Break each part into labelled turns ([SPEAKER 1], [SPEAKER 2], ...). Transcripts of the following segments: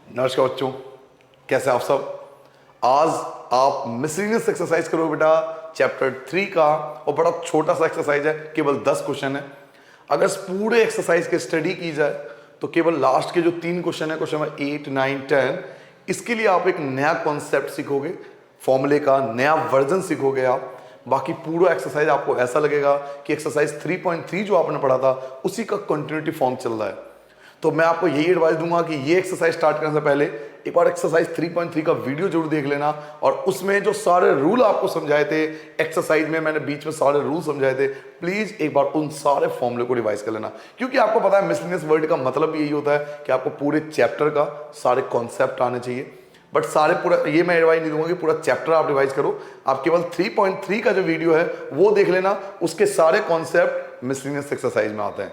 [SPEAKER 1] नमस्कार बच्चों, कैसे आप सब। आज आप मिसलिनियस एक्सरसाइज करो बेटा, चैप्टर 3 का। और बड़ा छोटा सा एक्सरसाइज है, केवल 10 क्वेश्चन है। अगर इस पूरे एक्सरसाइज की स्टडी की जाए तो केवल लास्ट के जो 3 क्वेश्चन है, क्वेश्चन नंबर 8, 9, 10, इसके लिए आप एक नया कॉन्सेप्ट सीखोगे, फॉर्मूले का नया वर्जन सीखोगे आप। बाकी पूरा एक्सरसाइज आपको ऐसा लगेगा कि एक्सरसाइज 3.3 जो आपने पढ़ा था उसी का कंटिन्यूटी फॉर्म चल रहा है। तो मैं आपको यही एडवाइस दूंगा कि ये एक्सरसाइज स्टार्ट करने से पहले एक बार एक्सरसाइज 3.3 का वीडियो जरूर देख लेना, और उसमें जो सारे रूल आपको समझाए थे एक्सरसाइज में, मैंने बीच में सारे रूल समझाए थे, प्लीज एक बार उन सारे फॉर्मूले को रिवाइज कर लेना। क्योंकि आपको पता है मिसलिनियस वर्ड का मतलब भी यही होता है कि आपको पूरे चैप्टर का सारे कॉन्सेप्ट आने चाहिए। बट सारे पूरा ये मैं एडवाइस नहीं दूंगा कि पूरा चैप्टर आप रिवाइज करो, आप केवल 3.3 का जो वीडियो है वो देख लेना, उसके सारे कॉन्सेप्ट मिसलिनियस एक्सरसाइज में आते हैं।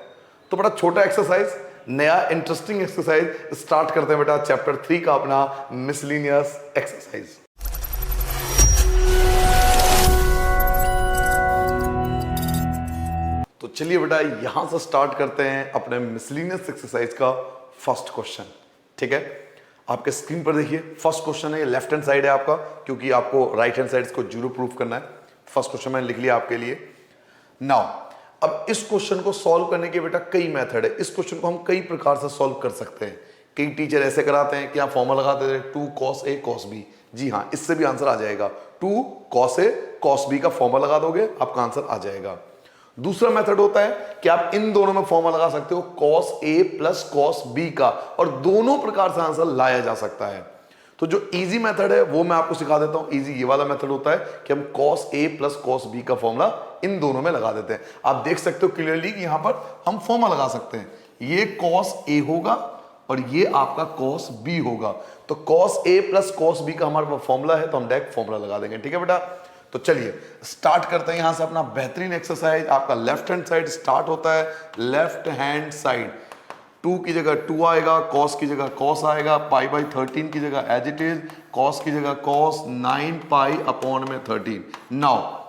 [SPEAKER 1] तो बड़ा छोटा एक्सरसाइज, नया इंटरेस्टिंग एक्सरसाइज स्टार्ट करते हैं बेटा, चैप्टर 3 का अपना मिसलिनियस एक्सरसाइज। तो चलिए बेटा यहां से स्टार्ट करते हैं अपने मिसलिनियस एक्सरसाइज का फर्स्ट क्वेश्चन। ठीक है, आपके स्क्रीन पर देखिए फर्स्ट क्वेश्चन है, लेफ्ट हैंड साइड है आपका, क्योंकि आपको राइट हैंड साइड को जीरो प्रूफ करना है। फर्स्ट क्वेश्चन मैंने लिख लिया आपके लिए। नाउ अब इस क्वेश्चन को सॉल्व करने के बेटा कई मेथड है। इस क्वेश्चन को हम कई प्रकार से सॉल्व कर सकते हैं। कई टीचर ऐसे कराते हैं कि आप फॉर्मूला लगाते थे 2 cos A cos B। जी हाँ, इससे भी आंसर आ जाएगा। 2 cos A cos B का फॉर्मूला लगा दोगे, आपका आंसर आ जाएगा। दूसरा मेथड होता है कि आप इन दोनों में फॉर्मूला लगा सकते हो cos A plus cos B का, और दोनों प्रकार से आंसर लाया जा सकता है। तो जो इजी मेथड है वो मैं आपको सिखा देता हूं। इजी ये वाला मेथड होता है कि हम cos A plus cos B का फॉर्मूला इन दोनों में लगा देते हैं। आप देख सकते हो क्लियरली कि यहां पर हम फॉर्मूला लगा सकते हैं। ये cos A होगा और ये आपका cos B होगा। तो cos A plus cos B का हमारे पास फॉर्मूला है, तो हम डायरेक्ट फॉर्मूला लगा देंगे। ठीक है बेटा, तो चलिए स्टार्ट करते हैं यहां से अपना बेहतरीन एक्सरसाइज। आपका लेफ्ट हैंड साइड स्टार्ट होता है, लेफ्ट हैंड साइड 2 की जगह 2 आएगा, cos की जगह cos आएगा, पाई बाई 13 की जगह एज इट इज, cos की जगह cos 9 पाई अपॉन में 13। नाउ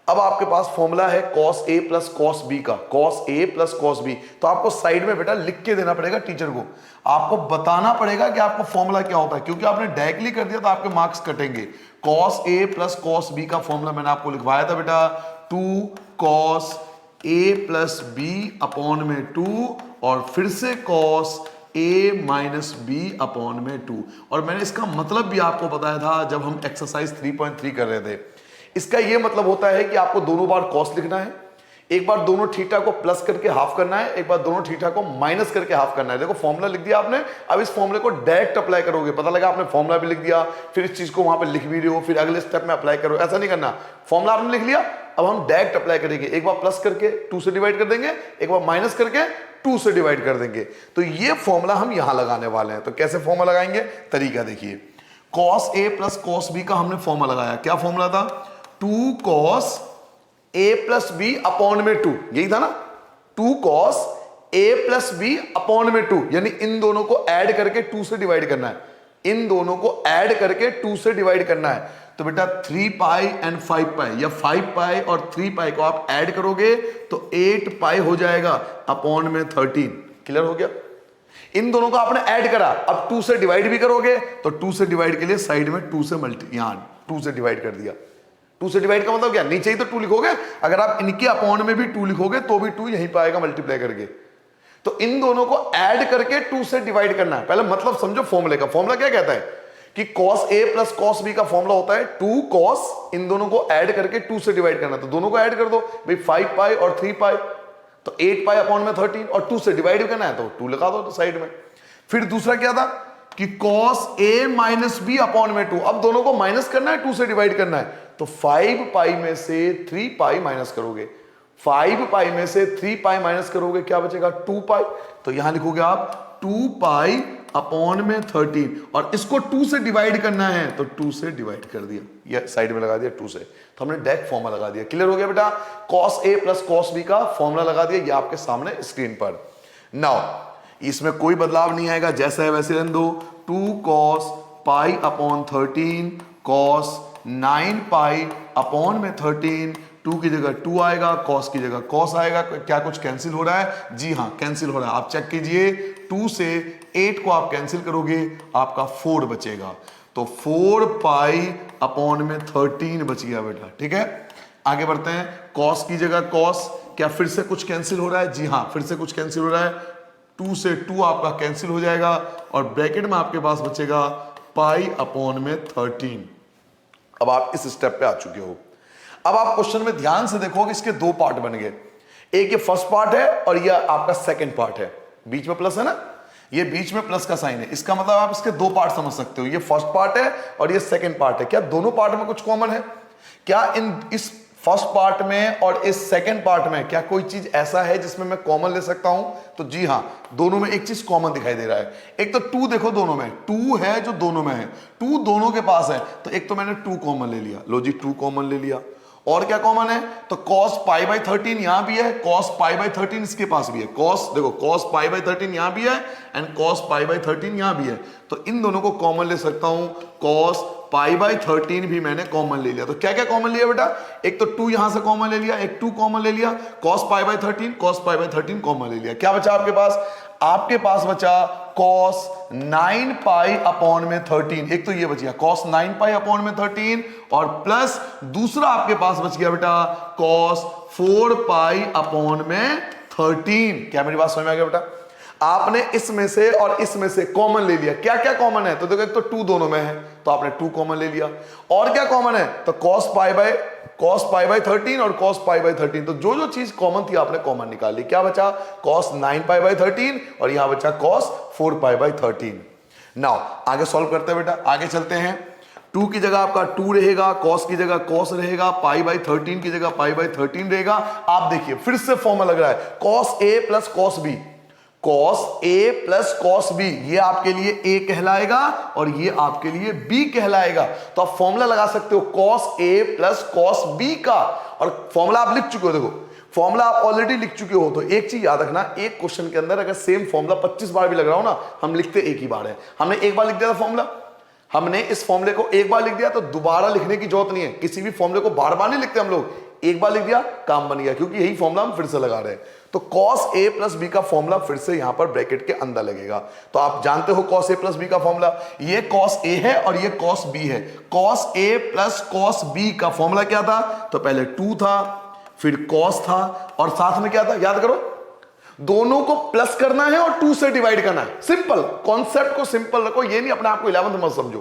[SPEAKER 1] अब आपके पास फॉर्मूला है cos A plus cos B का, cos A plus cos B। तो आपको साइड में बेटा लिख के देना पड़ेगा टीचर को, आपको बताना पड़ेगा कि आपका फॉर्मूला क्या होता है, क्योंकि आपने डायरेक्टली कर दिया तो आपके मार्क्स कटेंगे। cos A plus cos B का फॉर्मूला मैंने आपको लिखवाया था बेटा, 2 cos A plus B upon में 2, और फिर से cos A minus B upon में 2। और मैंने इसका मतलब भी आपको बताया था जब हम एक्सरसाइज 3.3 कर रहे थे। इसका यह मतलब होता है कि आपको दोनों बार cos लिखना है, एक बार दोनों थीटा को प्लस करके हाफ करना है, एक बार दोनों थीटा को माइनस करके हाफ करना है। देखो फॉर्मूला लिख दिया आपने, अब इस फॉर्मूले को डायरेक्ट अप्लाई करोगे। पता लगा आपने फॉर्मूला भी लिख दिया, फिर इस चीज को वहां पे लिख भी रहे हो, फिर अगले स्टेप में अप्लाई करो, ऐसा नहीं करना। फॉर्मूला आपने लिख लिया, अब हम डायरेक्ट अप्लाई करेंगे। एक बार प्लस करके 2 से डिवाइड कर देंगे, एक बार माइनस करके 2 से डिवाइड कर देंगे। तो ये फॉर्मूला हम यहां लगाने वाले हैं। तो कैसे फॉर्मूला लगाएंगे, तरीका देखिए। cos A plus cos B का हमने फॉर्मूला लगाया, क्या फॉर्मूला था, 2 cos A plus B upon में 2, यही था ना, 2 cos A plus B upon में 2, यानी इन दोनों को ऐड करके 2 से डिवाइड करना है, इन दोनों को ऐड करके 2 से डिवाइड करना है। तो बेटा 3 पाई एंड 5 पाई, या 5 पाई और 3 पाई को आप ऐड करोगे तो 8 पाई हो जाएगा अपॉन में 13। क्लियर हो गया, इन दोनों को आपने ऐड करा, अब 2 से डिवाइड भी करोगे तो 2 से डिवाइड के लिए साइड में 2 से मल्टी, यहां 2 से डिवाइड कर दिया। 2 से डिवाइड का मतलब क्या, नीचे ही तो 2 लिखोगे, अगर आप इनके अपॉन में भी 2 लिखोगे तो भी 2 यहीं पे आएगा मल्टीप्लाई करके। तो इन दोनों को ऐड करके 2 से डिवाइड करना है। पहले मतलब समझो फॉर्मूले का, फॉर्मूला क्या कहता है कि cos A plus cos B का फॉर्मूला होता है 2 cos, इन दोनों को ऐड करके 2 से डिवाइड करना। तो दोनों को ऐड कर दो भाई, 5 पाई और 3 पाई, तो 8 पाई अपॉन में 13, और 2 से डिवाइड करना है तो 2 लगा दो तो साइड में। फिर दूसरा क्या था कि cos A minus B upon में 2, अब दोनों को माइनस करना है, 2 से डिवाइड करना है, तो 5 पाई में से 3 पाई माइनस करोगे, 5 पाई में से 3 पाई माइनस करोगे, क्या बचेगा 2 पाई। तो यहां लिखोगे आप 2 पाई अपॉन में 13, और इसको 2 से डिवाइड करना है तो 2 से डिवाइड कर दिया, ये साइड में लगा दिया 2 से। तो हमने डायरेक्ट फॉर्मूला लगा दिया। क्लियर हो गया बेटा, cos A plus cos B का फॉर्मूला लगा दिया, ये आपके सामने स्क्रीन पर। नाउ इसमें कोई बदलाव नहीं आएगा, जैसा है वैसे रहने दो। 2 cos pi upon 13 cos 9 pi upon में 13 टू की जगह टू आएगा, कॉस की जगह कॉस आएगा। क्या कुछ कैंसिल हो रहा है? जी हाँ कैंसिल हो रहा है। आप चेक कीजिए, 2 से 8 को आप कैंसिल करोगे, आपका 4 बचेगा। तो 4 पाई अपॉन में 13 बच गया बेटा। ठीक है, आगे बढ़ते हैं। कॉस की जगह कॉस, क्या फिर से कुछ कैंसिल हो रहा है? जी हाँ फिर से कुछ कैंसिल हो रहा है। 2 से 2 आपका कैंसिल हो जाएगा और ब्रैकेट में आपके पास बचेगा पाई अपॉन में 13। अब आप इस स्टेप पे आ चुके हो। अब आप क्वेश्चन में ध्यान से देखोगे, इसके दो पार्ट बन गए। एक ये फर्स्ट पार्ट है और ये आपका सेकंड पार्ट है। बीच में प्लस है ना, ये बीच में प्लस का साइन है। इसका मतलब आप इसके दो पार्ट समझ सकते हो, ये फर्स्ट पार्ट है और ये सेकंड पार्ट है। क्या दोनों पार्ट में कुछ कॉमन है? क्या इस फर्स्ट पार्ट में और इस सेकंड पार्ट में क्या कोई चीज ऐसा है जिसमें मैं कॉमन ले सकता हूं? तो जी हां, दोनों में एक चीज कॉमन दिखाई दे रहा है। एक तो 2 देखो, दोनों में 2 है जो दोनों में है, 2 दोनों के पास है। तो एक तो मैंने 2 कॉमन ले लिया, लो जी 2 कॉमन ले लिया। और क्या कॉमन है? तो cos पाई बाई 13 यहां भी है, cos पाई बाई 13 इसके पास भी है। cos देखो cos पाई बाई 13 यहां भी है एंड cos पाई बाई 13 यहां भी है। तो इन दोनों को कॉमन ले सकता हूं। cos पाई बाई 13 भी मैंने कॉमन ले लिया। तो क्या क्या कॉमन लिया बेटा? एक तो 2 यहां से कॉमन ले लिया, एक 2 कॉमन ले लिया, cos pi by 13 cos pi by 13 common ले लिया। क्या बचा आपके पास? आपके पास बचा cos 9 पाई अपॉन में 13। एक तो ये बच गया cos 9 पाई अपॉन में 13 और प्लस दूसरा आपके पास बच गया बेटा cos 4 पाई अपॉन में 13। क्या मेरी बात समझ में आ गया बेटा? आपने इसमें से और इसमें से कॉमन ले लिया। क्या क्या कॉमन है? तो देखो एक तो 2 दोनों में है तो आपने 2 कॉमन ले लिया। और क्या कॉमन है? तो cos पाई बाई 13 और cos पाई बाई 13। तो जो जो चीज कॉमन थी आपने कॉमन निकाल ली। क्या बचा? cos 9 पाई बाई 13 और यहां बचा cos 4 पाई बाई 13। नाउ आगे सॉल्व करते हैं बेटा, आगे चलते हैं। 2 की जगह आपका 2 रहेगा, cos की जगह cos रहेगा, पाई बाई 13 की जगह पाई बाई 13 रहेगा। आप देखिए फिर से फॉर्मूला लग रहा है cos a plus cos b। cos a plus cos b ये आपके लिए a कहलाएगा और ये आपके लिए b कहलाएगा। तो आप फॉर्मूला लगा सकते हो cos a plus cos b का, और फॉर्मूला आप लिख चुके हो। देखो फॉर्मूला आप ऑलरेडी लिख चुके हो। तो एक चीज याद रखना, एक क्वेश्चन के अंदर अगर सेम फॉर्मूला 25 बार भी लग रहा हो ना, हम लिखते एक ही बार है। हमने एक बार लिख दिया था फॉर्मूला, हमने इस फॉर्मूले को एक बार लिख दिया तो दोबारा लिखने की जरूरत नहीं है। किसी भी फॉर्मूले को बार बार नहीं लिखते हम लोग, एक बार लिख दिया काम बन गया, क्योंकि यही फॉर्मूला हम फिर से लगा रहे हैं। तो cos a प्लस b का फॉर्मूला फिर से यहां पर ब्रैकेट के अंदर लगेगा। तो आप जानते हो cos a प्लस b का फॉर्मूला, ये cos a है और ये cos b है। cos a plus cos b का फॉर्मूला क्या था? तो पहले 2 था, फिर cos था और साथ में क्या था? याद करो, दोनों को प्लस करना है और 2 से डिवाइड करना है। सिंपल कॉन्सेप्ट को सिंपल रखो, ये नहीं अपने आप को 11th मत समझो।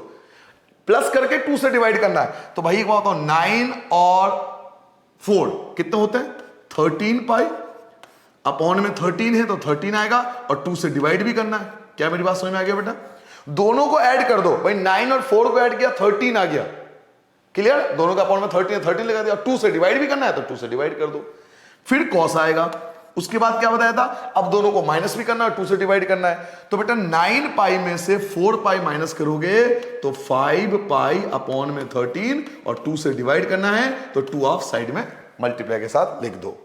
[SPEAKER 1] प्लस करके 2 से डिवाइड करना है। तो भाई एक बात बताओ, 9 और 4 कितने होते हैं? 13 पाई अपॉन में 13 है तो 13 आएगा और 2 से डिवाइड भी करना है। क्या मेरी बात समझ में आ गया बेटा? दोनों को ऐड कर दो भाई, 9 और 4 को ऐड किया 13 आ गया। क्लियर? दोनों का अपॉन में 13 लगा दिया, 2 से डिवाइड भी करना है तो 2 से डिवाइड कर दो। फिर cos आएगा, उसके बाद क्या बताया था? अब दोनों को माइनस भी करना है, 2 से डिवाइड करना है। तो बेटा 9 पाई में से 4 पाई माइनस करोगे तो 5 पाई अपॉन में 13 और 2 से डिवाइड करना है तो 2 आप साइड में मल्टीप्लाई के साथ लिख दो।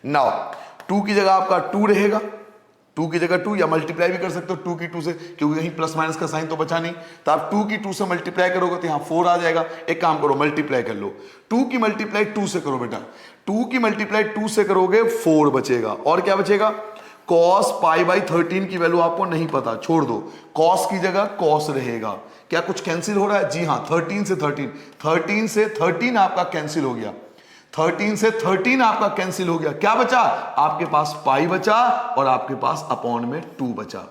[SPEAKER 1] नाउ 2 की जगह आपका 2 रहेगा, 2 की जगह 2 या मल्टीप्लाई भी कर सकते हो 2 की 2 से, क्योंकि कहीं प्लस माइनस का साइन तो बचा नहीं। तो आप 2 की 2 से मल्टीप्लाई करोगे तो यहां 4 आ जाएगा। एक काम करो, मल्टीप्लाई कर लो, 2 की मल्टीप्लाई 2 से करो बेटा, 2 की मल्टीप्लाई 2 से करोगे 4 बचेगा। और क्या बचेगा? cos पाई बाई 13 की वैल्यू आपको नहीं पता, छोड़ दो, cos की जगह cos रहेगा। क्या कुछ कैंसिल हो रहा है? जी हाँ, 13 से 13 आपका कैंसिल हो गया, 13 से 13 आपका कैंसिल हो गया। क्या बचा? आपके पास पाई बचा और आपके पास अपॉन में 2 बचा।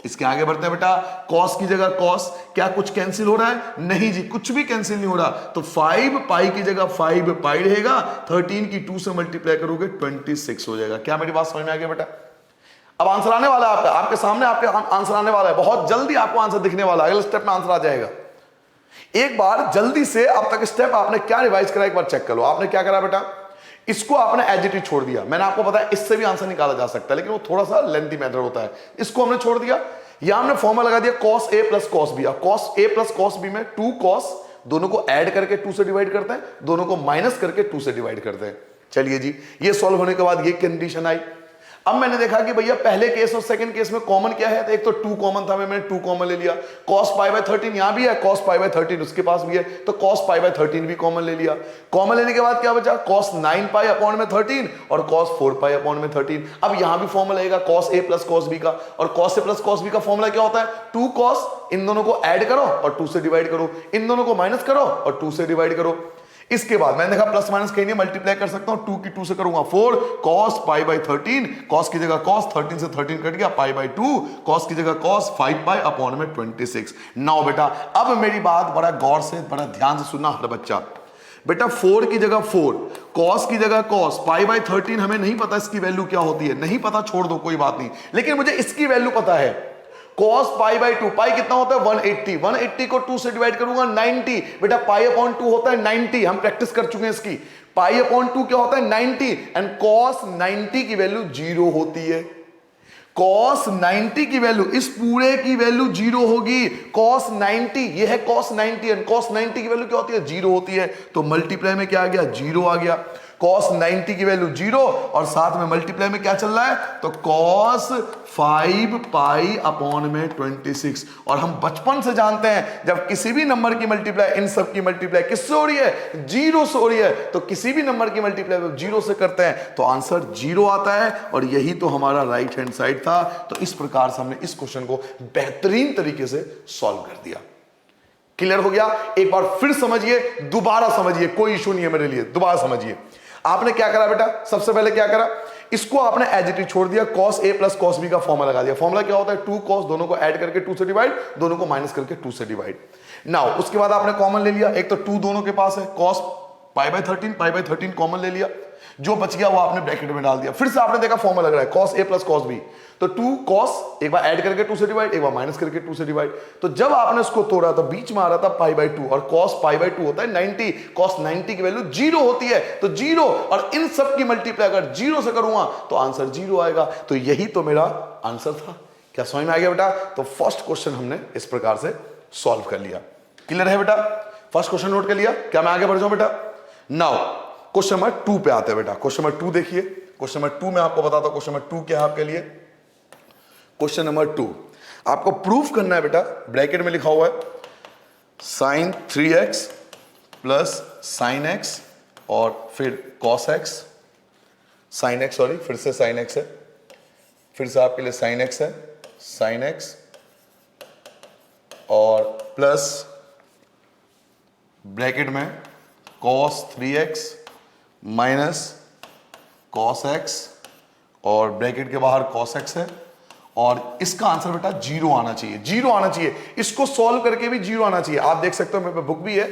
[SPEAKER 1] इसके आगे बढ़ते हैं बेटा, cos की जगह cos, क्या कुछ कैंसिल हो रहा है? नहीं जी, कुछ भी कैंसिल नहीं हो रहा। तो 5 पाई की जगह 5 पाई रहेगा, 13 की 2 से मल्टीप्लाई करोगे 26 हो जाएगा। क्या मेरी बात समझ में आ गया बेटा? अब आंसर आने वाला है आपके सामने, आपके आंसर आने वाला है, बहुत जल्दी आपको आंसर दिखने वाला है। अगले स्टेप में आंसर आ जाएगा। एक बार जल्दी से अब तक स्टेप आपने क्या रिवाइज करा एक बार चेक कर लो। आपने क्या करा बेटा? इसको आपने एज इट इज छोड़ दिया। मैंने आपको बताया इससे भी आंसर निकाला जा सकता है, लेकिन वो थोड़ा सा लेंथी मेथड होता है। इसको हमने छोड़ दिया, यहां हमने फॉर्मूला लगा दिया cos a plus cos b। cos a plus cos b में 2 cos, दोनों को ऐड करके 2 से डिवाइड करते हैं, दोनों को माइनस करके 2 से डिवाइड करते हैं। चलिए जी, ये सॉल्व होने के बाद ये कंडीशन आई। अब मैंने देखा कि भैया पहले केस और सेकंड केस में कॉमन क्या है, तो एक तो 2 कॉमन था, मैंने 2 कॉमन ले लिया। cos π/13 यहां भी है, cos π/13 उसके पास भी है, तो cos π/13 भी कॉमन ले लिया। कॉमन लेने के बाद क्या बचा, cos 9π/13 और cos 4π/13। अब यहां भी फॉर्मूला आएगा cos a plus cos b का, और cos a plus cos b का फॉर्मूला क्या होता है, 2 cos, इन दोनों को ऐड करो और 2 से डिवाइड करो, इन दोनों को माइनस करो और 2 से डिवाइड करो। इसके बाद मैंने देखा प्लस माइनस कहीं नहीं, मल्टीप्लाई कर सकता हूं, 2 की 2 से करूंगा 4, cos π/13, cos की जगह cos, 13 से 13 कट गया, π/2, cos की जगह cos 5π/26। नाउ बेटा अब मेरी बात बड़ा गौर से बड़ा ध्यान से सुनना हर बच्चा। बेटा 4 की जगह 4, cos की जगह cos, π/13 हमें नहीं पता इसकी वैल्यू क्या होती है, नहीं पता छोड़ दो कोई बात नहीं, लेकिन मुझे इसकी वैल्यू पता है। cos π/2, पाई कितना होता है 180, 180 को 2 से डिवाइड करूंगा 90, बेटा π/2 होता है 90, हम प्रैक्टिस कर चुके हैं इसकी। π/2 क्या होता है 90, एंड cos 90 की वैल्यू 0 होती है। cos 90 की वैल्यू, इस पूरे की वैल्यू 0 होगी। cos 90 ये है cos 90, एंड cos 90 की वैल्यू क्या होती है 0 होती है, तो मल्टीप्लाई में क्या आ गया 0 आ गया। cos 90 की वैल्यू 0 और साथ में मल्टीप्लाई में क्या चल रहा है, तो cos 5π/26। और हम बचपन से जानते हैं जब किसी भी नंबर की मल्टीप्लाई, इन सब की मल्टीप्लाई किससे हो रही है, 0 से हो रही है, तो किसी भी नंबर की मल्टीप्लाई 0 से करते हैं तो आंसर 0 आता है, और यही तो हमारा राइट हैंड साइड था। तो इस प्रकार से हमने इस क्वेश्चन को बेहतरीन तरीके से सॉल्व कर दिया। क्लियर हो गया? एक बार फिर समझिए, दोबारा समझिए, कोई इशू नहीं है मेरे लिए, दोबारा समझिए। आपने क्या करा बेटा, सबसे पहले क्या करा, इसको आपने एज इट इज छोड़ दिया, cos a plus cos b का फॉर्मूला लगा दिया। फॉर्मूला क्या होता है 2 cos, दोनों को ऐड करके 2 से डिवाइड, दोनों को माइनस करके 2 से डिवाइड। नाउ उसके बाद आपने कॉमन ले लिया, एक तो 2 दोनों के पास है, cos π/13 कॉमन ले लिया, जो बच गया वो आपने ब्रैकेट में डाल दिया। फिर से आपने देखा फॉर्मूला लग रहा है cos a plus cos b, तो 2 cos, एक बार ऐड करके 2 से डिवाइड, एक बार माइनस करके 2 से डिवाइड। तो जब आपने इसको तोड़ा तो बीच में आ रहा था π/2, और cos π/2 होता है 90, cos 90 की वैल्यू 0 होती है, तो 0 और इन सब की मल्टीप्लाई अगर 0 से करूंगा तो आंसर 0 आएगा। तो यही तो मेरा आंसर था। क्या समझ में आ गया बेटा? तो फर्स्ट क्वेश्चन हमने इस प्रकार से सॉल्व कर लिया। क्लियर है बेटा? फर्स्ट क्वेश्चन नोट कर लिया? क्या मैं आगे बढ़ जाऊं बेटा? नाउ क्वेश्चन नंबर 2 पे आते हैं बेटा। क्वेश्चन नंबर 2 देखिए, क्वेश्चन नंबर 2 में आपको बताता हूं क्वेश्चन नंबर 2 क्या है आपके लिए। क्वेश्चन नंबर 2 आपको प्रूफ करना है बेटा, ब्रैकेट में लिखा हुआ है sin 3x plus sin x और फिर cos x, sin x, sorry फिर से sin x है, फिर से आपके लिए sin x है, sin x और प्लस ब्रैकेट में cos 3x minus cos x और ब्रैकेट के बाहर cos x है, और इसका आंसर बेटा 0 आना चाहिए, 0 आना चाहिए। इसको सॉल्व करके भी 0 आना चाहिए। आप देख सकते हो मेरे पे बुक भी है,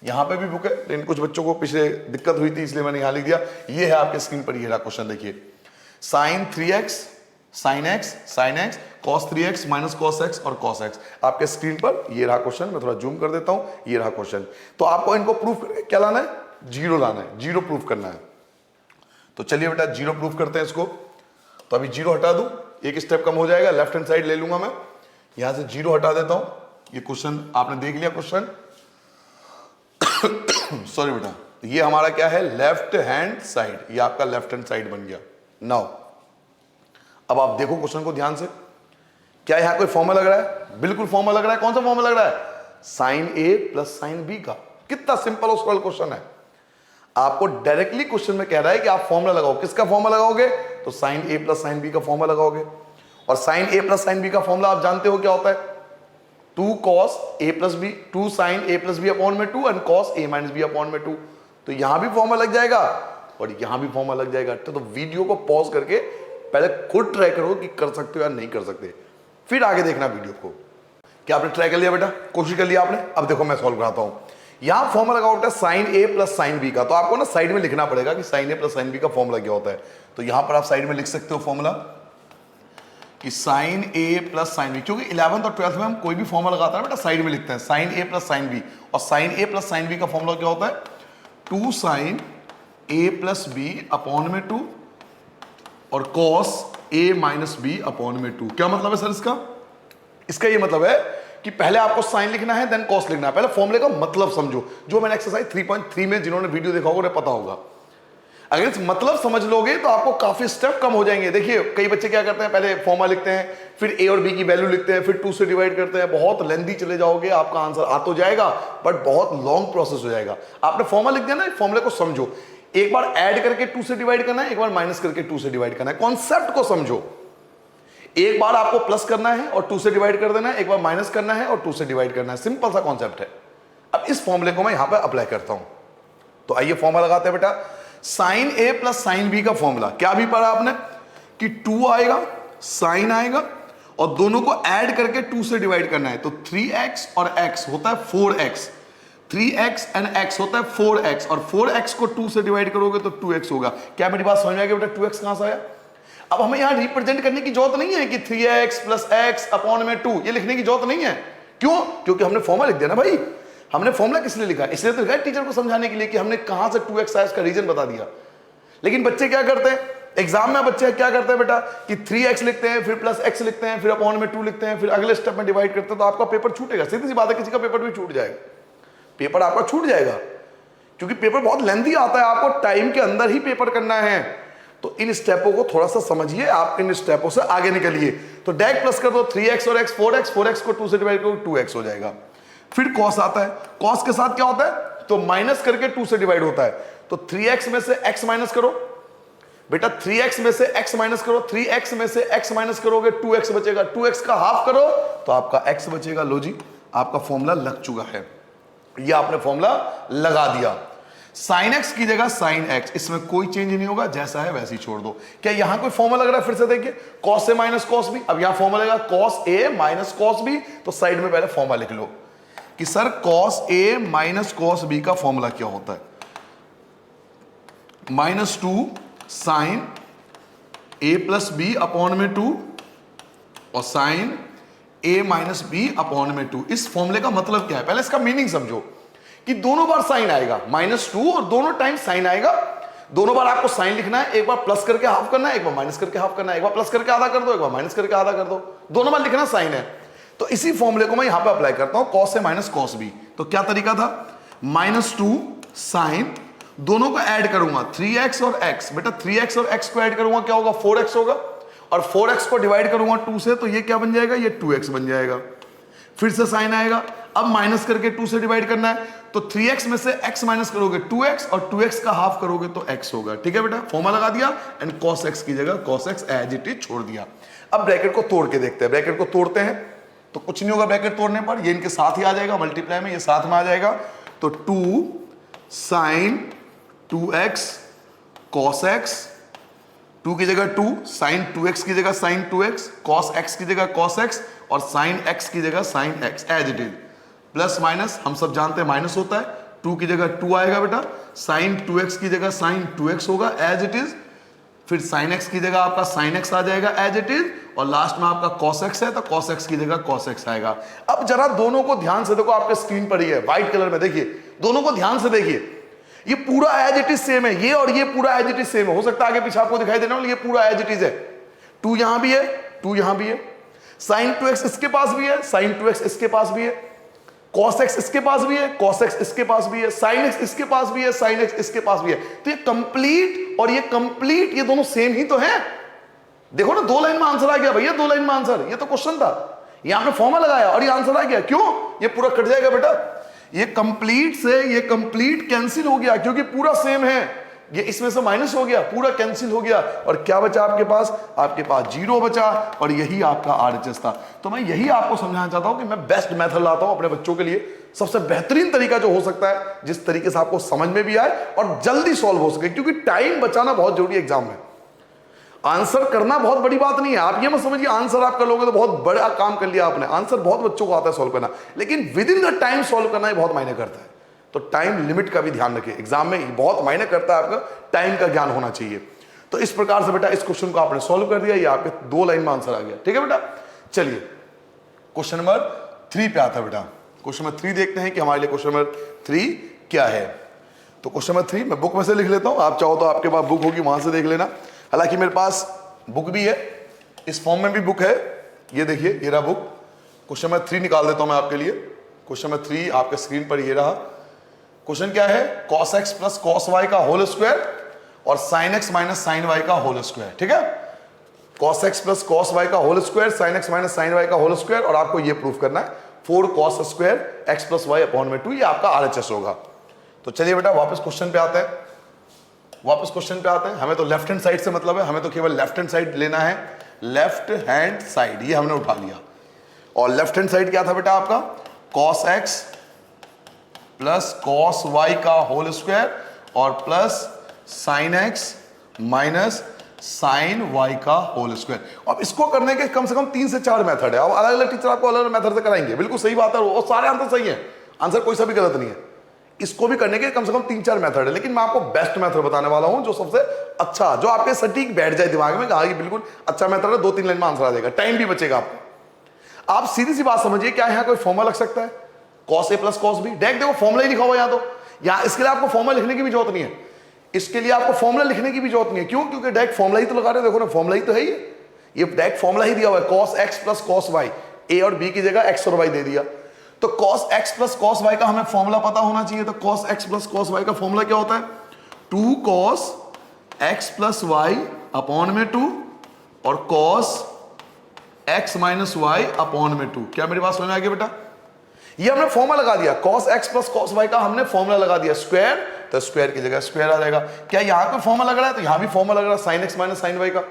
[SPEAKER 1] यहां पे भी बुक है, लेकिन कुछ बच्चों को पिछले दिक्कत हुई थी इसलिए मैंने यहां लिख दिया। ये है आपके स्क्रीन पर, ये रहा क्वेश्चन, देखिए sin 3x sin x cos 3x minus cos x और cos x आपके स्क्रीन पर ये रहा क्वेश्चन। मैं थोड़ा जूम कर देता हूं, ये रहा क्वेश्चन। तो आपको इनको प्रूफ करके क्या लाना है, 0 लाना है, 0 प्रूफ करना है। तो चलिए बेटा 0 प्रूफ करते हैं इसको। तो अभी 0 हटा दूं, एक स्टेप कम हो जाएगा, लेफ्ट हैंड साइड ले लूंगा मैं, यहां से 0 हटा देता हूं। ये क्वेश्चन आपने देख लिया क्वेश्चन सॉरी बेटा, ये हमारा क्या है, लेफ्ट हैंड साइड, ये आपका लेफ्ट हैंड साइड बन गया। नाउ अब आप देखो क्वेश्चन को ध्यान से, क्या यहां कोई फॉर्मूला लग रहा है? बिल्कुल फॉर्मूला लग रहा है। कौन सा फॉर्मूला लग रहा है? sin a plus sin b का। कितना सिंपल और सरल क्वेश्चन है। आपको डायरेक्टली क्वेश्चन में कह रहा है कि आप फॉर्मूला लगाओ। किसका फॉर्मूला लगाओगे? तो sin a plus sin b का फॉर्मूला लगाओगे। और sin a plus sin b का फॉर्मूला आप जानते हो क्या होता है, 2 cos a plus b, 2 sin a plus b upon में 2 and cos a minus b upon में 2। तो यहां भी फॉर्मूला लग जाएगा और यहां भी फॉर्मूला लग जाएगा। तो वीडियो को पॉज करके पहले खुद ट्राई करो कि कर सकते हो या नहीं कर सकते, फिर आगे देखना वीडियो को। क्या आपने ट्राई कर लिया बेटा? कोशिश कर लिया आपने? अब देखो मैं सॉल्व कराता हूं। यहां फॉर्मूला लगा होता है sin a plus sin b का, तो आपको ना साइड में लिखना पड़ेगा कि sin a plus sin b का फॉर्मूला क्या होता है। तो यहां पर आप साइड में लिख सकते हो फॉर्मूला कि sin a plus sin b, क्योंकि 11th और 12th में हम कोई भी फॉर्मूला लगाता है बेटा साइड में लिखते हैं, sin a plus sin b। और sin a plus sin b का फॉर्मूला क्या होता है, 2 sin a plus b upon में 2 और cos a minus b upon में 2। क्या मतलब है सर इसका? इसका ये मतलब है कि पहले आपको साइन लिखना है देन कॉस लिखना है। पहले फॉर्मूले का मतलब समझो, जो मैंने एक्सरसाइज 3.3 में जिन्होंने वीडियो देखा होगा उन्हें पता होगा। अगर इस मतलब समझ लोगे तो आपको काफी स्टेप कम हो जाएंगे। देखिए कई बच्चे क्या करते हैं, पहले फॉर्मूला लिखते हैं, फिर ए और बी की वैल्यू लिखते हैं, फिर 2 से डिवाइड करते हैं। बहुत लेंथी चले जाओगे, आपका आंसर आ तो जाएगा बट बहुत लॉन्ग प्रोसेस हो जाएगा। आपने फॉर्मूला लिख दिया ना, फॉर्मूले को समझो। एक बार ऐड करके 2 से डिवाइड करना है, एक बार माइनस करके 2 से डिवाइड करना है। कॉन्सेप्ट को समझो। एक बार आपको प्लस करना है और 2 से डिवाइड कर देना है, एक बार माइनस करना है और 2 से डिवाइड करना है। सिंपल सा कॉन्सेप्ट है। अब इस फॉर्मूले को मैं यहां पे अप्लाई करता हूं। तो आइए फॉर्मूला लगाते हैं बेटा। Sign A plus sine B का फॉर्मूला क्या भी पढ़ा आपने कि 2 आएगा, साइन आएगा और दोनों को ऐड करके 2 से डिवाइड करना है। तो 3x और x होता है 4x, 3x एंड x होता है 4x और 4x को 2 से डिवाइड करोगे तो 2x होगा। क्या मेरी बात समझ में आ गई बेटा? 2x कहां से आया? अब हमें यहां रिप्रेजेंट करने की जरूरत नहीं है कि 3x प्लस x अपॉन में 2, ये लिखने की जरूरत नहीं है। क्यों? क्योंकि हमने फॉर्मूला लिख दिया ना भाई। हमने फॉर्मूला किस लिए लिखा? इसलिए तो लिखा है टीचर को समझाने के लिए कि हमने कहां से 2x आया, इसका रीजन बता दिया। लेकिन बच्चे क्या करते हैं एग्जाम में? बच्चे क्या करते हैं बेटा कि 3x लिखते हैं, फिर प्लस x लिखते हैं, फिर अपॉन में 2 लिखते हैं, फिर अगले स्टेप में डिवाइड करते हैं। तो आपका पेपर छूटेगा। सीधी सी बात है, किसी का पेपर भी छूट जाएगा। पेपर आपका छूट जाएगा क्योंकि पेपर बहुत लेंथी आता है, आपको टाइम के अंदर ही पेपर करना है। तो इन स्टेपों को थोड़ा सा समझिए, आप इन स्टेपों से आगे निकलिए। तो डायरेक्ट प्लस कर दो, 3x और x 4x, 4x को 2 से डिवाइड करो 2x हो जाएगा। फिर cos आता है, cos के साथ क्या होता है? तो माइनस करके 2 से डिवाइड होता है। तो 3x में से x माइनस करो बेटा, 3x में से x माइनस करो, 3x में से x माइनस करोगे 2x बचेगा, 2x का हाफ करो तो आपका x बचेगा। लो जी, आपका फॉर्मूला लग चुका है। ये आपने फॉर्मूला लगा दिया। साइन एक्स की जगह साइन एक्स, इसमें कोई चेंज नहीं होगा, जैसा है वैसे ही छोड़ दो। क्या यहां कोई फॉर्मूला लग रहा है? फिर से देखिए, cos A minus cos B. अब यहां फॉर्मूला लगेगा cos A minus cos B, तो साइड में पहले फॉर्मूला लिख लो कि sir cos A minus cos B का फॉर्मूला क्या होता है? -2 sign A plus b upon में 2 और साइन ए माइनस बी अपॉन में 2। इस फॉर्मूले का मतलब क्या है? पहले इसका मीनिंग समझो कि दोनों बार साइन आएगा, -2 और दोनों टाइम साइन आएगा। दोनों बार आपको साइन लिखना है, एक बार प्लस करके हाफ करना है, एक बार माइनस करके हाफ करना है, एक बार प्लस करके आधा कर दो, एक बार माइनस करके आधा कर दो। दोनों बार लिखना साइन है। तो इसी फॉर्मूले को मैं यहां पे अप्लाई करता हूं, cos A minus cos B. तो क्या तरीका था? -2 साइन, दोनों को ऐड करूंगा 3x और x। बेटा 3x और x को ऐड करूंगा क्या होगा? 4x होगा। और 4x को डिवाइड करूंगा 2 से, तो ये क्या बन जाएगा? ये 2x बन जाएगा। फिर से साइन आएगा, अब माइनस करके 2 से डिवाइड करना है। तो 3x में से x माइनस करोगे 2x और 2x का हाफ करोगे तो x होगा। ठीक है बेटा, फॉर्मूला लगा दिया एंड cos x की जगह cos x as it is छोड़ दिया। अब ब्रैकेट को तोड़ के देखते हैं। ब्रैकेट को तोड़ते हैं तो कुछ नहीं होगा ब्रैकेट तोड़ने पर, ये इनके साथ ही आ जाएगा, मल्टीप्लाई में ये साथ में आ जाएगा। तो 2 साइन 2x cos x, 2 की जगह 2, साइन 2x की जगह साइन 2x, cos x की जगह cos x और साइन x की जगह sine x as it is. Plus minus हम सब जानते हैं माइनस होता है, 2 की जगह 2 आएगा बेटा, साइन 2x की जगह साइन 2x होगा एज इट इज। फिर साइन x की जगह आपका साइन x आ जाएगा एज इट इज और लास्ट में आपका cos x है तो cos x की जगह cos x आएगा। अब जरा दोनों को ध्यान से देखो, आपके स्क्रीन पर ही है व्हाइट कलर में, देखिए दोनों को ध्यान से देखिए। ये पूरा एज इट इज सेम है, ये और ये पूरा एज इट इज सेम है। हो सकता है आगे पीछे आपको दिखाई देना हो, ये पूरा एज इट इज है। 2 यहां भी है, 2 यहां भी है, साइन 2x इसके पास भी है, साइन 2x इसके पास भी है, cos x इसके पास भी है, cos x इसके पास भी है, sin x इसके पास भी है, sin x इसके पास भी है। तो ये कंप्लीट और ये कंप्लीट, ये दोनों सेम ही तो है। देखो ना, 2 लाइन में आंसर आ गया भैया, 2 लाइन में आंसर। ये तो क्वेश्चन था, ये आपने फॉर्मूला लगाया और ये आंसर आ गया। क्यों? ये पूरा कट जाएगा बेटा, ये कंप्लीट से ये कंप्लीट कैंसिल हो गया क्योंकि पूरा सेम है। ये इसमें से माइनस हो गया, पूरा कैंसिल हो गया और क्या बचा आपके पास? आपके पास 0 बचा और यही आपका RHS था। तो मैं यही आपको समझाना चाहता हूं कि मैं बेस्ट मेथड लाता हूं अपने बच्चों के लिए, सबसे बेहतरीन तरीका जो हो सकता है, जिस तरीके से आपको समझ में भी आए और जल्दी सॉल्व हो सके, क्योंकि टाइम बचाना बहुत जरूरी है एग्जाम में। आंसर करना बहुत बड़ी बात नहीं है, आप ये मत समझिए आंसर आप कर लोगे तो बहुत बड़ा काम कर लिया आपने। आंसर बहुत बच्चों को आता है सॉल्व करना, लेकिन with in the time solve करना ही बहुत मायने करता है। तो टाइम लिमिट का भी ध्यान रखिए, एग्जाम में बहुत मायने करता है, आपका टाइम का ज्ञान होना चाहिए। तो इस प्रकार से बेटा इस क्वेश्चन को आपने सॉल्व कर दिया, ये आपके 2 लाइन में आंसर आ गया। ठीक है बेटा, चलिए क्वेश्चन नंबर 3 पे आता है बेटा। क्वेश्चन नंबर 3 देखते हैं कि हमारे लिए क्वेश्चन नंबर 3 क्या है। तो क्वेश्चन नंबर 3 मैं बुक में से लिख लेता हूं, आप चाहो तो आपके पास बुक होगी वहां से देख लेना। हालांकि मेरे पास बुक भी है, इस फॉर्म में भी बुक है, ये देखिए ये रहा बुक। क्वेश्चन नंबर 3 निकाल देता हूं मैं आपके लिए। क्वेश्चन नंबर 3 आपके स्क्रीन पर ये रहा। क्वेश्चन क्या है? cos x plus cos y का होल स्क्वायर और sine x minus sine y का होल स्क्वायर, ठीक है। Cos x plus cos y का whole square, sine x minus sine y का होल स्क्वायर, और आपको ये प्रूफ करना है 4 cos square x plus y upon में 2, ये आपका आरएचएस होगा। तो चलिए बेटा वापस क्वेश्चन पे आते हैं, हमें तो लेफ्ट हैंड साइड से मतलब है, हमें तो केवल लेफ्ट हैंड साइड लेना है, लेफ्ट हैंड साइड ये हमने उठा लिया। और लेफ्ट हैंड साइड क्या था बेटा आपका, cos x plus cos y का होल स्क्वायर और plus sine x minus sine y का होल स्क्वायर। अब इसको करने के कम से कम 3 से 4 मेथड है। अब अलग अलग टीचर आपको अलग अलग मेथड से कराएंगे, बिल्कुल सही बात है, वो सारे आंसर सही है, आंसर कोई सा भी गलत नहीं है। इसको भी करने के कम से कम 3-4 मेथड है, लेकिन मैं आपको बेस्ट मेथड बताने वाला हूं जो सबसे अच्छा, जो आपके सटीक बैठ जाए दिमाग में, कहा बिल्कुल अच्छा मेथड है, 2-3 लाइन में आंसर आ जाएगा, टाइम भी बचेगा आपको। आप सीधी सी बात समझिए, क्या यहाँ कोई फॉर्मूला लग सकता है, cos A plus cos B, direct देखो फॉर्मूला ही लिखा हुआ यहाँ, तो यहाँ इसके लिए आपको फॉर्मूला लिखने की भी जरूरत नहीं है, इसके लिए आपको फॉर्मूला लिखने की भी जरूरत नहीं है। क्यों? क्योंकि डायरेक्ट फॉर्मूला ही तो लगा रहे हो, देखो ना फॉर्मूला ही तो है ये डायरेक्ट फॉर्मूला ही दिया हुआ है, cos x plus cos y, A और बी की जगह एक्स और वाई दे दिया। तो cos x plus cos y का हमें फॉर्मूला पता होना चाहिए। तो cos x plus cos y का फॉर्मूला क्या होता है, 2 cos x plus y upon में 2 और cos x minus y upon में 2। क्या मेरी बात समझ में आ गई बेटा? ये हमने फॉर्मूला लगा दिया, cos x plus cos y का हमने फॉर्मूला लगा दिया, स्क्वायर, तो स्क्वायर की जगह स्क्वायर आ जाएगा। क्या यहां पे फॉर्मूला लग रहा है, तो यहां भी फॉर्मूला लग रहा है sine x minus sine y का,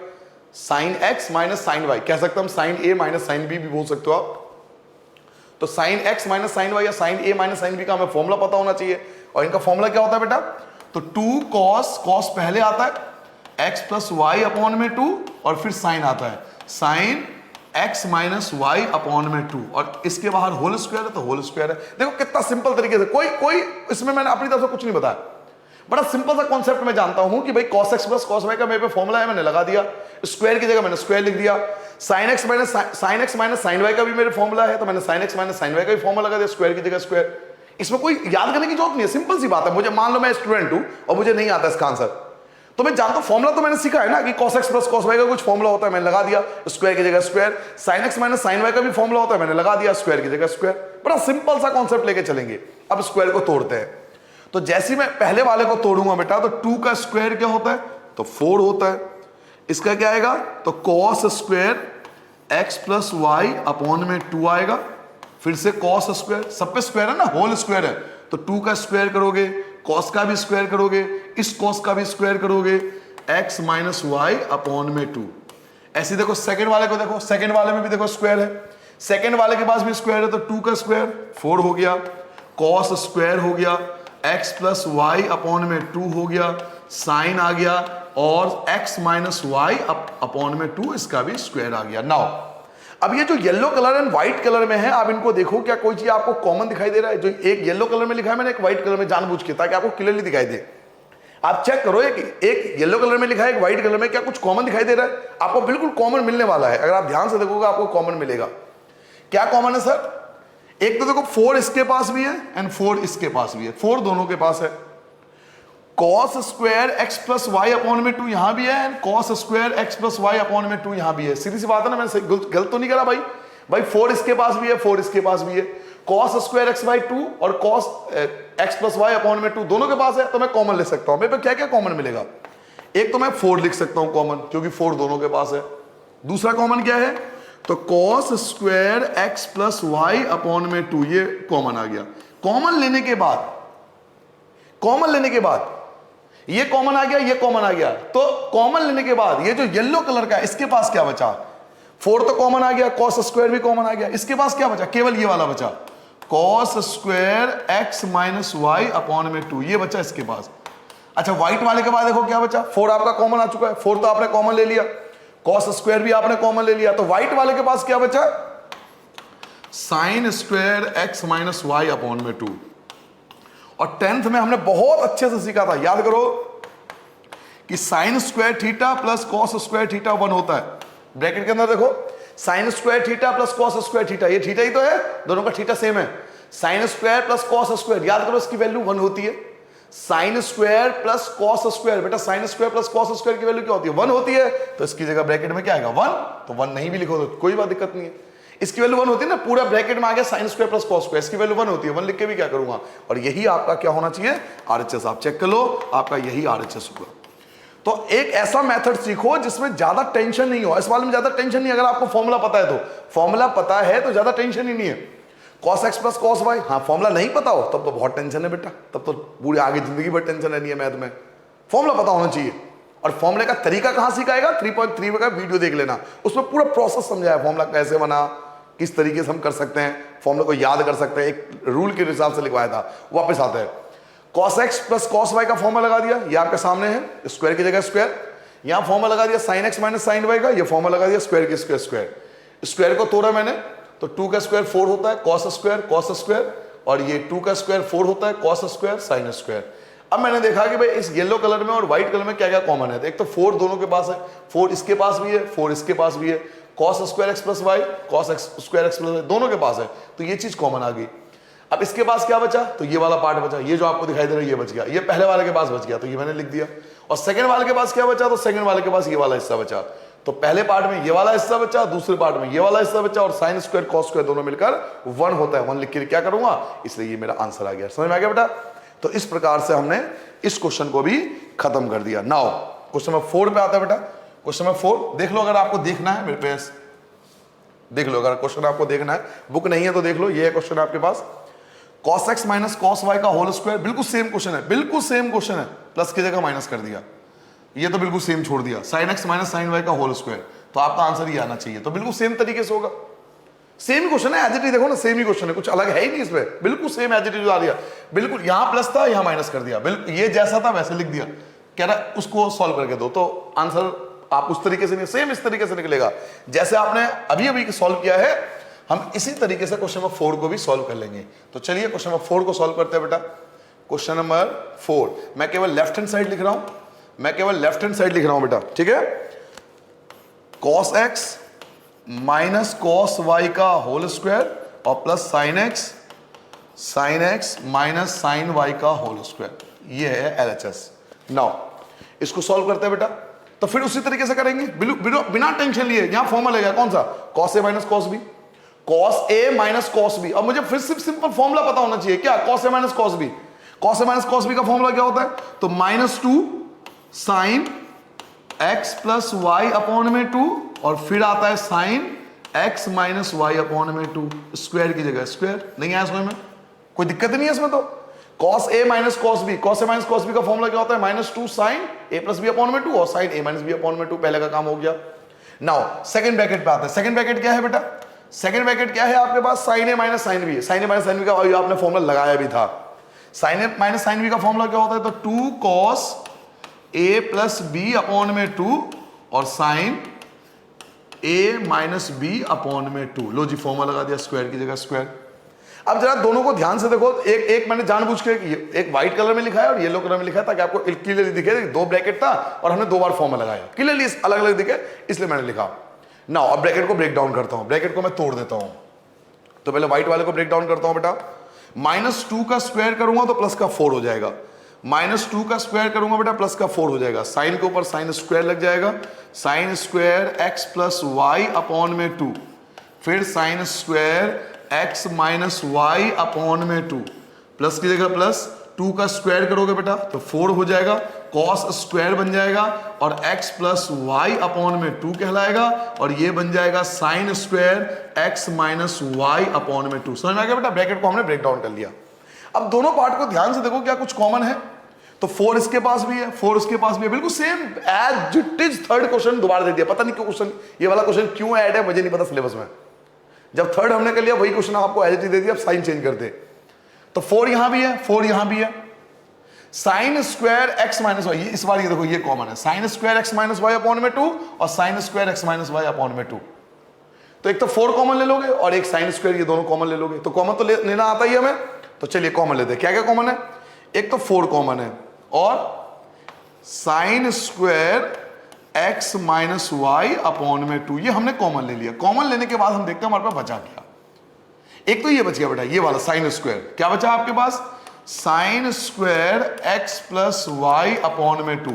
[SPEAKER 1] sine x minus sine y, कह सकते हम sine a minus sine b भी बोल सकते हो आप। तो sine x minus sine y या sine a minus sine b का हमें फॉर्मूला पता होना चाहिए। और इनका फॉर्मूला क्या होता है बेटा, तो 2 cos पहले आता है x प्लस वाई अपॉन में 2 और फिर साइन आता है sine x minus y upon में 2 और इसके बाहर होल स्क्वायर है, तो होल स्क्वायर है। देखो कितना सिंपल तरीके से, कोई इसमें मैंने अपनी तरफ से कुछ नहीं बताया, बड़ा सिंपल सा कॉन्सेप्ट मैं जानता हूं कि भाई cos x plus cos y का मेरे पे फॉर्मूला है, मैंने लगा दिया, स्क्वायर की जगह मैंने स्क्वायर लिख दिया। sin x minus sin y का भी मेरे फॉर्मूला है, तो मैंने sin x minus sin y का भी फॉर्मूला लगा दिया, स्क्वायर की जगह स्क्वायर। इसमें कोई याद करने की जरूरत नहीं है, सिंपल सी बात है। मुझे मान लो मैं स्टूडेंट हूं और मुझे नहीं आता इसका आंसर, तो मैं जानता हूं फॉर्मूला, तो मैंने सीखा है ना कि cos x plus cos y का कुछ फॉर्मूला होता है, मैंने लगा दिया, स्क्वायर की जगह square. sin x minus sin y का भी फॉर्मूला होता है, मैंने लगा दिया, स्क्वायर की जगह स्क्वायर। बड़ा सिंपल सा कॉन्सेप्ट लेके चलेंगे। अब स्क्वायर को तोड़ते हैं, तो जैसे मैं पहले वाले को तोड़ूंगा बेटा, तो 2 का स्क्वायर क्या होता है, तो 4 होता है। इसका क्या आएगा, तो cos square x plus y upon में 2 आएगा, फिर से cos स्क्वायर, सब पे स्क्वायर है ना, होल स्क्वायर है, तो 2 का स्क्वायर करोगे, cos का भी स्क्वायर करोगे, इस cos का भी स्क्वायर करोगे, x माइनस वाई अपॉन में 2। ऐसे देखो सेकंड वाले को, देखो सेकंड वाले में भी देखो स्क्वायर है, सेकंड वाले के पास भी स्क्वायर है, तो 2 का स्क्वायर 4 हो गया, cos स्क्वायर हो गया, x प्लस वाई अपॉन में 2 हो गया, साइन आ गया, और x माइनस वाई अपॉन में 2, इसका भी स्क्वायर आ गया। नाउ अब ये जो yellow colour and white colour में है, आप इनको देखो, क्या कोई चीज आपको कॉमन दिखाई दे रहा है? जो एक येलो कलर में लिखा है मैंने, एक व्हाइट कलर में जानबूझ के, ताकि आपको क्लियरली दिखाई दे। आप चेक करो, एक येलो कलर में लिखा है, एक व्हाइट कलर में, क्या कुछ कॉमन दिखाई दे रहा है? आपको बिल्कुल कॉमन मिलने वाला है, अगर आप ध्यान से देखोगे आपको कॉमन मिलेगा। क्या कॉमन है सर? एक तो देखो 4 इसके पास भी है एंड 4 इसके पास भी है, 4 दोनों के पास है। cos square x plus y upon में 2 यहां भी है, and cos square x plus y upon में 2 यहां भी है। सीधी सी बात है ना, मैंने गलत तो नहीं करा भाई 4 इसके पास भी है, 4 इसके पास भी है, cos स्क्वायर x बाई 2 और cos x plus y upon में 2 दोनों के पास है, तो मैं कॉमन ले सकता हूं। मेरे पे क्या क्या कॉमन मिलेगा? एक तो मैं 4 लिख सकता हूं कॉमन, क्योंकि 4 दोनों के पास है। दूसरा कॉमन क्या है, तो cos square x plus y upon में 2, ये कॉमन आ गया। कॉमन लेने के बाद ये कॉमन आ गया, ये कॉमन आ गया, तो कॉमन लेने के बाद ये जो येलो कलर का है, इसके पास क्या बचा? 4 तो कॉमन आ गया, cos स्क्वायर भी कॉमन आ गया, इसके पास क्या बचा? केवल ये वाला बचा, cos square x minus y upon में 2, ये बचा इसके पास। अच्छा व्हाइट वाले के बाद देखो क्या बचा, 4 आपका कॉमन आ चुका है, 4 तो आपने कॉमन ले लिया, cos स्क्वायर भी आपने कॉमन ले लिया, तो व्हाइट वाले के पास क्या बचा? Sine square x minus y upon में 2। और 10th में हमने बहुत अच्छे से सीखा था, याद करो, कि sine square theta plus cos square theta 1 होता है। ब्रैकेट के अंदर देखो, sine square theta plus cos square theta, ये थीटा ही तो है, दोनों का थीटा सेम है। Sine square plus cos square, याद करो इसकी वैल्यू 1 होती है। Sine square plus cos square, बेटा sine square plus cos square की वैल्यू क्या होती है? 1 होती है, तो इसकी जगह ब्रैकेट में क्या आएगा? 1। तो 1 नहीं भी लिखो तो कोई बात दिक्कत नहीं है, इसकी वैल्यू 1 होती है ना, पूरा ब्रैकेट में आ गया sine square plus cos square, इसकी वैल्यू 1 होती है, 1 लिख के भी क्या करूंगा? और यही आपका क्या होना चाहिए? आरएचएस। आप चेक कर लो, आपका यही आरएचएस होगा। तो एक ऐसा मेथड सीखो जिसमें ज्यादा टेंशन नहीं हो। इस वाले में ज्यादा टेंशन नहीं, अगर आपको फॉर्मूला पता है तो, फॉर्मूला पता है तो ज्यादा टेंशन ही नहीं है। cos x plus cos y, हाँ फॉर्मूला नहीं पता हो तब तो बहुत टेंशन है बेटा, तब तो पूरी आगे जिंदगी भर टेंशन रहनी है मैथ में। फॉर्मूला पता होना चाहिए। और फॉर्मूले का तरीका कहां सिखाएगा, 3.3 का वीडियो देख लेना, उसमें पूरा प्रोसेस समझाया, फॉर्मूला कैसे बना, किस तरीके से हम कर सकते हैं, फॉर्मूले को याद कर सकते हैं, एक रूल के हिसाब से लिखवाया था। वापस आते हैं, cos x plus cos y का फॉर्मूला लगा दिया, ये आपके सामने है, स्क्वायर की जगह स्क्वायर। यहां फॉर्मूला लगा दिया sin x minus sin y का, ये फॉर्मूला लगा दिया स्क्वायर की स्क्वायर स्क्वायर। स्क्वायर को तोड़ा मैंने तो 2 का स्क्वायर 4 होता है cos स्क्वायर, और ये 2 का स्क्वायर 4 होता है cos स्क्वायर sin स्क्वायर। अब मैंने देखा कि भाई इस येलो कलर में और व्हाइट कलर में क्या क्या कॉमन है। एक तो 4 दोनों के पास है, 4 इसके पास भी है, 4 इसके पास भी है, cos square x plus y, cos square x plus y दोनों के पास है, तो ये चीज कॉमन आ गई। अब इसके पास क्या बचा, तो ये वाला पार्ट बचा, ये जो आपको दिखाई दे रहा है ये बच गया, ये पहले वाले के पास बच गया तो ये मैंने लिख दिया। और सेकंड वाले के पास क्या बचा, तो सेकंड वाले के पास ये वाला हिस्सा बचा। तो पहले पार्ट में ये वाला हिस्सा बचा, दूसरे पार्ट में ये वाला हिस्सा बचा, और साइन स्क्वायर cos स्क्वायर दोनों मिलकर 1 होता है। 1 लिख के क्या करूंगा, इसलिए ये मेरा आंसर आ गया। समझ में आ गया बेटा। तो इस प्रकार से हमने इस क्वेश्चन को भी खत्म कर दिया। नाउ क्वेश्चन नंबर 4 पे आता है बेटा। क्वेश्चन नंबर 4 देख लो, अगर आपको देखना है मेरे पास देख लो, अगर क्वेश्चन आपको देखना है, बुक नहीं है तो देख लो, ये है क्वेश्चन आपके पास। cos x minus cos y का होल स्क्वायर, बिल्कुल सेम क्वेश्चन है, बिल्कुल सेम क्वेश्चन है, प्लस की जगह माइनस कर दिया, ये तो बिल्कुल सेम छोड़ दिया। sin x minus sin y का होल स्क्वायर, तो आपका आंसर ये आना चाहिए, तो बिल्कुल सेम तरीके से होगा। सेम ही क्वेश्चन है, एज इट इज, देखो ना सेम ही क्वेश्चन है, कुछ अलग है ही नहीं इसमें, बिल्कुल सेम एज इट इज आ दिया। बिल्कुल यहां प्लस था यहां माइनस कर दिया, बिल्कुल ये जैसा था वैसे लिख दिया। कह रहा उसको सॉल्व करके दो, तो आंसर आप उस तरीके से नहीं, सेम इस तरीके से निकलेगा जैसे आपने अभी अभी सॉल्व किया है। हम इसी तरीके से क्वेश्चन नंबर 4 को भी सॉल्व कर लेंगे। तो चलिए क्वेश्चन नंबर 4 को सॉल्व करते हैं बेटा। क्वेश्चन नंबर 4, मैं केवल लेफ्ट हैंड साइड लिख रहा हूं, बेटा, ठीक है। cos x minus cos y का होल स्क्वायर और plus sin x minus sin y का होल स्क्वायर, ये है LHS। नाउ इसको सॉल्व करते हैं बेटा। तो फिर उसी तरीके से करेंगे, बिना टेंशन लिए। यहां फॉर्मूला लगेगा कौन सा, cos a minus cos b, cos a minus cos b। अब मुझे फिर सिर्फ सिंपल फॉर्मूला पता होना चाहिए, क्या, cos a minus cos b। cos a minus cos b का फॉर्मूला क्या होता है, तो -2 sin x plus y upon में 2, और फिर आता है sin x minus y upon में 2, स्क्वायर की जगह स्क्वायर। नहीं आया समझ में, कोई दिक्कत नहीं है इसमें। तो cos a minus cos b, cos a minus cos b का फॉर्मूला क्या होता है, -2 sin a plus b upon में 2 और sin a minus b upon में 2। पहले का काम हो गया। नाउ सेकंड ब्रैकेट पे आता है। सेकंड ब्रैकेट क्या है बेटा, सेकंड ब्रैकेट क्या है आपके पास, sin a minus sin b। sin a minus sin b का आपने फॉर्मूला लगाया भी था। sin a minus sin b का फॉर्मूला क्या होता है, तो 2 cos a plus b upon में 2 और sin a minus b upon में 2। लो जी फॉर्मूला लगा दिया, स्क्वायर की जगह स्क्वायर। अब जरा दोनों को ध्यान से देखो, एक मैंने जानबूझ के एक व्हाइट कलर में लिखा है और येलो कलर में लिखा है ताकि आपको क्लियरली दिखे। दो ब्रैकेट था और हमने 2 बार फॉर्मूला लगाया, क्लियरली अलग अलग दिखे, इसलिए मैंने लिखा। नाउ अब ब्रैकेट को ब्रेक डाउन करता हूं, ब्रैकेट को मैं तोड़ देता हूं। तो पहले व्हाइट वाले को ब्रेक डाउन करता हूं बेटा। -2 का स्क्वायर करूंगा तो प्लस का 4 हो जाएगा, -2 का स्क्वायर करूंगा बेटा प्लस का 4 हो जाएगा। साइन के ऊपर साइन स्क्वायर लग जाएगा, sine square x plus y upon में 2, फिर sine square x minus y upon में 2, प्लस की जगह प्लस, 2 का स्क्वायर करोगे बेटा तो 4 हो जाएगा, कॉस स्क्वायर बन जाएगा और x प्लस वाई अपॉन में 2 कहलाएगा, और ये बन जाएगा sine square x minus y upon में 2। समझ में आ गया बेटा, ब्रैकेट को हमने ब्रेक डाउन कर लिया। अब दोनों पार्ट को ध्यान से देखो, क्या कुछ कॉमन है, तो 4 इसके पास भी है, 4 इसके पास भी है, बिल्कुल same as it is. Third question दोबारा दे दिया, पता नहीं क्यों क्वेश्चन, ये वाला क्वेश्चन क्यों ऐड है मुझे नहीं पता सिलेबस में। जब थर्ड हमने कर लिया वही क्वेश्चन आपको एज इट इज दे दिया, अब साइन चेंज करते। तो 4 यहां भी है, 4 यहां भी है, sine square x minus y, इस बार ये देखो ये कॉमन है, sine square x minus y upon में 2 और sine square x minus y upon में 2। तो एक तो 4 कॉमन ले लोगे और एक साइन स्क्वायर, ये दोनों कॉमन ले लोगे। तो कॉमन तो लेना आता ही हमें, तो चलिए कॉमन लेते हैं। क्या क्या कॉमन है, एक तो 4 कॉमन है और sine square x minus y upon में 2, ये हमने कॉमन ले लिया। कॉमन लेने के बाद हम देखते हैं हमारे पास बचा क्या। एक तो ये बच गया बेटा, ये वाला साइन स्क्वायर, क्या बचा आपके पास, sine square x plus y upon में 2।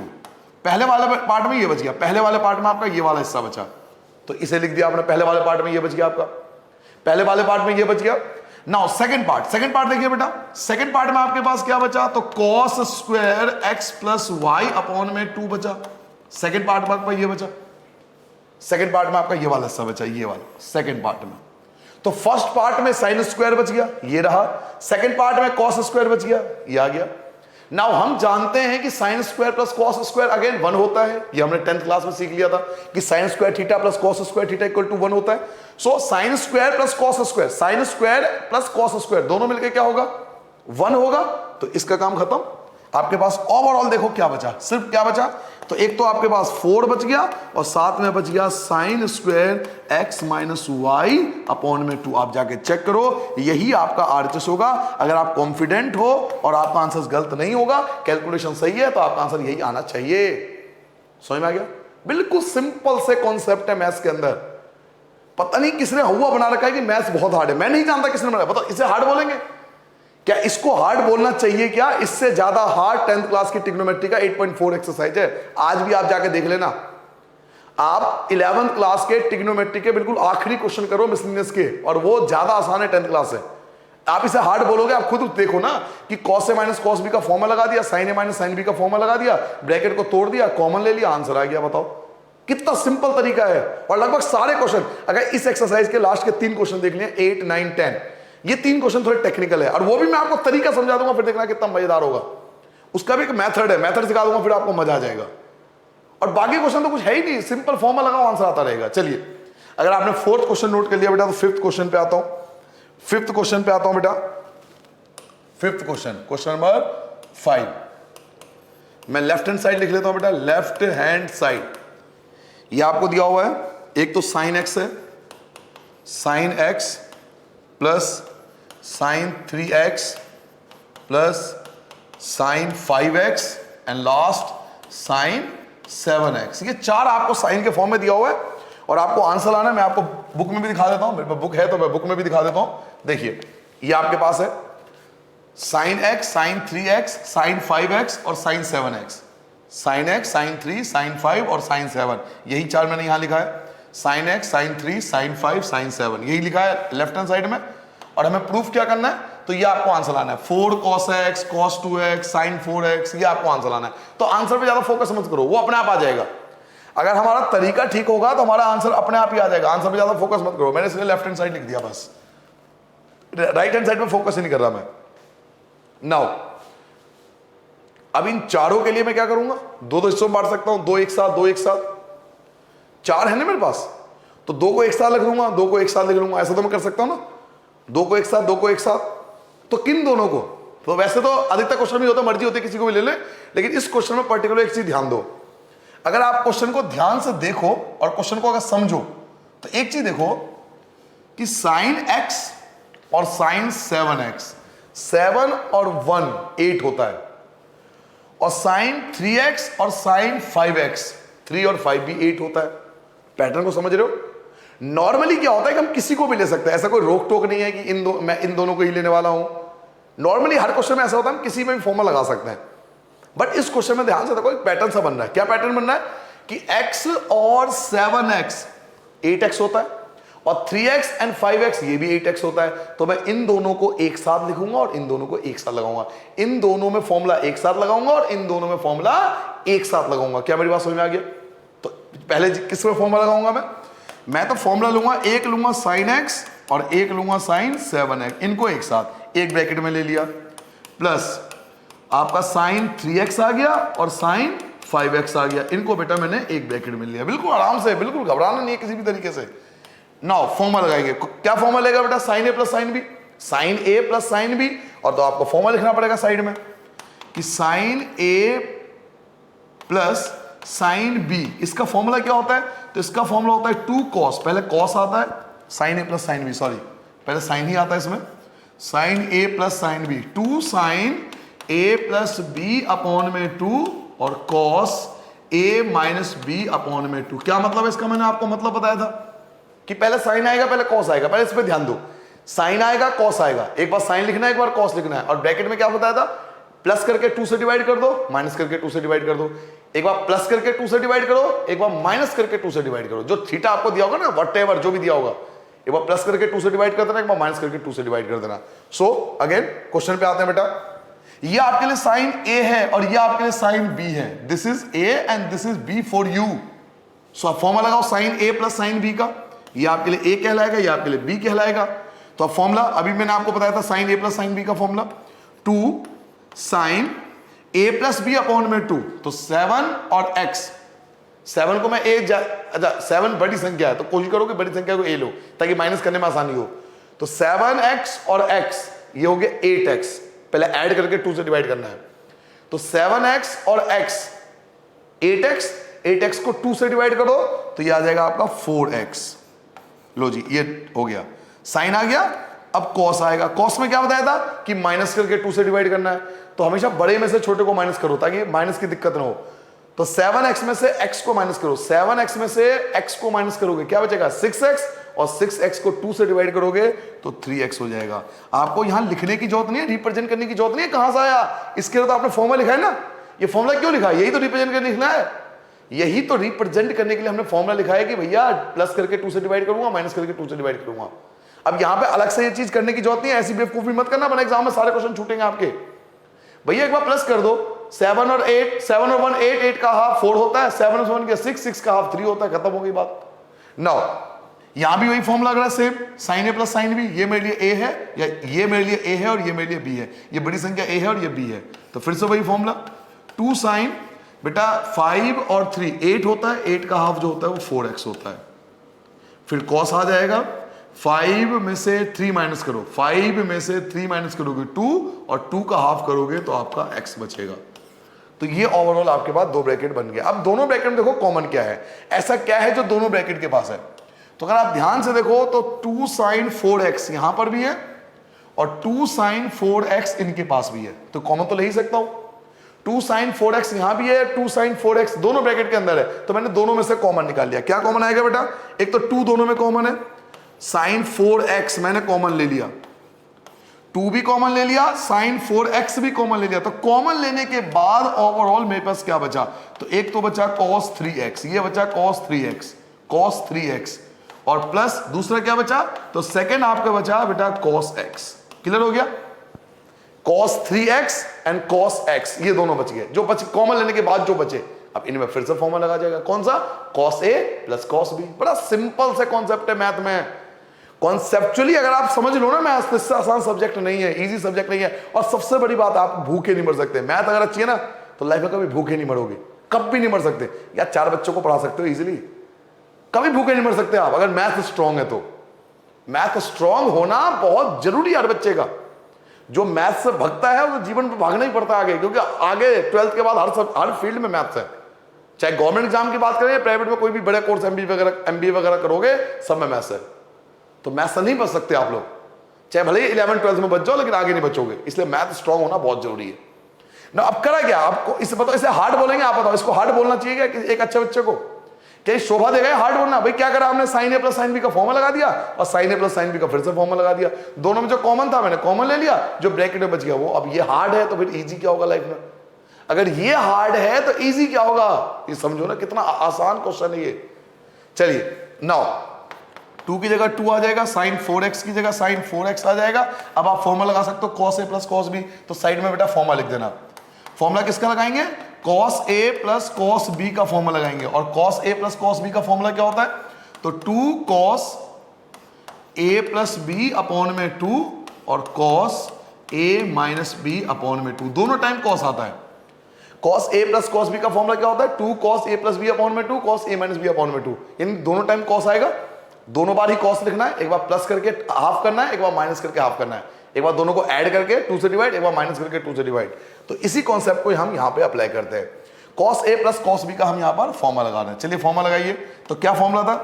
[SPEAKER 1] पहले वाले पार्ट में ये बच गया, पहले वाले पार्ट में आपका ये वाला हिस्सा बचा, तो इसे लिख दिया आपने, पहले वाले पार्ट में ये बच गया आपका, पहले वाले पार्ट में ये बच गया। नाउ सेकंड पार्ट देखिए बेटा, सेकंड पार्ट में आपके पास क्या बचा, तो cos square x plus y upon में 2 बचा। सेकंड पार्ट में आपका ये बचा, सेकंड पार्ट में आपका ये वाला हिस्सा बचा, ये वाला सेकंड पार्ट में। तो फर्स्ट पार्ट में साइन स्क्वायर बच गया, ये रहा। सेकंड पार्ट में कॉस स्क्वायर बच गया, ये आ गया। नाउ हम जानते हैं कि sine square plus cos square again 1 होता है, ये हमने 10th क्लास में सीख लिया था कि sine square theta plus cos square theta equal to 1 होता है। So sine square plus cos square, sine square plus cos square दोनों मिलकर क्या होगा, 1 होगा। तो इसका काम खत्म। आपके पास ओवरऑल देखो क्या बचा, सिर्फ क्या बचा, तो एक तो आपके पास 4 बच गया और साथ में बच गया sine square x minus y upon में 2। आप जाके चेक करो, यही आपका आरएचएस होगा। अगर आप कॉन्फिडेंट हो और आपका आंसर गलत नहीं होगा, कैलकुलेशन सही है, तो आपका आंसर यही आना चाहिए। समझ में आ गया? बिल्कुल सिंपल से कॉन्सेप्ट है मैथ्स के अंदर। पता नहीं किसने हुआ बना रखा है कि मैथ्स बहुत हार्ड है, मैं नहीं जानता किसने बनाया। बताओ इसे हार्ड बोलेंगे क्या? इसको हार्ड बोलना चाहिए क्या? इससे ज्यादा हार्ड 10th क्लास की ट्रिग्नोमेट्री का 8.4 एक्सरसाइज है। आज भी आप जाके देख लेना। आप 11th क्लास के ट्रिग्नोमेट्री के बिल्कुल आखिरी क्वेश्चन करो मिसलिनियस के, और वो ज्यादा आसान है 10th क्लास से। आप इसे हार्ड बोलोगे, आप खुद देखो ना कि cos A minus cos B का फॉर्मूला लगा दिया, साइन ए माइनस साइन बी का फॉर्मूला लगा दिया, ब्रैकेट को तोड़ दिया, कॉमन ले लिया, आंसर आ गया। बताओ कितना सिंपल तरीका है। और लगभग सारे क्वेश्चन, अगर इस एक्सरसाइज के लास्ट के 3 क्वेश्चन देख लिए, 8, 9, 10, ये 3 क्वेश्चन थोड़े टेक्निकल है, और वो भी मैं आपको तरीका समझा दूंगा, फिर देखना कितना मजेदार होगा। उसका भी एक मेथड है, मेथड सिखा दूंगा, फिर आपको मजा आ जाएगा। और बाकी क्वेश्चन तो कुछ है ही नहीं, सिंपल फॉर्मूला लगाओ, आंसर आता रहेगा। चलिए, अगर आपने 4th क्वेश्चन नोट कर लिया बेटा, तो 5th क्वेश्चन पे आता हूं। 5th क्वेश्चन पे आता हूं बेटा। 5th question, question number 5। मैं लेफ्ट हैंड साइड लिख लेता हूं बेटा, लेफ्ट हैंड साइड। ये आपको दिया हुआ है, एक तो साइन एक्स है, sine x plus sine 3x plus sine 5x and last sine 7x। ये 4 आपको साइन के फॉर्म में दिया हुआ है और आपको आंसर लाना है। मैं आपको बुक में भी दिखा देता हूं, मेरे पास बुक है तो मैं बुक में भी दिखा देता हूं। देखिए, ये आपके पास है sine x, sign 3x, sine 5x और sine 7x। Sine x, sine 3, sine 5 और साइन 7, यही 4 मैंने यहां लिखा है। Sine x, sine 3, sine 5, sine 7, यही लिखा है लेफ्ट हैंड साइड में। और हमें प्रूफ क्या करना है, तो ये आपको आंसर लाना है। 4 cos x, cos 2x, sin 4x, ये आपको आंसर लाना है। तो आंसर पे ज्यादा फोकस मत करो, वो अपने आप आ जाएगा। अगर हमारा तरीका ठीक होगा तो हमारा आंसर अपने आप ही आ जाएगा। आंसर पे ज्यादा फोकस मत करो, मैंने इसलिए लेफ्ट हैंड साइड लिख दिया, बस राइट हैंड साइड पे फोकस ही नहीं कर रहा मैं। नाउ अब इन चारों के लिए मैं क्या करूंगा, 2 हिस्सों में बांट सकता हूं, 2 एक साथ, 2 एक साथ। 4 है ना मेरे पास, तो 2 को एक साथ लिख लूंगा, 2 को एक साथ लिख लूंगा। ऐसा तो मैं कर सकता हूं ना, 2 को एक साथ, 2 को एक साथ। तो किन दोनों को, तो वैसे तो अधिकतर क्वेश्चन भी होता, मर्जी होती है किसी को भी ले ले, लेकिन इस क्वेश्चन में पर्टिकुलर एक चीज ध्यान दो। अगर आप क्वेश्चन को ध्यान से देखो और क्वेश्चन को अगर समझो, तो एक चीज देखो कि साइन x और साइन 7x, 7 और 1 8 होता है, और साइन 3x और साइन 5x, 3 और 5 भी 8 होता है। पैटर्न को समझ रहे हो? नॉर्मली क्या होता है कि हम किसी को भी ले सकते हैं, ऐसा कोई रोक टोक नहीं है कि मैं इन दोनों को ही लेने वाला हूं। नॉर्मली हर क्वेश्चन में ऐसा होता है, हम किसी में भी फॉर्मूला लगा सकते हैं। बट इस क्वेश्चन में ध्यान से देखो, एक पैटर्न सा बन रहा है। क्या पैटर्न बन रहा है कि x और 7x 8x होता है, और 3x एंड 5x ये भी 8x होता है। तो मैं इन दोनों को एक साथ लिखूंगा और इन दोनों को एक साथ लगाऊंगा। इन दोनों में फॉर्मूला एक साथ लगाऊंगा और इन दोनों में फॉर्मूला एक साथ लगाऊंगा। क्या मेरी बात समझ में आ गया? तो पहले किस में फॉर्मूला लगाऊंगा मैं तो फॉर्मूला लूंगा, एक लूंगा साइन x और एक लूंगा साइन 7x, इनको एक साथ एक ब्रैकेट में ले लिया, प्लस आपका साइन 3x आ गया और साइन 5x आ गया। इनको बेटा मैंने एक ब्रैकेट में लिया, बिल्कुल आराम से, बिल्कुल घबराना नहीं है किसी भी तरीके से। नाउ फॉर्मूला लगाएंगे, क्या फॉर्मूला लेगा बेटा? Sign A plus sine B, sign A plus sine B. और तो आपको फॉर्मूला लिखना पड़ेगा साइड में कि sign A plus sine B, इसका फॉर्मूला क्या होता है? तो इसका फॉर्मूला होता है 2 cos, पहले cos आता है, sign A plus sine B, sorry पहले साइन ही आता है इसमें, sign A plus sine B, 2 sign A plus b upon में 2 और cos ए माइनस बी अपॉन में 2। क्या मतलब है इसका? मैंने आपको मतलब बताया था कि पहले साइन आएगा, पहले cos आएगा। पहले इस पे ध्यान दो, साइन आएगा, cos आएगा, एक बार साइन लिखना है, एक बार cos लिखना है। और ब्रैकेट में क्या बताया था? प्लस करके 2 से डिवाइड कर दो, माइनस करके 2 से डिवाइड कर दो। एक बार प्लस करके 2 से डिवाइड करो, एक बार माइनस करके 2 से डिवाइड करो। जो थीटा आपको दिया होगा ना, व्हाटएवर जो भी दिया होगा, एक बार प्लस करके 2 से डिवाइड कर देना, एक बार माइनस करके 2 से डिवाइड कर देना। सो अगेन क्वेश्चन पे आते हैं बेटा। ये आपके लिए साइन ए है और ये आपके लिए साइन बी है। This is A and this is B for you. So आप फॉर्मूला लगाओ sine A plus sine B का। ये आपके लिए ए कहलाएगा, ये आपके लिए बी कहलाएगा। तो अब फॉर्मूला अभी मैंने आपको बताया था sign A plus sine B का formula, 2 sign A plus b upon में 2। तो 7 और x, 7 को मैं अच्छा 7 बड़ी संख्या है तो कोशिश करो कि बड़ी संख्या को a लो ताकि माइनस करने में आसानी हो। तो 7x और x ये हो गया 8x, पहले ऐड करके 2 से डिवाइड करना है। तो 7x और x 8x को 2 से डिवाइड करो तो ये आ जाएगा आपका 4x। लो जी ये हो गया, साइन आ गया। अब कॉस आएगा। कॉस में क्या बताया था कि माइनस करके 2 से डिवाइड करना है, तो हमेशा बड़े में से छोटे को माइनस करो ताकि माइनस की दिक्कत ना हो। तो 7x में से x को माइनस करो, 7x में से x को माइनस करोगे क्या बचेगा 6x, और 6x को 2 से डिवाइड करोगे तो 3x हो जाएगा। आपको यहां लिखने की जरूरत नहीं है, रिप्रेजेंट करने की जरूरत नहीं है। कहां से आया, इसके लिए तो आपने फॉर्मूला लिखा है ना। ये फॉर्मूला क्यों लिखा है, यही तो रिप्रेजेंट करके लिखना है, यही तो रिप्रेजेंट करने के लिए हमने फॉर्मूला लिखा है कि भैया प्लस करके 2 से डिवाइड करूंगा, माइनस करके 2 से डिवाइड करूंगा। अब यहां पे अलग से ये चीज करने की जरूरत नहीं है, ऐसी बेवकूफी मत करना, बना एग्जाम में सारे क्वेश्चन छूटेंगे आपके। भैया एक बार प्लस कर दो, 7 और 8, 7 और 1 8, 8 का हाफ 4 होता है, 7 और 1 6, 6 का हाफ 3 होता है, खत्म हो गई बात। नाउ यहां भी वही फॉर्मूला लग रहा है same, sign A plus sine B. ये मेरे लिए ए है, या ये मेरे लिए ए है और ये मेरे लिए बी है। ये बड़ी संख्या ए है और ये बी है, तो फिर से वही फॉर्मूला 2 साइन बेटा 5 और 3 8 होता है, 8 का हाफ जो होता है वो 4x होता है। फिर कॉस आ जाएगा, 5 में से 3 माइनस करो, 5 में से 3 माइनस करोगे 2 और 2 का हाफ करोगे तो आपका x बचेगा। तो ये ओवरऑल आपके पास 2 ब्रैकेट बन गया। अब दोनों ब्रैकेट में देखो कॉमन क्या है, ऐसा क्या है जो दोनों ब्रैकेट के पास है। तो अगर आप ध्यान से देखो तो 2 साइन 4x यहां पर भी है और 2 साइन 4x इनके पास भी है, तो कॉमन तो ले ही सकता हूं। 2 साइन 4x यहां भी है, 2 साइन 4x दोनों ब्रैकेट के अंदर है, तो मैंने दोनों में से कॉमन निकाल लिया। क्या कॉमन आएगा बेटा, एक तो 2 दोनों में कॉमन है, साइन 4x मैंने कॉमन ले लिया, 2 भी कॉमन ले लिया, साइन 4x भी कॉमन ले लिया। तो कॉमन लेने के बाद ओवरऑल मेरे पास क्या बचा, तो एक तो बचा cos 3x, ये बचा cos 3x और प्लस दूसरा क्या बचा, तो सेकंड आपका बचा बेटा cos x। क्लियर हो गया, cos 3x and cos x ये दोनों बच गए, जो बचे कॉमन लेने के बाद जो बचे। अब इनमें फिर से फॉर्मूला लगा जाएगा, कौन सा, cos a plus cos b। बड़ा सिंपल से कॉन्सेप्ट है मैथ में, कॉन्सेप्चुअली अगर आप समझ लो ना मैथ, तो इससे आसान सब्जेक्ट नहीं है, इजी सब्जेक्ट नहीं है। और सबसे बड़ी बात, आप भूखे नहीं मर सकते। मैथ अगर अच्छी है ना तो लाइफ में कभी भूखे नहीं मरोगे, कभी नहीं मर सकते। या 4 बच्चों को पढ़ा सकते हो इजीली, कभी भूखे नहीं मर सकते आप अगर मैथ स्ट्रांग है तो। मैथ स्ट्रांग होना बहुत जरूरी है हर बच्चे का। जो मैथ से भागता है वो जीवन में भागना ही पड़ता है आगे, क्योंकि आगे 12th के बाद हर फील्ड में मैथ्स है। चाहे गवर्नमेंट एग्जाम की बात करें या प्राइवेट में कोई भी बड़े कोर्स एमबीए वगैरह करोगे, सब में मैथ्स है। तो मैथ्स से नहीं बच सकते आप लोग, चाहे भले ही 11th 12th में बच जाओ, लेकिन आगे नहीं बचोगे। इसलिए मैथ स्ट्रांग होना बहुत जरूरी है ना। अब करा क्या आपको, इसे बताओ, इसे हार्ड बोलेंगे आप, बताओ इसको हार्ड बोलना चाहिए क्या एक अच्छे बच्चे को, क्या शोभा देगा हार्ड बोलना। भाई क्या करा हमने, sign A plus sine B का फॉर्मूला लगा दिया और sign A plus sine B का फिर से फॉर्मूला लगा दिया। दोनों में जो कॉमन था मैंने कॉमन ले लिया, जो ब्रैकेट में बच गया वो। अब ये हार्ड है तो फिर इजी क्या होगा लाइफ में, अगर ये हार्ड है तो इजी क्या होगा, ये समझो ना कितना आसान क्वेश्चन है ये। चलिए नाउ 2 की जगह 2 आ जाएगा, साइन 4x की जगह साइन 4x आ जाएगा। अब आप फॉर्मूला लगा सकते हो cos a plus cos b, तो साइड में बेटा फॉर्मूला लिख देना। फॉर्मूला किसका लगाएंगे, cos a plus cos b का फॉर्मूला लगाएंगे। और cos a plus cos b का फॉर्मूला क्या होता है, तो 2 cos a plus b upon में 2 और cos a minus b upon में 2, दोनों टाइम cos आता है। cos a plus cos b का फॉर्मूला क्या होता है, 2 cos a plus b upon में 2 cos a minus b upon में 2। इन दोनों टाइम cos आएगा, दोनों बार ही cos लिखना है, एक बार प्लस करके हाफ करना है, एक बार माइनस करके हाफ करना है, एक बार दोनों को ऐड करके 2 से डिवाइड, एक बार माइनस करके 2 से डिवाइड। तो इसी कॉन्सेप्ट को हम यहां पे अप्लाई करते हैं। cos a plus cos b का हम यहां पर फॉर्मूला लगा रहे हैं। चलिए फॉर्मूला लगाइए। तो क्या फॉर्मूला था,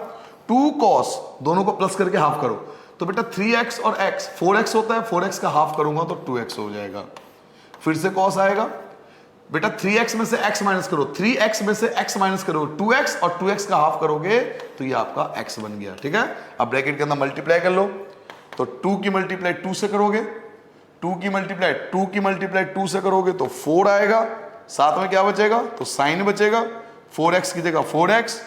[SPEAKER 1] 2 cos, दोनों को प्लस करके हाफ करो, तो बेटा 3x और x 4x होता है, 4x का हाफ करूंगा तो 2x हो जाएगा। फिर से cos आएगा, बेटा 3x में से x माइनस करो, 3x में से x माइनस करो 2x और 2x का हाफ करोगे तो ये आपका x बन गया। ठीक है, अब ब्रैकेट के अंदर मल्टीप्लाई कर लो, तो 2 की मल्टीप्लाई 2 से करोगे, 2 की मल्टीप्लाई 2 से करोगे तो 4 आएगा। साथ में क्या बचेगा, तो साइन बचेगा, 4x की जगह 4x,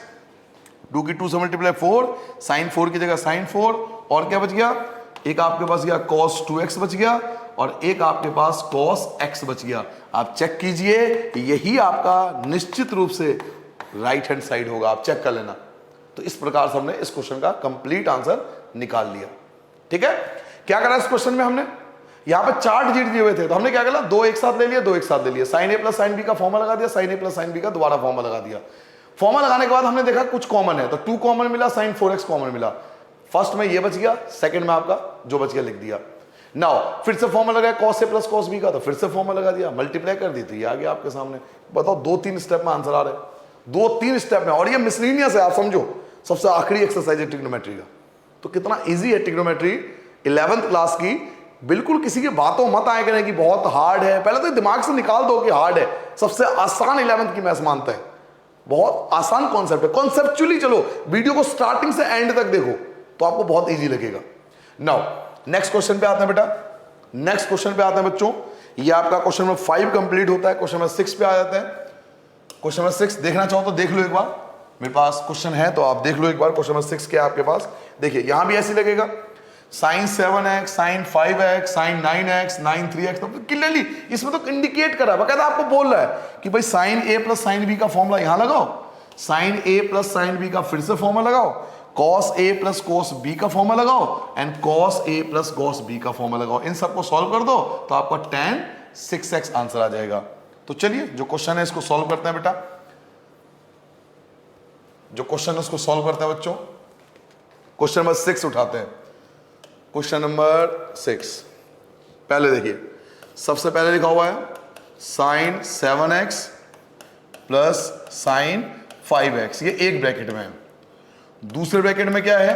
[SPEAKER 1] 2 की 2 से मल्टीप्लाई 4, साइन 4 की जगह साइन 4, और क्या बच गया, एक आपके पास गया cos 2x बच गया, और एक आपके पास cos x बच गया। आप चेक कीजिए, यही आपका निश्चित रूप से राइट हैंड साइड होगा, आप चेक कर लेना। तो इस प्रकार से हमने इस क्वेश्चन का कंप्लीट आंसर निकाल लिया। ठीक है, क्या करा इस क्वेश्चन में हमने, यहां पे 4 डिजिट दिए हुए थे तो हमने क्या करा, 2 एक साथ ले लिया, 2 एक साथ ले लिया, sin a plus sin b का फॉर्मूला लगा दिया, sin a plus sin b का दोबारा फॉर्मूला लगा दिया। फॉर्मूला लगाने के बाद हमने देखा कुछ कॉमन है, तो 2 कॉमन मिला, sin 4x कॉमन मिला। फर्स्ट में ये बच गया, सेकंड में आपका जो बच गया लिख दिया। नाउ फिर से फॉर्मूला लगाया cos a plus cos b का, तो फिर से फॉर्मूला लगा दिया, मल्टीप्लाई कर दी, तो ये आ गया आपके सामने। बताओ 2-3 स्टेप में आंसर आ रहा है, 2-3 स्टेप में, और ये मिसलिनियस है, आप समझो सबसे आखिरी एक्सरसाइज है ट्रिग्नोमेट्री का। तो कितना इजी है ट्रिग्नोमेट्री 11th क्लास की। बिल्कुल किसी की बातों मत आए करें कि बहुत हार्ड है, पहले तो दिमाग से निकाल दो कि हार्ड है। सबसे आसान 11th की मैथ्स मानते हैं, बहुत आसान कॉन्सेप्ट है। कॉन्सेप्चुअली चलो वीडियो को स्टार्टिंग से एंड तक देखो तो आपको बहुत इजी लगेगा। नाउ नेक्स्ट क्वेश्चन पे आते हैं बेटा, नेक्स्ट क्वेश्चन पे आते हैं बच्चों। ये आपका क्वेश्चन नंबर 5 कंप्लीट होता है, क्वेश्चन नंबर 6 पे आ जाते हैं। क्वेश्चन नंबर 6 देखना चाहो तो देख लो एक बार, मेरे पास क्वेश्चन है तो आप देख लो एक बार। क्वेश्चन नंबर 6 क्या है आपके पास, देखिए यहां भी ऐसे लगेगा, sin 7x, sin 5x, sin 9x, sin 3x। तो क्लियरली इसमें तो इंडिकेट करा, बकायदा आपको बोल रहा है कि भाई sin a plus sin b का फॉर्मूला यहां लगाओ, sin a plus sin b का फिर से फॉर्मूला लगाओ, cos a plus cos b का फॉर्मूला लगाओ, and cos a plus cos b का फॉर्मूला लगाओ। इन सबको सॉल्व कर दो तो आपका tan 6x आंसर आ जाएगा। तो चलिए जो क्वेश्चन है इसको सॉल्व करते हैं बेटा, जो क्वेश्चन है उसको सॉल्व करते हैं बच्चों। क्वेश्चन नंबर 6 उठाते हैं। क्वेश्चन नंबर 6 पहले देखिए, सबसे पहले लिखा हुआ है sin 7x plus sin 5x, ये एक ब्रैकेट में है। दूसरे ब्रैकेट में क्या है,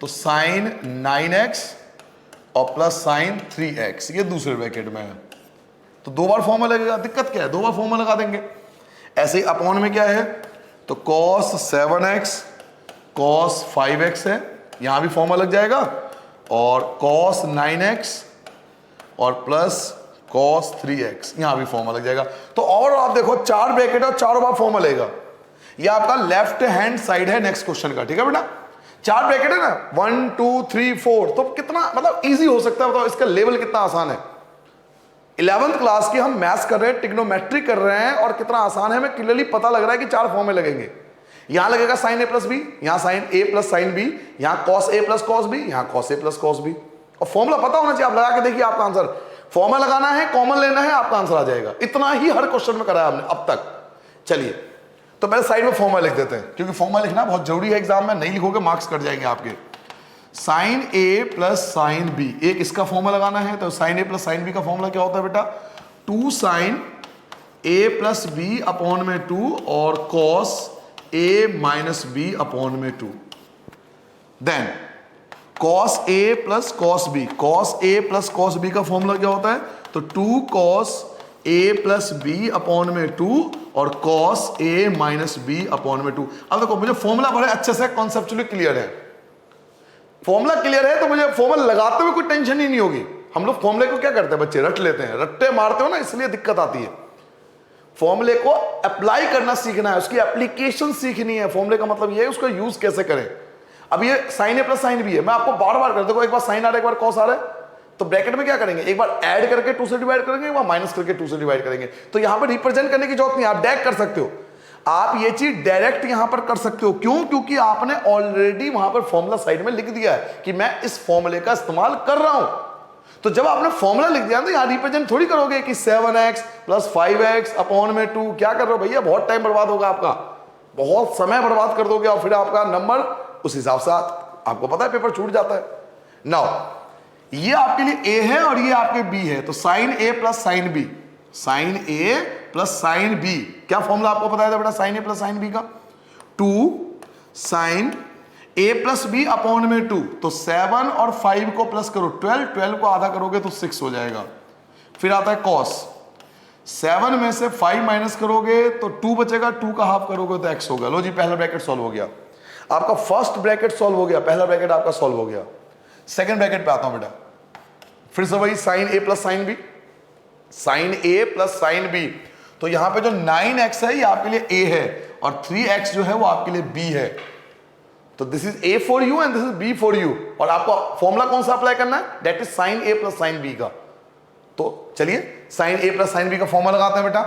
[SPEAKER 1] तो sin 9x और प्लस sin 3x, ये दूसरे ब्रैकेट में है। तो 2 बार फॉर्मूला लगेगा, दिक्कत क्या है, 2 बार फॉर्मूला लगा देंगे। ऐसे ही अपॉन में क्या है, तो cos 7x cos 5x है, यहां भी फॉर्मूला लग जाएगा, और cos 9x और प्लस cos 3x यहां भी फॉर्मूला लग जाएगा। तो और आप देखो 4 ब्रैकेट और 4 बार फॉर्मूला लगेगा। ये आपका लेफ्ट हैंड साइड है नेक्स्ट क्वेश्चन का, ठीक है बेटा। 4 ब्रैकेट है ना, 1 2 3 4, तो कितना मतलब इजी हो सकता है, बताओ इसका लेवल कितना आसान है। 11th क्लास की हम मैथ्स कर रहे हैं, ट्रिग्नोमेट्री कर रहे हैं, और कितना आसान है हमें क्लियरली पता लग रहा है कि 4 फॉर्मूले लगेंगे। यहां लगेगा sin a प्लस बी, यहां sin a plus sin b, यहां cos a plus cos b, यहां cos a plus cos b। और फॉर्मूला पता होना चाहिए, आप लगा के देखिए आपका आंसर, फॉर्मूला लगाना है, कॉमन लेना है, आपका आंसर आ जाएगा। इतना ही हर क्वेश्चन में कराया हमने अब तक। चलिए तो पहले साइड में फॉर्मूला लिख देते हैं, क्योंकि फॉर्मूला लिखना बहुत जरूरी है एग्जाम में, नहीं लिखोगे मार्क्स कट जाएंगे आपके। sin a plus sin b, एक इसका फॉर्मूला लगाना है, तो sin a plus sin b का फॉर्मूला क्या होता है बेटा, 2 sin a plus b upon में 2 और cos a minus b upon में 2। Then cos a plus cos b, cos a plus cos b का फॉर्मूला क्या होता है, तो 2 cos a plus b upon में 2 और cos a minus b upon में 2। अब देखो मुझे फॉर्मूला बड़े अच्छे से कॉन्सेप्चुअली क्लियर है, फॉर्मूला क्लियर है तो मुझे फॉर्मूला लगाते हुए कोई टेंशन ही नहीं होगी। हम लोग फॉर्मूले को क्या करते हैं बच्चे, रट लेते हैं, रट्टे मारते हो ना, इसलिए दिक्कत आती है। फॉर्मूले को अप्लाई करना सीखना है, उसकी एप्लीकेशन सीखनी है। फॉर्मूले का मतलब ये है उसको यूज कैसे करें। अब ये sin a plus sin b है, मैं आपको बार बार कर दूंगा, एक बार sin आ रहा है, एक बार cos आ रहा है, तो ब्रैकेट में क्या करेंगे, एक बार ऐड करके 2 से डिवाइड करेंगे, एक बार माइनस करके 2 से डिवाइड करेंगे। तो यहां पर रिप्रेजेंट करने की जरूरत नहीं, आप डायरेक्ट कर सकते हो। आप ये चीज डायरेक्ट यहां पर कर सकते हो, क्यों, क्योंकि आपने ऑलरेडी वहां पर फॉर्मूला साइड में लिख दिया है कि मैं इस फॉर्मूले का इस्तेमाल कर रहा हूं। तो जब आपने फॉर्मूला लिख दिया तो यहां रिप्रेजेंट थोड़ी करोगे कि 7x प्लस 5x अपॉन में 2, क्या कर रहे हो भैया, बहुत टाइम बर्बाद होगा आपका, बहुत समय बर्बाद कर दोगे, और फिर आपका नंबर उस हिसाब से आपको पता है पेपर छूट जाता है। नाउ ये आपके लिए a है और ये आपके b है, तो sin a plus sin b, sin a plus sin b, क्या फॉर्मूला आपको बताया था बेटा sin a plus sin b का, 2 sin a plus b upon में 2, तो 7 और 5 को प्लस करो 12, 12 को आधा करोगे तो 6 हो जाएगा। फिर आता है cos, 7 में से 5 माइनस करोगे तो 2 बचेगा, 2 का हाफ करोगे तो x होगा। लो जी पहला ब्रैकेट सॉल्व हो गया, आपका फर्स्ट ब्रैकेट सॉल्व हो गया, पहला ब्रैकेट आपका सॉल्व हो गया। सेकंड ब्रैकेट पे आता हूं बेटा, फिर से वही sin a plus sin b, sin a plus sin b, तो यहां पे जो 9x है ये आपके लिए a है और 3x जो है वो आपके लिए b है। तो this is a for you and this is b for you, और आपको फॉर्मूला कौन सा अप्लाई करना है, that is sin a plus sin b का। तो चलिए sign A plus sine B का फॉर्मूला लगाते हैं बेटा।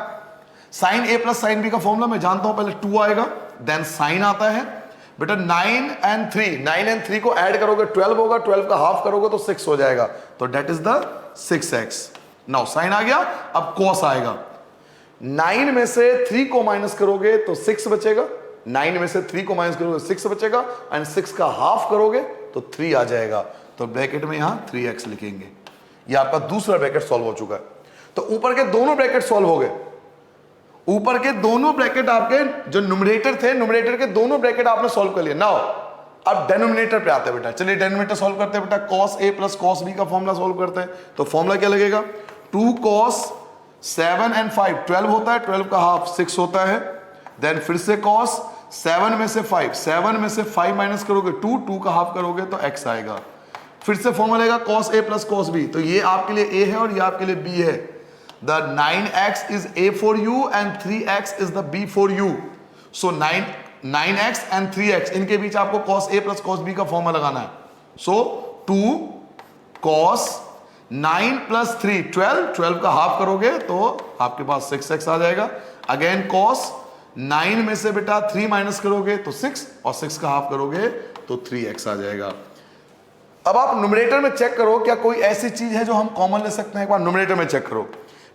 [SPEAKER 1] Sign A plus sine B का फॉर्मूला मैं जानता हूं, पहले 2 आएगा, देन साइन आता है बेटा 9 and 3 को ऐड करोगे 12 होगा, 12 का हाफ करोगे तो 6 हो जाएगा, तो that is the 6x। Now sine आ गया, अब कॉस आएगा। 9 में से 3 को माइनस करोगे तो 6 बचेगा, 9 में से 3 को माइनस करोगे 6 बचेगा, एंड 6 का हाफ करोगे तो 3 आ जाएगा, तो ब्रैकेट में यहां 3x लिखेंगे। ये आपका दूसरा ब्रैकेट सॉल्व हो चुका है। तो ऊपर के दोनों ब्रैकेट सॉल्व हो गए, ऊपर के दोनों ब्रैकेट आपके जो न्यूमरेटर थे, न्यूमरेटर के दोनों ब्रैकेट आपने सॉल्व कर लिए। नाउ अब डेनोमिनेटर पे आते हैं बेटा। चलिए डेनोमिनेटर सॉल्व करते हैं बेटा। cos a plus cos b का फॉर्मूला सॉल्व करते हैं। तो फॉर्मूला क्या लगेगा, 2 cos 7 and 5 12 होता है, 12 का हाफ 6 होता है, देन फिर से cos 7 में से 5 माइनस करोगे 2 का हाफ करोगे तो x आएगा। फिर से फॉर्मूला आएगा cos a plus cos b, तो ये आपके लिए a है और ये आपके लिए b है। The 9x is a for you and 3x is the b for you. So 9x and 3x इनके बीच आपको cos a plus cos b का फॉर्मूला लगाना है। So 2 cos 9 plus 3 12 का हाफ करोगे तो आपके पास 6x आ जाएगा। अगेन cos 9 में से बेटा 3 माइनस करोगे तो 6 और 6 का हाफ करोगे तो 3x आ जाएगा। अब आप न्यूमरेटर में चेक करो क्या कोई ऐसी चीज है जो हम कॉमन ले सकते हैं। एक बार न्यूमरेटर में चेक करो,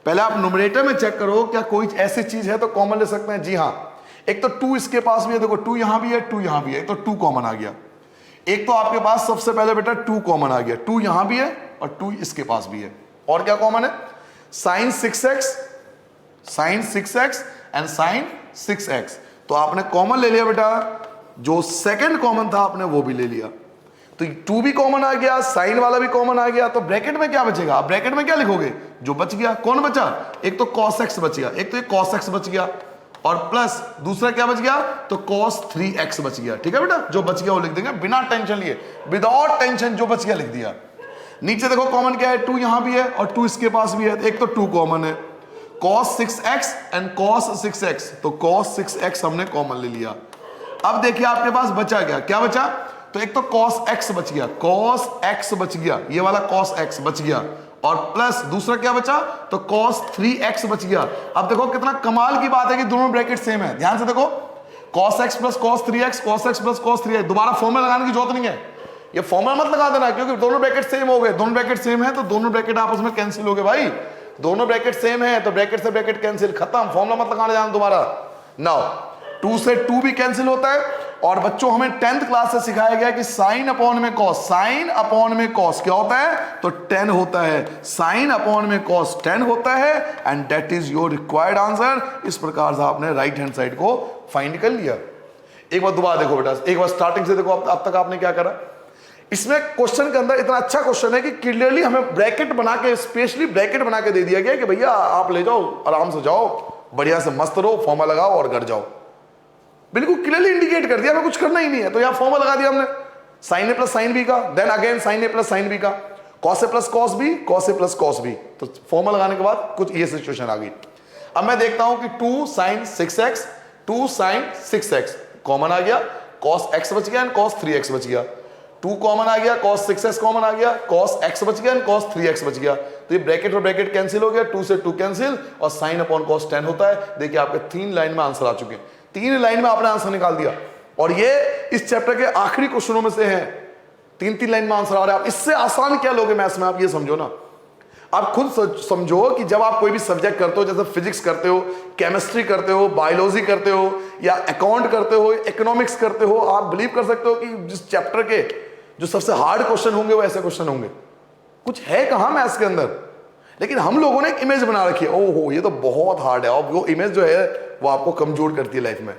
[SPEAKER 1] पहले आप न्यूमरेटर में चेक करो क्या कोई ऐसी चीज है तो कॉमन ले सकते हैं। जी हाँ, एक तो 2 इसके पास भी है, देखो 2 यहां भी है, 2 यहां भी है, तो 2 कॉमन आ गया। एक तो आपके पास सबसे पहले बेटा 2 कॉमन आ गया, 2 यहां भी है और 2 इसके पास भी है। और क्या कॉमन है, sign 6x and sign 6x, तो आपने कॉमन ले लिया बेटा। जो सेकंड कॉमन था आपने वो भी ले लिया, तो 2 भी कॉमन आ गया, साइन वाला भी कॉमन आ गया। तो ब्रैकेट में क्या बचेगा, आप ब्रैकेट में क्या लिखोगे, जो बच गया। कौन बचा, एक तो cos x बच गया, एक तो ये cos x बच गया, और प्लस दूसरा क्या बच गया, तो cos 3x बच गया। ठीक है बेटा, जो बच गया वो लिख देंगे बिना टेंशन लिए, विदाउट टेंशन, जो बच गया लिख दिया। नीचे देखो कॉमन क्या है, 2 यहां भी है और 2 इसके पास भी है, एक तो 2 कॉमन है, cos 6x and cos 6x, तो cos 6x हमने कॉमन ले लिया। अब देखिए आपके पास बचा क्या बचा, तो एक तो cos x बच गया, cos x बच गया, ये वाला cos x बच गया, और प्लस दूसरा क्या बचा, तो cos 3x बच गया। अब देखो कितना कमाल की बात है कि दोनों ब्रैकेट सेम है। ध्यान से देखो, cos x plus cos 3x, cos x plus cos 3x, दोबारा फॉर्मूला लगाने की जरूरत नहीं है, ये फॉर्मूला मत लगा देना, क्योंकि दोनों ब्रैकेट सेम हो गए। दोनों ब्रैकेट सेम है तो दोनों ब्रैकेट आपस में कैंसिल हो गए भाई, दोनों ब्रैकेट सेम है तो ब्रैकेट से ब्रैकेट कैंसिल, खत्म, फॉर्मूला मत लगाने जाना दोबारा। नाउ 2 से 2 भी कैंसिल होता है। और बच्चों हमें 10th क्लास से सिखाया गया कि साइन अपॉन में कॉस, साइन अपॉन में कॉस क्या होता है, तो 10 होता है, साइन अपॉन में कॉस 10 होता है, and that is your required answer. इस प्रकार से आपने राइट हैंड साइड को फाइंड कर लिया। एक बार दोबारा देखो बेटा, एक बार स्टार्टिंग से देखो अब तक आपने क्या करा। इसमें क्वेश्चन के अंदर इतना अच्छा क्वेश्चन है कि क्लियरली हमें ब्रैकेट बना के, स्पेशली ब्रैकेट बना के दे दिया गया कि भैया आप ले जाओ, आराम से जाओ, बढ़िया से मस्त रहो, फॉर्मूला लगाओ और घर जाओ। बिल्कुल क्लियरली इंडिकेट कर दिया, हमें कुछ करना ही नहीं है। तो यहां फॉर्मूला लगा दिया हमने, sign A plus sine B का, then again sine A plus sine B का, cos A plus cos B, cos A plus cos B. तो फॉर्मूला लगाने के बाद कुछ ये सिचुएशन आ गई। अब मैं देखता हूं कि 2 sign 6x, 2 sign 6x common आ गया, cos x बच गया एंड cos 3x बच गया, 2 कॉमन आ गया, cos 6x कॉमन आ गया, cos x बच गया एंड cos 3x बच गया। तो ये ब्रैकेट और ब्रैकेट कैंसिल हो गया, 2 से 2 कैंसिल, और साइन अपॉन cos 10 होता है। देखिए आपके 3 लाइन में आंसर आ चुके हैं, 3 लाइन में आपने आंसर निकाल दिया, और ये इस चैप्टर के आखिरी क्वेश्चनों में से है। 3 लाइन में आंसर आ रहा है। आप इससे आसान क्या लोगे मैथ्स में, आप ये समझो ना। आप खुद समझो कि जब आप कोई भी सब्जेक्ट करते हो, जैसे फिजिक्स करते हो, केमिस्ट्री करते हो, बायोलॉजी करते हो, या अकाउंट करते हो, इकोनॉमिक्स करते हो, आप बिलीव कर सकते हो कि जिस चैप्टर के जो सबसे हार्ड क्वेश्चन होंगे वो ऐसे क्वेश्चन होंगे। कुछ है कहां मैथ्स के अंदर, लेकिन हम लोगों ने एक इमेज बना रखी है, ओहो ये तो बहुत हार्ड है, और वो इमेज जो है वो आपको कमजोर करती है लाइफ में।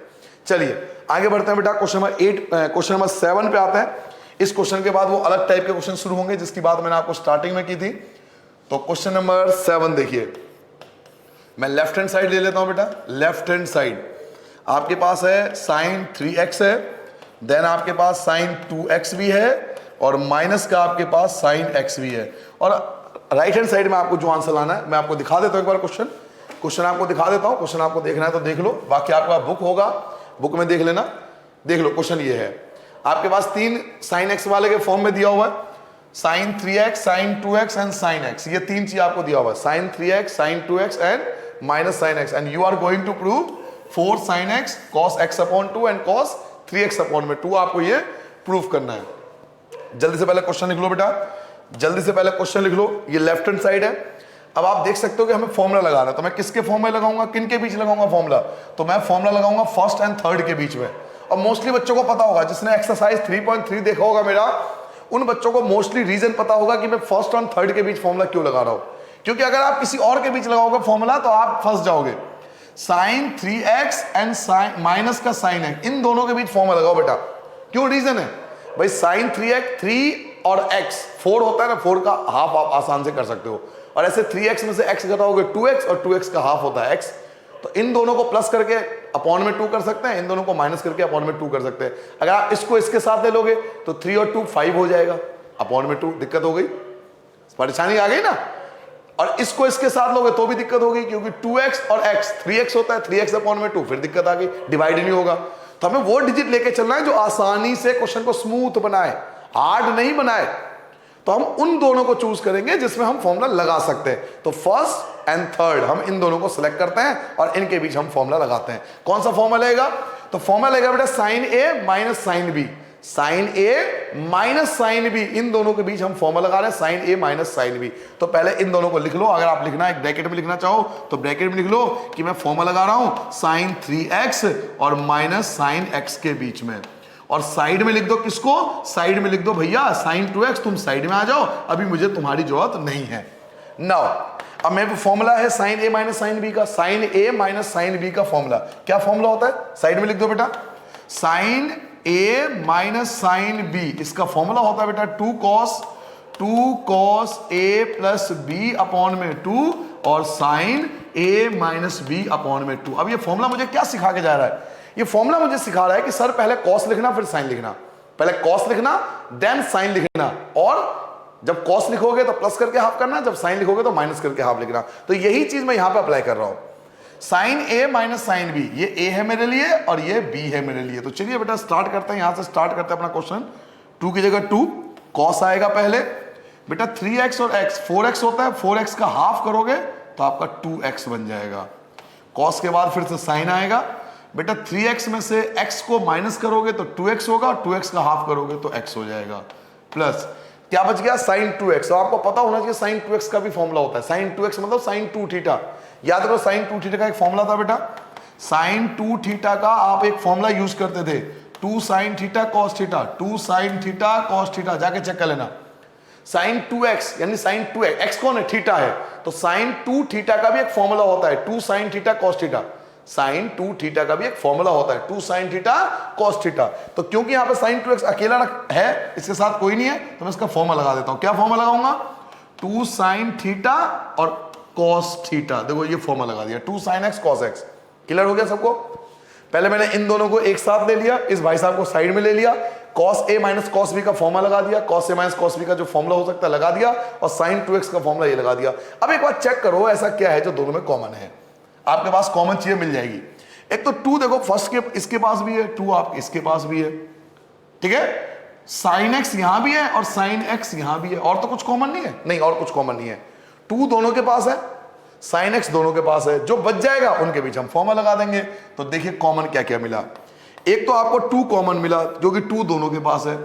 [SPEAKER 1] चलिए आगे बढ़ते हैं बेटा, क्वेश्चन नंबर 7 पे आते हैं। इस क्वेश्चन के बाद वो अलग टाइप के क्वेश्चन शुरू होंगे जिसकी बात मैंने आपको स्टार्टिंग में की थी। तो क्वेश्चन नंबर 7 देखिए, मैं लेफ्ट हैंड साइड ले लेता हूं बेटा। लेफ्ट हैंड साइड आपके पास है साइन 3x है, देन आपके पास साइन 2x भी है, और माइनस का आपके पास साइन x भी है। और राइट हैंड साइड में आपको जो आंसर लाना है मैं आपको दिखा देता हूं एक बार। क्वेश्चन आपको दिखा देता हूं, क्वेश्चन आपको देखना है तो देख लो, बाकी आपका बुक होगा, बुक में देख लेना। देख लो क्वेश्चन ये है, आपके पास 3 साइन x वाले के फॉर्म में दिया हुआ है। Sine 3x, sine 2x and sine x, ये तीन चीज आपको दिया हुआ है, sine 3x, sine 2x and minus sine x, and you are going to prove 4 sine x cos x upon 2 and cos 3x upon में 2, आपको ये प्रूव करना है। जल्दी से पहले क्वेश्चन लिख लो बेटा, जल्दी से पहले क्वेश्चन लिख लो। ये लेफ्ट हैंड साइड है। अब आप देख सकते हो कि हमें फॉर्मूला लगाना है, तो मैं किसके फॉर्मूला लगाऊंगा, किन के बीच लगाऊंगा फॉर्मूला, तो मैं फॉर्मूला लगाऊंगा फर्स्ट एंड थर्ड के बीच में। और मोस्टली बच्चों को पता होगा, जिसने एक्सरसाइज 3.3 देखा होगा मेरा, उन बच्चों को मोस्टली रीजन पता होगा कि मैं फर्स्ट और थर्ड के बीच फॉर्मूला क्यों लगा रहा हूं, क्योंकि अगर आप किसी और के बीच लगाओगे फॉर्मूला तो आप फंस जाओगे। Sine 3x and sine minus का साइन x, इन दोनों के बीच फॉर्मूला लगाओ बेटा। क्यों रीजन है भाई, साइन 3x 3 और x 4 होता है ना, 4 का हाफ आप आसान से कर सकते हो, और ऐसे 3x में से x घटाओगे 2x, और 2x का हाफ होता है x, तो इन दोनों को प्लस करके अपॉन में 2 कर सकते हैं, इन दोनों को माइनस करके अपॉन में 2 कर सकते हैं। अगर आप इसको इसके साथ ले लोगे तो 3 और 2 5 हो जाएगा, अपॉन में 2, दिक्कत हो गई, परेशानी आ गई ना। और इसको इसके साथ लोगे तो भी दिक्कत होगी, क्योंकि 2x और x 3x होता है, 3x अपॉन में 2, फिर दिक्कत आ गई, डिवाइड नहीं होगा। तो हमें वो डिजिट लेके चलना है जो आसानी से क्वेश्चन को स्मूथ बनाए, हार्ड नहीं बनाए। तो हम उन दोनों को चूज करेंगे जिसमें हम फॉर्मूला लगा सकते हैं। तो फर्स्ट एंड थर्ड हम इन दोनों को सिलेक्ट करते हैं और इनके बीच हम फॉर्मूला लगाते हैं। कौन सा फॉर्मूला लगेगा, तो फॉर्मूला लगेगा बेटा साइन ए माइनस साइन बी, साइन ए माइनस साइन बी, इन दोनों के बीच हम फॉर्मूला लगा रहे हैं, साइन ए माइनस साइन बी। तो पहले इन दोनों को लिख लो, अगर आप लिखना एक ब्रैकेट में लिखना चाहो तो ब्रैकेट में लिख लो कि मैं फॉर्मूला लगा रहा हूं साइन 3x और माइनस साइन x के बीच में, और साइड में लिख दो किसको, साइड में लिख दो भैया साइन 2x, तुम साइड में आ जाओ, अभी मुझे तुम्हारी जरूरत नहीं है। नाउ अब मैं फॉर्मूला है साइन ए माइनस साइन बी का, साइन ए माइनस साइन बी का फॉर्मूला क्या फॉर्मूला होता है, साइड में लिख दो बेटा, साइन ए माइनस साइन बी, इसका फॉर्मूला होता है बेटा 2 cos ए प्लस बी अपॉन में 2 और साइन ए माइनस बी अपॉन में 2। अब ये फॉर्मूला मुझे क्या सिखा के जा रहा है, ये फॉर्मूला मुझे सिखा रहा है कि सर पहले कॉस लिखना फिर साइन लिखना, पहले कॉस लिखना देन साइन लिखना, और जब कॉस लिखोगे तो प्लस करके हाफ करना, जब साइन लिखोगे तो माइनस करके हाफ लिखना। तो यही चीज मैं यहां पे अप्लाई कर रहा हूं, साइन ए माइनस साइन बी, ये ए है मेरे लिए और ये बी है मेरे लिए। तो चलिए बेटा स्टार्ट करते हैं, यहां से स्टार्ट करते हैं अपना क्वेश्चन। 2 की जगह 2, कॉस आएगा पहले बेटा, 3x और x 4x होता है, 4x का हाफ करोगे तो आपका 2x बन जाएगा। कॉस के बाद फिर से साइन आएगा बेटा, 3x में से x को माइनस करोगे तो 2x होगा, 2x का हाफ करोगे तो x हो जाएगा, प्लस क्या बच गया साइन 2x। तो आपको पता होना चाहिए साइन 2x का भी फॉर्मूला होता है, साइन 2x मतलब साइन 2 थीटा। याद रखो साइन 2 थीटा का एक फॉर्मूला था बेटा, साइन 2 थीटा का आप एक फॉर्मूला यूज करते थे, 2 sine theta cos theta, 2 sine theta cos theta, जाके चेक कर लेना। साइन 2x यानी साइन 2x, x कौन है, थीटा है, तो साइन 2 थीटा का भी एक फॉर्मूला होता है 2 sine theta cos theta, sine 2 theta का भी एक फॉर्मूला होता है 2 साइन थीटा कॉस थीटा। तो क्योंकि यहां पे साइन 2x अकेला है, इसके साथ कोई नहीं है, तो मैं इसका फॉर्मूला लगा देता हूं। क्या फॉर्मूला लगाऊंगा, 2 साइन थीटा और कॉस थीटा, देखो ये फॉर्मूला लगा दिया 2 sine x cos x। Clear हो गया सबको। पहले मैंने इन दोनों को एक साथ ले लिया, इस भाई साहब को साइड में ले लिया, cos a minus cos b का फॉर्मूला लगा दिया, cos a minus cos b का जो फॉर्मूला हो सकता है लगा दिया, और sin 2x का फॉर्मूला ये लगा दिया। अब एक बार चेक करो ऐसा क्या है जो दोनों में कॉमन है, आपके पास कॉमन चीजें मिल जाएगी। एक तो 2 देखो फर्स्ट के इसके पास भी है, 2 आप इसके पास भी है, ठीक है, sin x यहां भी है और sin x यहां भी है, और तो कुछ कॉमन नहीं है, नहीं और कुछ कॉमन नहीं है। 2 दोनों के पास है, sin x दोनों के पास है, जो बच जाएगा उनके बीच हम फॉर्मूला लगा देंगे। तो देखिए कॉमन क्या क्या मिला, एक तो आपको 2 कॉमन मिला जो कि 2 दोनों के पास है,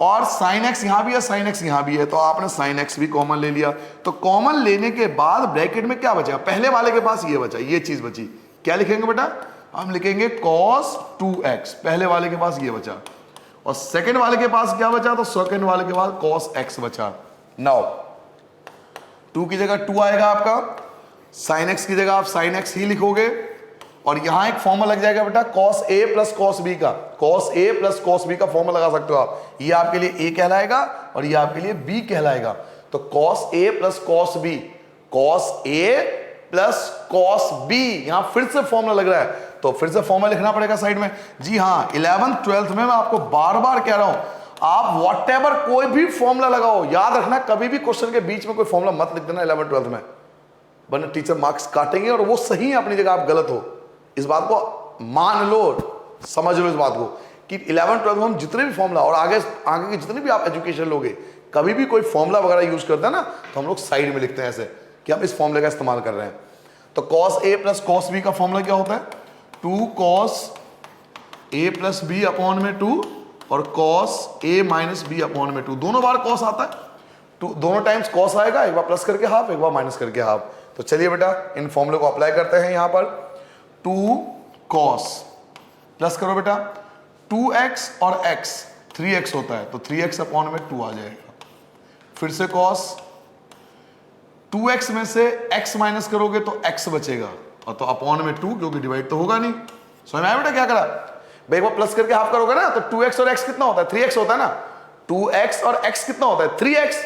[SPEAKER 1] और sin x यहां भी है, sin x यहां भी है, तो आपने sin x भी कॉमन ले लिया। तो कॉमन लेने के बाद ब्रैकेट में क्या बचा, पहले वाले के पास ये बचा, ये चीज बची, क्या लिखेंगे बेटा, हम लिखेंगे cos 2x, पहले वाले के पास ये बचा, और सेकंड वाले के पास क्या बचा, तो सेकंड वाले के पास cos x बचा। नाउ 2 की जगह 2 आएगा आपका, sin x की जगह आप sin x ही लिखोगे, और यहां एक फॉर्मूला लग जाएगा बेटा cos a plus cos b का, cos a plus cos b का फॉर्मूला लगा सकते हो आप, ये आपके लिए a कहलाएगा और ये आपके लिए b कहलाएगा। तो cos a plus cos b, cos a plus cos b, यहां फिर से फॉर्मूला लग रहा है, तो फिर से फॉर्मूला लिखना पड़ेगा साइड में। जी हाँ, 11th 12th में मैं आपको बार बार कह रहा हूं, आप व्हाटएवर कोई भी फॉर्मूला लगाओ, याद रखना कभी भी क्वेश्चन के बीच में कोई फॉर्मूला मत लिख देना 11th 12th में, वरना टीचर मार्क्स काटेंगे, और वो सही है अपनी जगह, आप गलत हो, इस बात को मान लो, समझ लो इस बात को कि 11th 12th में हम जितने भी फॉर्मूला और आगे आगे की जितनी भी आप एजुकेशन लोगे, कभी भी कोई फॉर्मूला वगैरह यूज करते हैं ना तो हम लोग साइड में लिखते हैं ऐसे कि हम इस फॉर्मूले का इस्तेमाल कर रहे हैं। तो cos a plus cos b का फॉर्मूला क्या होता है? 2 cos a plus b upon में 2 और cos a minus b upon में 2। दोनों बार cos आता है, दोनों टाइम्स cos आएगा, एक बार प्लस करके हाफ, एक बार माइनस करके हाफ। तो चलिए बेटा इन फॉर्मूले को अप्लाई करते हैं। यहां पर 2 cos प्लस करो बेटा 2x और x 3x होता है तो 3x अपॉन में 2 आ जाएगा। फिर से cos 2x में से x माइनस करोगे तो x बचेगा और तो अपॉन में 2 क्योंकि डिवाइड तो होगा नहीं। समझ में आया बेटा क्या करा? भाई एक बार प्लस करके हाफ करोगे ना तो 2x और x कितना होता है? 3x होता है ना। 2x और x कितना होता है? 3x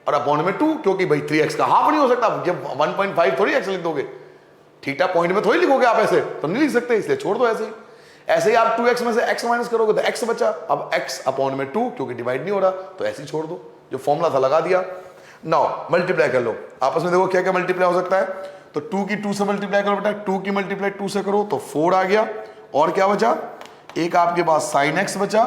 [SPEAKER 1] और अपॉन में 2 क्योंकि भाई 3x का हाफ नहीं हो सकता। जब 1.5 थोड़ी x लिख दोगे, थीटा पॉइंट में थोड़ी लिखोगे आप, ऐसे तो नहीं लिख सकते, इसलिए छोड़ दो ऐसे ही। ऐसे ही आप 2x में से x माइनस करोगे तो x बचा, अब x अपॉन में 2 क्योंकि डिवाइड नहीं हो रहा तो ऐसे ही छोड़ दो, जो फॉर्मूला था लगा दिया। नाउ मल्टीप्लाई कर लो आपस में, देखो क्या क्या मल्टीप्लाई हो सकता है। तो 2 की 2 से मल्टीप्लाई करो बेटा, 2 की मल्टीप्लाई 2 से करो तो 4 आ गया। और क्या बचा? एक आपके पास sin x बचा,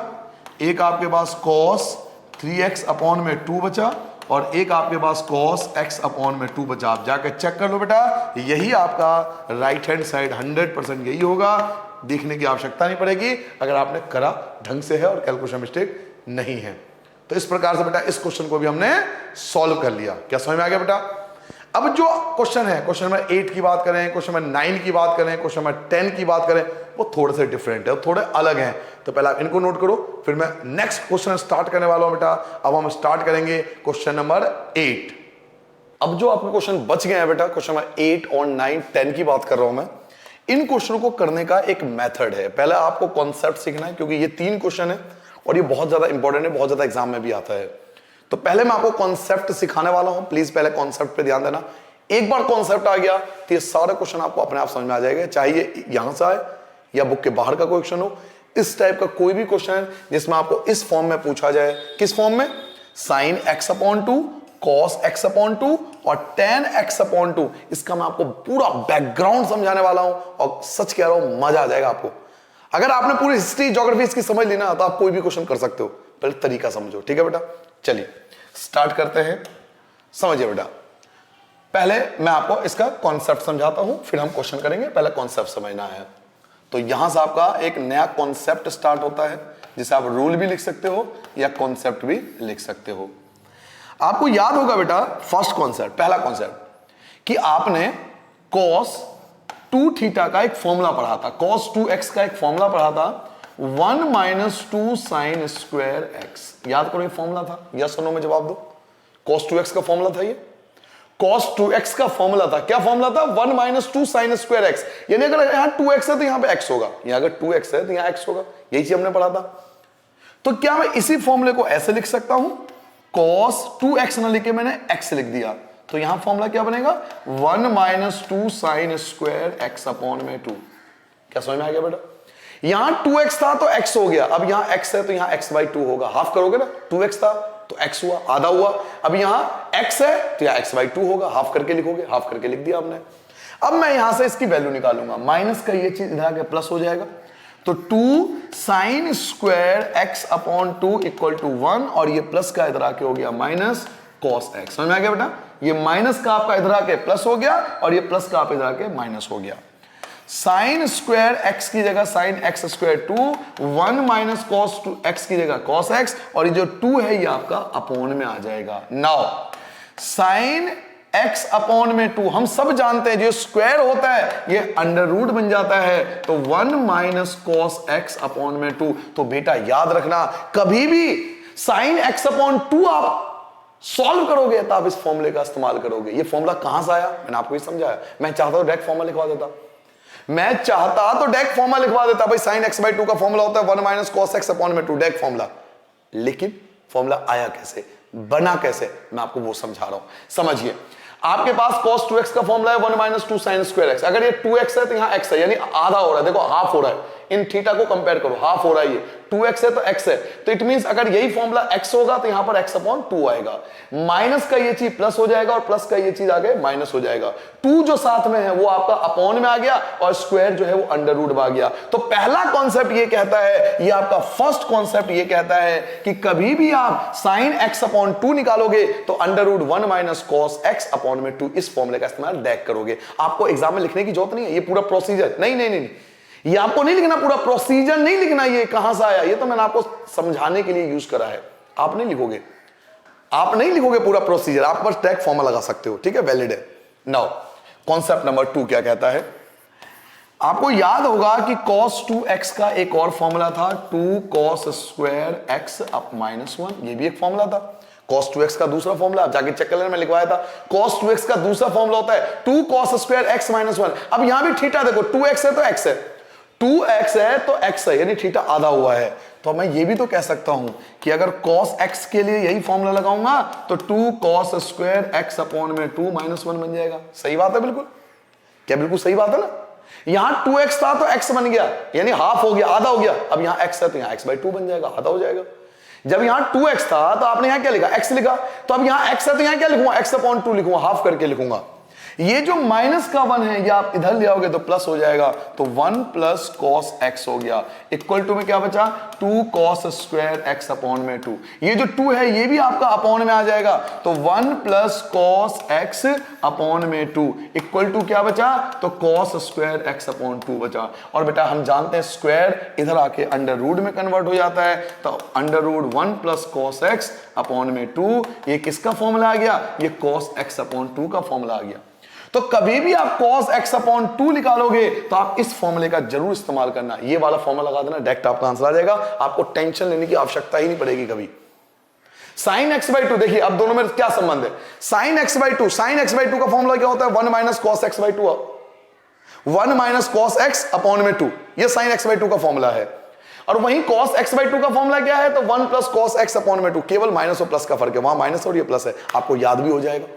[SPEAKER 1] एक आपके पास cos 3x अपॉन में 2 बचा और एक आपके पास cos x अपॉन में 2 बचा। आप जाकर चेक कर लो बेटा, यही आपका राइट हैंड साइड 100% यही होगा। देखने की आवश्यकता नहीं पड़ेगी अगर आपने करा ढंग से है और कैलकुलेशन मिस्टेक नहीं है। तो इस प्रकार से बेटा इस क्वेश्चन को भी हमने सॉल्व कर लिया। क्या समझ में आ गया बेटा? अब जो क्वेश्चन है, क्वेश्चन नंबर 8 की बात करें, क्वेश्चन नंबर 9 की बात करें, क्वेश्चन नंबर 10 की बात करें, वो थोड़े से डिफरेंट है, थोड़े अलग हैं। तो पहले आप इनको नोट करो, फिर मैं नेक्स्ट क्वेश्चन स्टार्ट करने वाला हूं बेटा। अब हम स्टार्ट करेंगे क्वेश्चन नंबर 8। अब जो आपके क्वेश्चन बच गए हैं बेटा, क्वेश्चन नंबर 8 और 9 10 की बात कर रहा हूं मैं। इन क्वेश्चनों को करने का एक मेथड है। पहले आपको कॉन्सेप्ट सीखना है क्योंकि ये 3 क्वेश्चन है और ये बहुत ज्यादा इंपॉर्टेंट है, बहुत ज्यादा एग्जाम में भी आता है। तो पहले मैं आपको कॉन्सेप्ट सिखाने वाला हूं, प्लीज पहले कॉन्सेप्ट पे ध्यान देना। एक बार कॉन्सेप्ट आ गया तो ये सारे क्वेश्चन आपको अपने आप समझ में आ जाएगा, चाहे ये यहां से आए या बुक के बाहर का कोई क्वेश्चन हो। इस टाइप का कोई भी क्वेश्चन जिसमें आपको इस फॉर्म में पूछा जाए, किस फॉर्म में? sin x upon 2, cos x upon 2 और tan x अपॉन 2, इसका मैं आपको पूरा बैकग्राउंड समझाने वाला हूं और सच कह रहा हूं मजा आ जाएगा आपको। अगर आपने पूरी हिस्ट्री ज्योग्राफी इसकी समझ ली ना तो आप कोई भी क्वेश्चन कर सकते हो, पहले तरीका समझो। ठीक है बेटा, चलिए स्टार्ट करते हैं। समझिए बेटा, पहले मैं आपको इसका कॉन्सेप्ट समझाता हूं, फिर हम क्वेश्चन करेंगे। पहले कॉन्सेप्ट समझना है। तो यहां से आपका एक नया कॉन्सेप्ट स्टार्ट होता है, जिसे आप रूल भी लिख सकते हो या कॉन्सेप्ट भी लिख सकते हो। आपको याद होगा बेटा फर्स्ट कॉन्सेप्ट, पहला कॉन्सेप्ट, कि आपने cos 2 थीटा का एक फॉर्मूला पढ़ा था, cos 2x का एक फॉर्मूला पढ़ा था, 1 माइनस 2 साइन स्क्वायर x। याद करो ये फॉर्मूला था, यस और नो में जवाब दो। cos 2x का फॉर्मूला था ये, cos 2x का फॉर्मूला था। क्या फॉर्मूला था? 1 माइनस 2 साइन स्क्वायर x। यानी अगर यहां 2x है तो यहां पे x होगा, यहां अगर 2x है तो यहां x होगा। यही चीज हमने पढ़ा था। तो क्या मैं इसी फॉर्मूले को ऐसे लिख सकता हूं? cos 2x ना लिखे मैंने x लिख दिया, तो यहां फॉर्मूला क्या बनेगा? 1 minus 2 sine square x upon में 2। क्या समझ में आ गया बेटा? यहां 2x था तो x हो गया, अब यहां x है तो यहां x/2 होगा। हाफ करोगे ना, 2x था तो x हुआ, आधा हुआ। अब यहां x है तो यहां x/2 होगा, हाफ करके लिखोगे, हाफ करके लिख दिया हमने। अब मैं यहां से इसकी वैल्यू निकालूंगा, माइनस का ये चीज इधर आके प्लस हो जाएगा। तो 2 sine square x upon 2 equal to 1 और ये प्लस का इधर आके हो गया माइनस cos x। समझ में आ गया बेटा? ये माइनस का आपका इधर आके प्लस हो गया और ये प्लस का आप इधर आके माइनस हो गया। साइन स्क्वायर x की जगह sine x square 2, 1 minus cos 2x की जगह cos x और ये जो 2 है ये आपका अपॉन में आ जाएगा। नाउ साइन x अपॉन में 2 हम सब जानते हैं जो स्क्वायर होता है ये अंडर रूट बन जाता है, तो 1 माइनस cos x अपॉन में 2। तो बेटा याद रखना, कभी भी साइन x अपॉन 2 आप सॉल्व करोगे तो आप इस फॉर्मूले का इस्तेमाल करोगे। ये फॉर्मूला कहां से आया मैंने आपको ये समझाया। मैं चाहता तो डायरेक्ट फॉर्मूला लिखवा देता, मैं चाहता तो डायरेक्ट फॉर्मूला लिखवा देता, भाई साइन x/2 का फॉर्मूला होता है 1 माइनस cos x अपॉन में 2, डायरेक्ट फॉर्मूला। लेकिन फॉर्मूला आया कैसे, बना कैसे, मैं आपको वो समझा रहा हूं। समझिए, आपके पास cos 2x का फॉर्मूला है 1 माइनस 2 साइन स्क्वायर x। अगर ये 2x है तो यहां x है, यानी आधा हो रहा है, देखो हाफ हो रहा है। इन थीटा को कंपेयर करो, हाफ हो रहा है, ये 2x है तो x है, तो इट मींस अगर यही फॉर्मूला x होगा तो यहां पर x अपॉन 2 आएगा, माइनस का ये चीज प्लस हो जाएगा और प्लस का ये चीज आगे माइनस हो जाएगा, 2 जो साथ में है वो आपका अपॉन में आ गया और स्क्वायर जो है वो अंडर रूट में आ गया। तो पहला कॉन्सेप्ट ये कहता है, ये आपका फर्स्ट कॉन्सेप्ट ये कहता है कि कभी भी आप साइन x अपॉन 2 निकालोगे तो under root 1 minus cos x upon में 2 इस फॉर्मूले का इस्तेमाल डायरेक्ट करोगे। आपको एग्जाम में लिखने की जरूरत नहीं है, ये पूरा प्रोसीजर नहीं, ये आपको नहीं लिखना, पूरा प्रोसीजर नहीं लिखना, ये कहां से आया, ये तो मैंने आपको समझाने के लिए यूज करा है। आप नहीं लिखोगे पूरा प्रोसीजर, आप बस डायरेक्ट फॉर्मूला लगा सकते हो, ठीक है, वैलिड है। नाउ कॉन्सेप्ट नंबर 2 क्या कहता है, आपको याद होगा कि cos 2x का एक और फॉर्मूला था 2 cos square x up minus 1, ये भी एक फॉर्मूला था। cos 2x का दूसरा फॉर्मूला आप जाके चेक कर लेना, मैं लिखवाया था। cos 2x का दूसरा फॉर्मूला होता है 2 cos स्क्वायर x माइनस 1। अब यहां भी थीटा देखो, 2x है तो x है, 2x है तो x है, यानी थीटा आधा हुआ है। तो मैं ये भी तो कह सकता हूं कि अगर cos x के लिए यही फॉर्मूला लगाऊंगा तो 2 cos स्क्वायर x अपॉन में 2 माइनस 1 बन जाएगा। सही बात है, बिल्कुल, क्या बिल्कुल सही बात है ना। यहां 2x था तो x बन गया, यानी हाफ हो गया, आधा हो गया। अब यहां x है तो यहां x/2 बन जाएगा, आधा हो जाएगा। जब यहां 2x था तो आपने यहां क्या लिखा, x लिखा, तो अब यहां x है तो यहां क्या लिखूंगा, x अपॉन 2 लिखूंगा, हाफ करके लिखूंगा। ये जो माइनस का 1 है ये आप इधर ले आओगे तो प्लस हो जाएगा, तो 1 प्लस कॉस x हो गया, इक्वल टू में क्या बचा 2 cos स्क्वायर x अपॉन में 2। ये जो 2 है ये भी आपका अपॉन में आ जाएगा, तो 1 प्लस कॉस x अपॉन में 2 इक्वल टू क्या बचा, तो cos स्क्वायर x अपॉन 2 बचा। और बेटा हम जानते हैं स्क्वायर इधर आके अंडर रूट में कन्वर्ट हो जाता है, तो under root 1 plus cos x upon में 2, ये किसका फॉर्मूला आ गया, ये cos x अपॉन 2 का फॉर्मूला आ गया। तो कभी भी आप cos x अपॉन 2 निकालोगे तो आप इस फॉर्मूले का जरूर इस्तेमाल करना, ये वाला फॉर्मूला लगा देना, डायरेक्ट आपका आंसर आ जाएगा, आपको टेंशन लेने की आवश्यकता ही नहीं पड़ेगी कभी। sin x/2, देखिए अब दोनों में क्या संबंध है, sin x/2, sin x/2 का फॉर्मूला क्या होता है, 1 minus cos x/2, 1 minus cos x upon में 2, ये sin x/2 का फॉर्मूला है। और वहीं cos x/2 का फॉर्मूला क्या है, तो 1 प्लस कॉस x अपॉन में 2, केवल माइनस और प्लस का फर्क है, वहां माइनस और ये प्लस है, आपको याद भी हो जाएगा।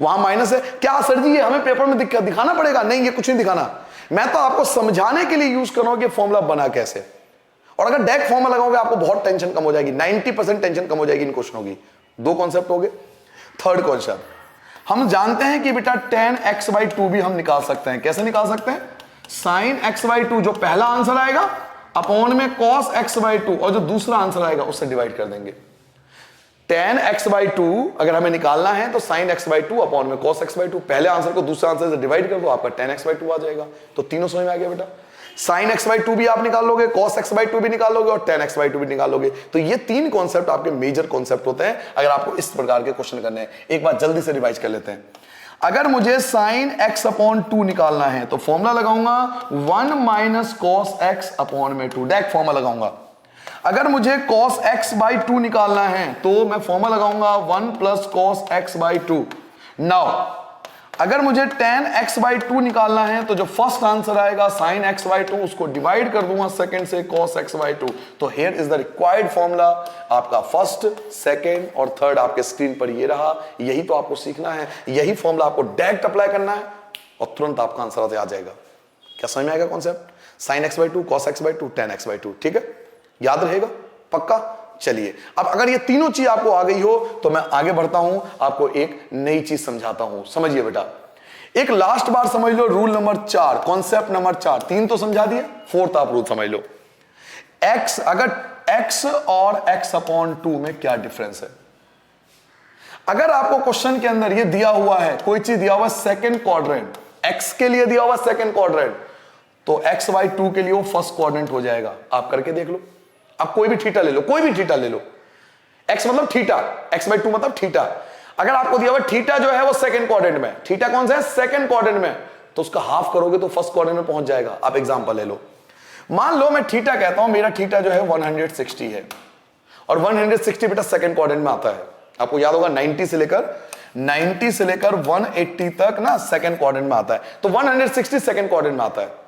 [SPEAKER 1] वहां माइनस है, क्या सर जी ये हमें पेपर में दिखाना पड़ेगा, नहीं ये कुछ नहीं दिखाना, मैं तो आपको समझाने के लिए यूज कर रहा हूं कि फॉर्मूला बना कैसे। और अगर डायरेक्ट फॉर्मूला लगाओगे आपको बहुत टेंशन कम हो जाएगी, 90% टेंशन कम हो जाएगी इन क्वेश्चनों की। 2 कॉन्सेप्ट हो गए। थर्ड क्वेश्चन, हम जानते हैं कि बेटा tan x/2 भी हम निकाल सकते हैं, कैसे निकाल सकते हैं, sin x/2 जो पहला आंसर आएगा अपॉन में cos x/2 और जो दूसरा आंसर आएगा उससे डिवाइड कर देंगे। tan x/2 अगर हमें निकालना है तो sin x/2 अपॉन में cos x/2, पहले आंसर को दूसरे आंसर से डिवाइड कर दो, आपका tan x/2 आ जाएगा। तो तीनों समझ में आ गया बेटा, sin x/2 भी आप निकाल लोगे, cos x/2 भी निकाल लोगे और tan x/2 भी निकाल लोगे। तो ये 3 कॉन्सेप्ट आपके मेजर कॉन्सेप्ट होते हैं अगर आपको इस प्रकार के क्वेश्चन करने हैं। एक बार जल्दी से रिवाइज कर लेते हैं। अगर मुझे sin x अपॉन 2 निकालना है तो फॉर्मूला लगाऊंगा 1 माइनस cos x अपॉन में 2, डायरेक्ट फॉर्मूला लगाऊंगा। अगर मुझे cos x/2 निकालना है तो मैं फॉर्मूला लगाऊंगा 1 प्लस cos x/2। नाउ अगर मुझे tan x/2 निकालना है तो जो फर्स्ट आंसर आएगा sin x/2 उसको डिवाइड कर दूंगा सेकंड से cos x/2। तो here is the required formula, आपका फर्स्ट, सेकंड और थर्ड आपके स्क्रीन पर ये रहा। यही तो आपको सीखना है, यही फॉर्मूला आपको डायरेक्ट अप्लाई करना है और तुरंत आपका आंसर आ जाएगा। क्या समझ में आएगा concept, sin x/2, cos x/2, tan x/2, ठीक है, याद रहेगा पक्का। चलिए अब अगर ये तीनों चीज आपको आ गई हो तो मैं आगे बढ़ता हूं, आपको एक नई चीज समझाता हूं। समझिए बेटा, एक लास्ट बार समझ लो रूल नंबर 4, कॉन्सेप्ट नंबर 4, 3 तो समझा दिया, 4th आप रूल समझ लो। x, अगर x और x अपॉन 2 में क्या डिफरेंस है। अगर आपको क्वेश्चन के अंदर ये दिया हुआ है, कोई चीज दिया हुआ सेकंड क्वाड्रेंट, x के लिए दिया हुआ सेकंड क्वाड्रेंट, तो x/2 के लिए वो फर्स्ट क्वाड्रेंट हो जाएगा। आप करके देख लो, अब कोई भी थीटा ले लो, कोई भी थीटा ले लो, x मतलब थीटा, x/2 मतलब थीटा। अगर आपको दिया हुआ थीटा जो है वो सेकंड क्वाड्रेंट में, थीटा कौन सा है, सेकंड क्वाड्रेंट में, तो उसका हाफ करोगे तो फर्स्ट क्वाड्रेंट में पहुंच जाएगा। आप एग्जांपल ले लो, मान लो मैं थीटा कहता हूं, मेरा थीटा जो है 160 है और 160 बेटा सेकंड क्वाड्रेंट में आता है। आपको याद होगा 90 से लेकर 180 तक ना सेकंड क्वाड्रेंट में आता है, तो 160 सेकंड क्वाड्रेंट में आता है।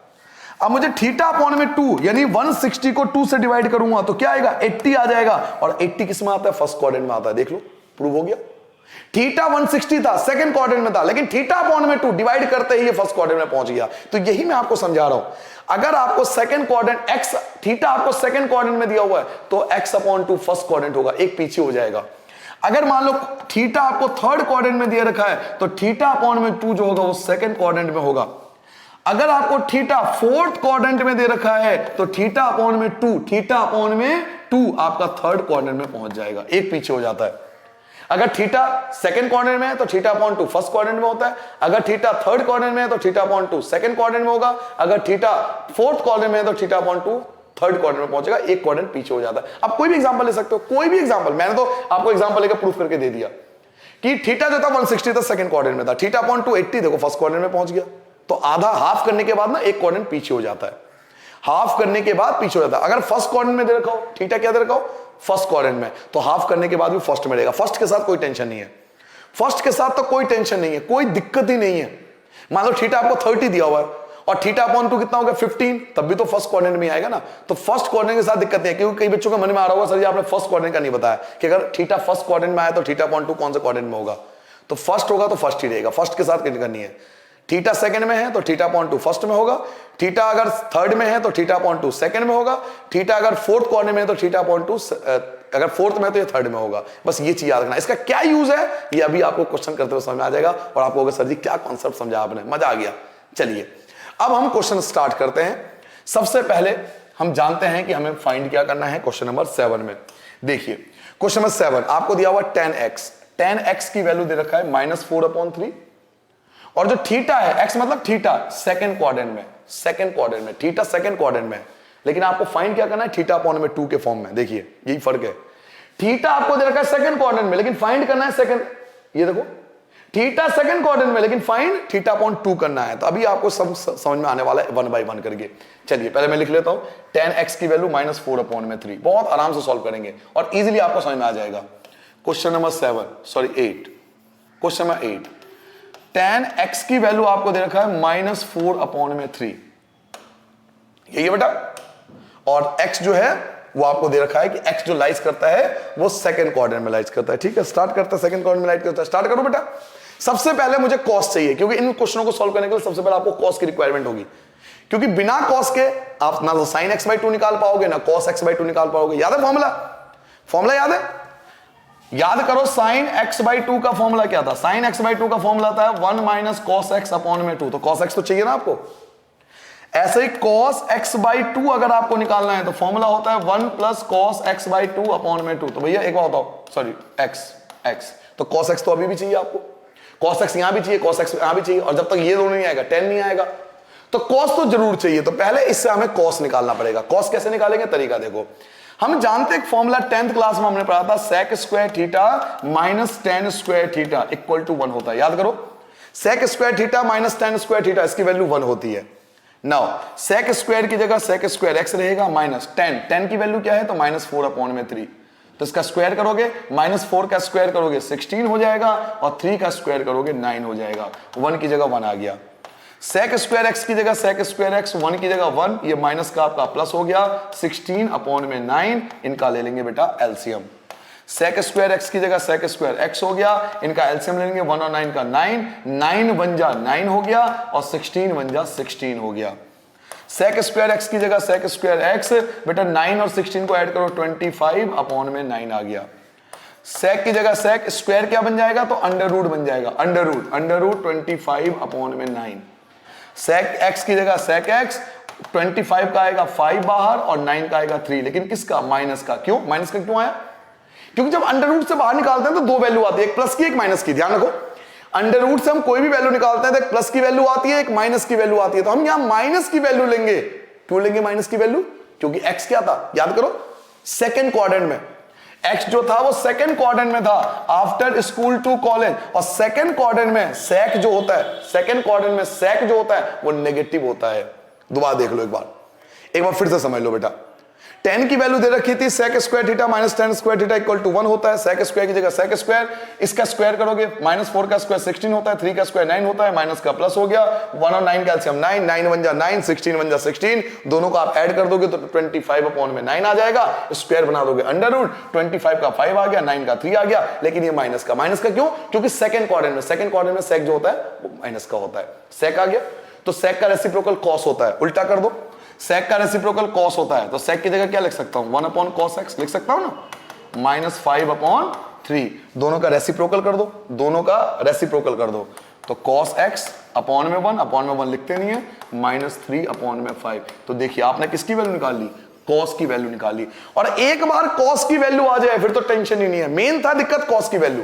[SPEAKER 1] अब मुझे थीटा अपॉन में 2 यानी 160 को 2 से डिवाइड करूंगा तो क्या आएगा, 80 आ जाएगा। और 80 किस में आता है, फर्स्ट क्वाड्रेंट में आता है। देख लो, प्रूव हो गया। थीटा 160 था, सेकंड क्वाड्रेंट में था, लेकिन थीटा अपॉन में 2 डिवाइड करते ही ये फर्स्ट क्वाड्रेंट में पहुंच गया। तो यही मैं आपको समझा रहा हूं, अगर आपको सेकंड क्वाड्रेंट एक्स, थीटा आपको सेकंड क्वाड्रेंट में दिया हुआ है तो x अपॉन 2 फर्स्ट क्वाड्रेंट होगा, एक पीछे हो जाएगा। अगर मान लो थीटा आपको थर्ड क्वाड्रेंट में दिया रखा है तो थीटा अपॉन में 2 जो होगा वो सेकंड क्वाड्रेंट में होगा। अगर आपको थीटा फोर्थ क्वाड्रेंट में दे रखा है तो थीटा अपॉन में 2, थीटा अपॉन में 2 आपका थर्ड क्वाड्रेंट में पहुंच जाएगा, एक पीछे हो जाता है। अगर थीटा सेकंड क्वाड्रेंट में है तो थीटा अपॉन 2 फर्स्ट क्वाड्रेंट में होता है। अगर थीटा थर्ड क्वाड्रेंट में है तो थीटा अपॉन 2 सेकंड क्वाड्रेंट में होगा। अगर थीटा फोर्थ क्वाड्रेंट में है तो थीटा अपॉन 2 थर्ड क्वाड्रेंट में पहुंचेगा, एक क्वाड्रेंट पीछे हो जाता है। आप कोई भी एग्जांपल ले सकते हो, कोई भी एग्जांपल, मैंने तो आपको एग्जांपल लेकर प्रूफ करके दे दिया कि थीटा जो था 160 था सेकंड क्वाड्रेंट में था, थीटा अपॉन 2 80 देखो फर्स्ट क्वाड्रेंट में पहुंच गया। तो आधा हाफ करने के बाद ना एक क्वाड्रेंट पीछे हो जाता है, हाफ करने के बाद पीछे हो जाता है। अगर फर्स्ट क्वाड्रेंट में दे रखा हो, थीटा क्या दे रखा हो फर्स्ट क्वाड्रेंट में, तो हाफ करने के बाद भी फर्स्ट में रहेगा। फर्स्ट के साथ कोई टेंशन नहीं है, फर्स्ट के साथ तो कोई टेंशन नहीं है, कोई दिक्कत ही नहीं है। मान लो थीटा आपको 30 दिया हुआ है और थीटा अपॉन 2 कितना होगा 15, तब भी तो फर्स्ट क्वाड्रेंट में आएगा ना। तो फर्स्ट क्वाड्रेंट के साथ दिक्कत नहीं है, क्योंकि कई बच्चों के मन में आ रहा होगा सर जी आपने फर्स्ट क्वाड्रेंट का नहीं बताया कि अगर थीटा फर्स्ट क्वाड्रेंट में आया तो थीटा अपॉन 2 कौन से क्वाड्रेंट में होगा। तो फर्स्ट होगा तो फर्स्ट ही रहेगा, फर्स्ट के साथ कोई दिक्कत नहीं है। थीटा सेकंड में है तो थीटा अपॉन 2 फर्स्ट में होगा, थीटा अगर थर्ड में है तो थीटा अपॉन 2 सेकंड में होगा, थीटा अगर फोर्थ क्वाड्रेंट में है तो थीटा अपॉन 2 अगर फोर्थ में है तो ये थर्ड में होगा। बस ये चीज याद रखना। इसका क्या यूज है ये अभी आपको क्वेश्चन करते हुए समझ में आ जाएगा और आपको होगा सर जी क्या कॉन्सेप्ट समझा आपने, मजा आ गया। चलिए अब हम क्वेश्चन स्टार्ट करते हैं। सबसे पहले हम जानते हैं कि हमें फाइंड क्या करना है क्वेश्चन नंबर 7 में। देखिए क्वेश्चन नंबर 7 आपको दिया हुआ 10x, 10x की वैल्यू दे रखा है -4/3 और जो थीटा है x मतलब थीटा सेकंड क्वाड्रेंट में, सेकंड क्वाड्रेंट में थीटा सेकंड क्वाड्रेंट में, लेकिन आपको फाइंड क्या करना है थीटा अपॉन में 2 के फॉर्म में। देखिए यही फर्क है, थीटा आपको दे रखा है सेकंड क्वाड्रेंट में लेकिन फाइंड करना है सेकंड, ये देखो थीटा सेकंड क्वाड्रेंट में लेकिन फाइंड थीटा अपॉन 2 करना है। तो अभी आपको सब समझ में आने वाला है 1 बाय 1 करके। चलिए पहले मैं लिख लेता हूं 10x की वैल्यू -4/3, बहुत आराम से सॉल्व करेंगे और इजीली आपको समझ में आ जाएगा। Question number 8, question number 8 10x की वैल्यू आपको दे रखा है -4/3, यही है बेटा। और x जो है वो आपको दे रखा है कि x जो लाइज करता है वो सेकंड क्वाड्रेंट में लाइज करता है। ठीक है, स्टार्ट करता है सेकंड क्वाड्रेंट में लाइज करता है। स्टार्ट करो बेटा। सबसे पहले मुझे कॉस चाहिए, क्योंकि इन क्वेश्चनों को सॉल्व करने के लिए सबसे पहले आपको कॉस की रिक्वायरमेंट होगी, क्योंकि बिना कॉस के आप ना तो sin x/2 निकाल पाओगे ना cos x/2 निकाल पाओगे। याद है फॉर्मूला, फॉर्मूला याद है, याद करो sin x/2 का फॉर्मूला क्या था। sin x/2 का फॉर्मूला था 1 - cos x/2, तो cos x तो चाहिए ना आपको। ऐसे ही cos x/2 अगर आपको निकालना है तो फॉर्मूला होता है 1 + cos x/2/2। तो भैया एक बार बताओ, सॉरी x, तो cos x तो अभी भी चाहिए आपको, cos x यहां भी चाहिए, cos x यहां भी चाहिए, और जब तक ये दोनों नहीं आएगा 10 नहीं आएगा, तो cos तो जरूर चाहिए। तो पहले इससे हमें cos निकालना पड़ेगा। cos कैसे निकालेंगे, तरीका देखो। हम जानते हैं फॉर्मूला 10th क्लास में हमने पढ़ा था sec² θ - tan² θ = 1 होता है। याद करो sec² θ - tan² θ इसकी वैल्यू 1 होती है। नाउ sec² की जगह sec² x रहेगा माइनस 10 की वैल्यू क्या है तो -4/3, तो इसका स्क्वायर करोगे, -4 का स्क्वायर करोगे 16 हो जाएगा और 3 का स्क्वायर करोगे 9 हो जाएगा। 1 की जगह 1 आ गया। sec² x की जगह sec² x, 1 की जगह 1, ये माइनस का आपका प्लस हो गया, 16/9, इनका ले लेंगे बेटा एलसीएम। sec² x की जगह sec² x हो गया, इनका एलसीएम लेंगे 1 और 9 का 9 1 जा 9 हो गया और 16 1 जा 16 हो गया। sec² x की जगह sec² x, बेटा 9 और 16 को ऐड करो 25/9 आ गया। sec की जगह sec स्क्वायर क्या बन जाएगा तो अंडर रूट बन जाएगा, अंडर रूट 25/9। sec x की जगह sec x 25 का आएगा 5 बाहर और 9 का आएगा 3, लेकिन किसका, माइनस का। क्यों माइनस का क्यों आया, क्योंकि जब अंडर रूट से बाहर निकालते हैं तो दो वैल्यू आती है, एक प्लस की एक माइनस की। ध्यान रखो अंडर रूट से हम कोई भी वैल्यू निकालते हैं तो एक प्लस की वैल्यू आती है, एक माइनस की वैल्यू आती है, तो हम यहां माइनस की वैल्यू लेंगे। क्यों लेंगे माइनस की वैल्यू, क्योंकि x क्या था, याद करो सेकंड क्वाड्रेंट में x जो था वो सेकंड क्वाड्रेंट में था आफ्टर स्कूल टू कॉलेज, और सेकंड क्वाड्रेंट में sec जो होता है, सेकंड क्वाड्रेंट में sec जो होता है वो नेगेटिव होता है। दोबारा देख लो एक बार फिर से समझ लो बेटा। 10 की वैल्यू दे रखी थी sec square theta minus tan square theta equal to 1 होता है। sec स्क्वायर की जगह sec स्क्वायर, इसका स्क्वायर करोगे -4 का स्क्वायर 16 होता है, 3 का स्क्वायर 9 होता है, माइनस का प्लस हो गया, 1 और 9 कैल्सियम 9, 9 1 जा 9, 16 1 जा 16, दोनों को आप ऐड कर दोगे तो 25 अपॉन में 9 आ जाएगा, स्क्वायर बना दोगे अंडर रूट, 25 का 5 आ गया, 9 का 3 आ गया, लेकिन ये माइनस का क्यों? क्योंकि सेकंड क्वाड्रेंट में sec जो होता है वो माइनस का होता है। sec आ गया तो sec का रेसिप्रोकल cos होता है, उल्टा कर दो, sec का रेसिप्रोकल cos होता है तो sec की जगह क्या लिख सकता हूं? 1 अपॉन cos x लिख सकता हूं ना, -5/3, दोनों का रेसिप्रोकल कर दो, दोनों का रेसिप्रोकल कर दो तो cos x अपॉन में 1 लिखते नहीं है, -3/5। तो देखिए आपने किसकी वैल्यू निकाल ली? cos की वैल्यू निकाल ली। और एक बार cos की वैल्यू आ जाए फिर तो टेंशन ही नहीं है, मेन था दिक्कत cos की वैल्यू।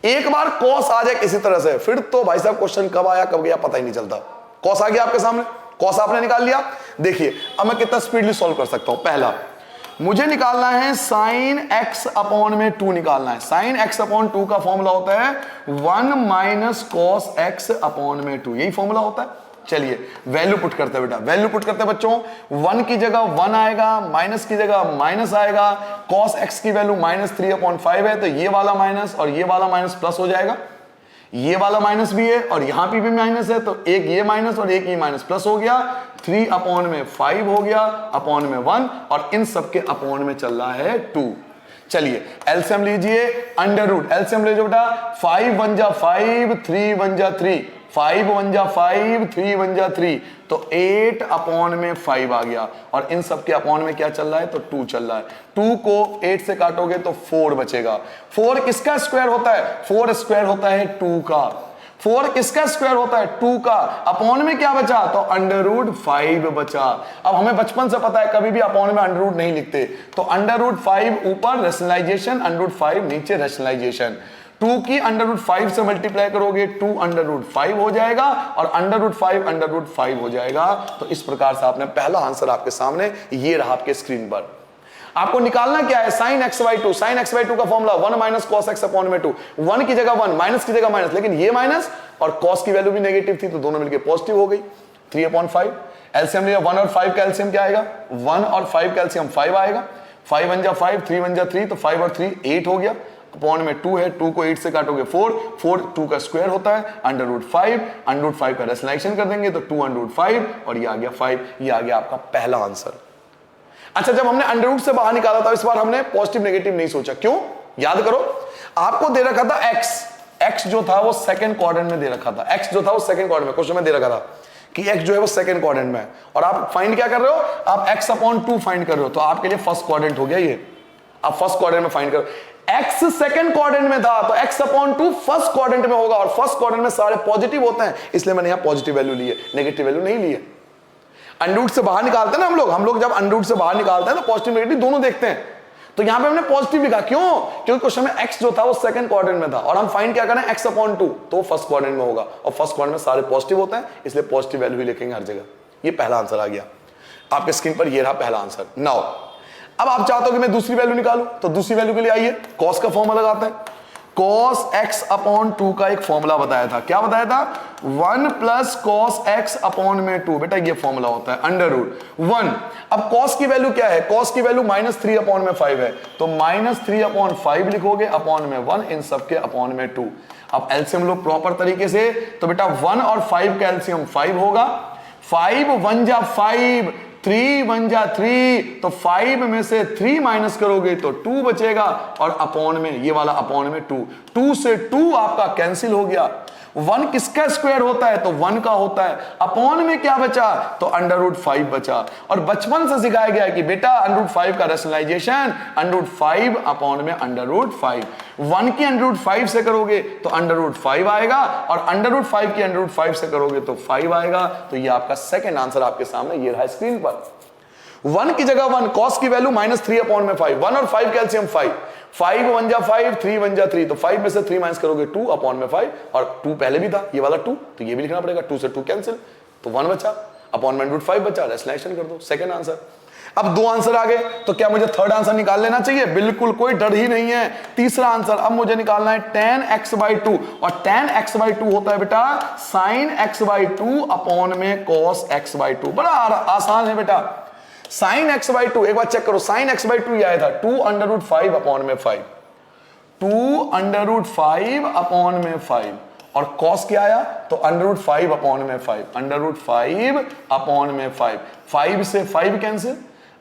[SPEAKER 1] एक बार cos आ जाए किसी तरह से फिर तो भाई साहब क्वेश्चन कब आया कब गया पता ही नहीं चलता। cos आ गया आपके सामने, cos आपने निकाल लिया। देखिए अब मैं कितना स्पीडली सॉल्व कर सकता हूं। पहला मुझे निकालना है sin x अपॉन में 2 निकालना है। sin x अपॉन 2 का फॉर्मूला होता है 1 माइनस cos x अपॉन में 2, यही फॉर्मूला होता है। चलिए वैल्यू पुट करते हैं बेटा, वैल्यू पुट करते हैं बच्चों। 1 की जगह 1 आएगा, माइनस की जगह माइनस आएगा, cos x की वैल्यू -3/5 है तो ये वाला माइनस और ये वाला माइनस प्लस हो जाएगा, ये वाला माइनस भी है और यहां पे भी माइनस है तो एक ये माइनस और एक ये माइनस प्लस हो गया, 3/5 हो गया अपॉन में 1 और इन सब के अपॉन में चल रहा है 2। चलिए एलसीएम लीजिए, अंडर रूट एलसीएम ले जाओ बेटा, 5 1 जा 5, 3 1 जा 3, 5 1 जा 5, 3 1 जा 3 तो 8/5 आ गया और इन सब के अपॉन में क्या चल रहा है? तो 2 चल रहा है। 2 को 8 से काटोगे तो 4 बचेगा। 4 किसका स्क्वायर होता है? 4 स्क्वायर होता है 2 का। 4 किसका स्क्वायर होता है? 2 का। अपॉन में क्या बचा? तो √5 बचा। अब हमें बचपन से पता है कभी भी अपॉन में अंडर रूट नहीं लिखते, तो √5 ऊपर रैशनलाइजेशन, √5 नीचे रैशनलाइजेशन। 2 की √5 से मल्टीप्लाई करोगे 2 √5 हो जाएगा और √5 हो जाएगा। तो इस प्रकार से आपने पहला आंसर आपके सामने ये रहा आपके स्क्रीन पर। आपको निकालना क्या है? sin x/2। sin x/2 का formula 1 minus cos x upon में 2। 1 की जगह 1, माइनस की जगह माइनस, लेकिन ये माइनस और cos की वैल्यू भी नेगेटिव थी तो दोनों मिलकर पॉजिटिव हो गई। 3/5 एलसीएम लिया, 1 और 5 का एलसीएम क्या आएगा? 1 और 5 का एलसीएम 5 आएगा। 5 1 जा 5, 3 1 जा 3 तो 5 और 3 8 हो गया। अपॉन में 2 है, 2 को 8 से काटोगे 4, 2 का स्क्वायर होता है √5 का रैशनलाइजेशन कर देंगे तो 2 √5 और ये आ गया 5। ये आ गया आपका पहला आंसर। अच्छा, जब हमने अंडर रूट से बाहर निकाला था इस बार हमने पॉजिटिव नेगेटिव नहीं सोचा, क्यों? याद करो, आपको दे रखा था x जो था वो सेकंड क्वाड्रेंट में दे रखा था। x जो था वो सेकंड क्वाड्रेंट में क्वेश्चन में दे रखा था कि x जो है वो सेकंड क्वाड्रेंट में है और आप फाइंड क्या कर रहे हो? आप x/2 फाइंड कर रहे हो, तो आपके लिए फर्स्ट क्वाड्रेंट हो गया ये। आप फर्स्ट क्वाड्रेंट में फाइंड करो। x सेकंड क्वाड्रेंट में था तो x/2 फर्स्ट क्वाड्रेंट में होगा और फर्स्ट क्वाड्रेंट में सारे पॉजिटिव होते हैं, इसलिए मैंने यहां पॉजिटिव वैल्यू ली है, नेगेटिव वैल्यू नहीं ली है। अंडर से बाहर निकालते हैं ना हम लोग जब अंडर से बाहर निकालते हैं तो पॉजिटिव नेगेटिव दोनों देखते हैं, तो यहां पे हमने पॉजिटिव लिखा। क्यों? क्योंकि क्वेश्चन में x जो था वो सेकंड क्वाड्रेंट में था और हम फाइंड क्या करें? x/2 तो फर्स्ट क्वाड्रेंट में होगा और फर्स्ट क्वाड्रेंट में सारे पॉजिटिव होते हैं, इसलिए पॉजिटिव वैल्यू ही लिखेंगे हर जगह। ये पहला आंसर आ गया आपके स्क्रीन पर, ये रहा पहला आंसर। नाउ अब आप चाहते हो कि मैं दूसरी वैल्यू निकालूं, तो दूसरी वैल्यू के लिए आइए cos का फॉर्मूला लगाते हैं। cos x/2 का एक फॉर्मूला बताया था, क्या बताया था? 1 प्लस cos x अपॉन में 2। बेटा ये फॉर्मूला होता है √1। अब cos की वैल्यू क्या है? cos की वैल्यू -3/5 है, तो -3/5 लिखोगे अपॉन में 1, इन सब के अपॉन में 2। अब एलसीएम लो प्रॉपर तरीके से, तो बेटा 1 और 5 का एलसीएम 5 होगा। 5 1 जा 5, 3 1 जा 3 तो 5 में से 3 माइनस करोगे तो 2 बचेगा और अपॉन में ये वाला अपॉन में 2 से 2 आपका कैंसिल हो गया। 1 किसका स्क्वायर होता है? तो 1 का होता है। अपॉन में क्या बचा? तो √5 बचा। और बचपन से सिखाया गया है कि बेटा √5 का रैशनलाइजेशन √5 अपॉन में √5। 1 की √5 से करोगे तो √5 आएगा और √5 की √5 से करोगे तो 5 आएगा। तो ये आपका सेकंड आंसर आपके सामने ये रहा स्क्रीन पर। 1 की जगह 1, cos की वैल्यू -3/5, 1 और 5 का एलसीएम 5, 5 1 जा 5, 3 1 जा 3 तो 5 में से 3 माइनस करोगे 2 अपॉन में 5 और 2 पहले भी था ये वाला 2 तो ये भी लिखना पड़ेगा। 2 से 2 कैंसिल तो 1 बचा, अपॉन में √5 बचा, रैशनलाइजेशन कर दो, सेकंड आंसर। अब 2 आंसर आ गए तो क्या मुझे थर्ड आंसर निकाल लेना चाहिए? बिल्कुल, कोई डर ही नहीं है। तीसरा आंसर अब मुझे निकालना है tan x/2 और tan x/2 होता है बेटा sin x/2 अपॉन में cos x/2। बड़ा आसान है बेटा। साइन एक्स बाई टू, एक बार चेक करो, साइन एक्स बाई टू ये आया था 2 अंडर रूट 5 अपॉन में 5, 2 अंडर रूट 5 अपॉन में 5, और कॉस क्या आया तो अंडर रूट 5 अपॉन में 5, अंडर रूट 5 अपॉन में 5, 5 से 5 कैंसिल,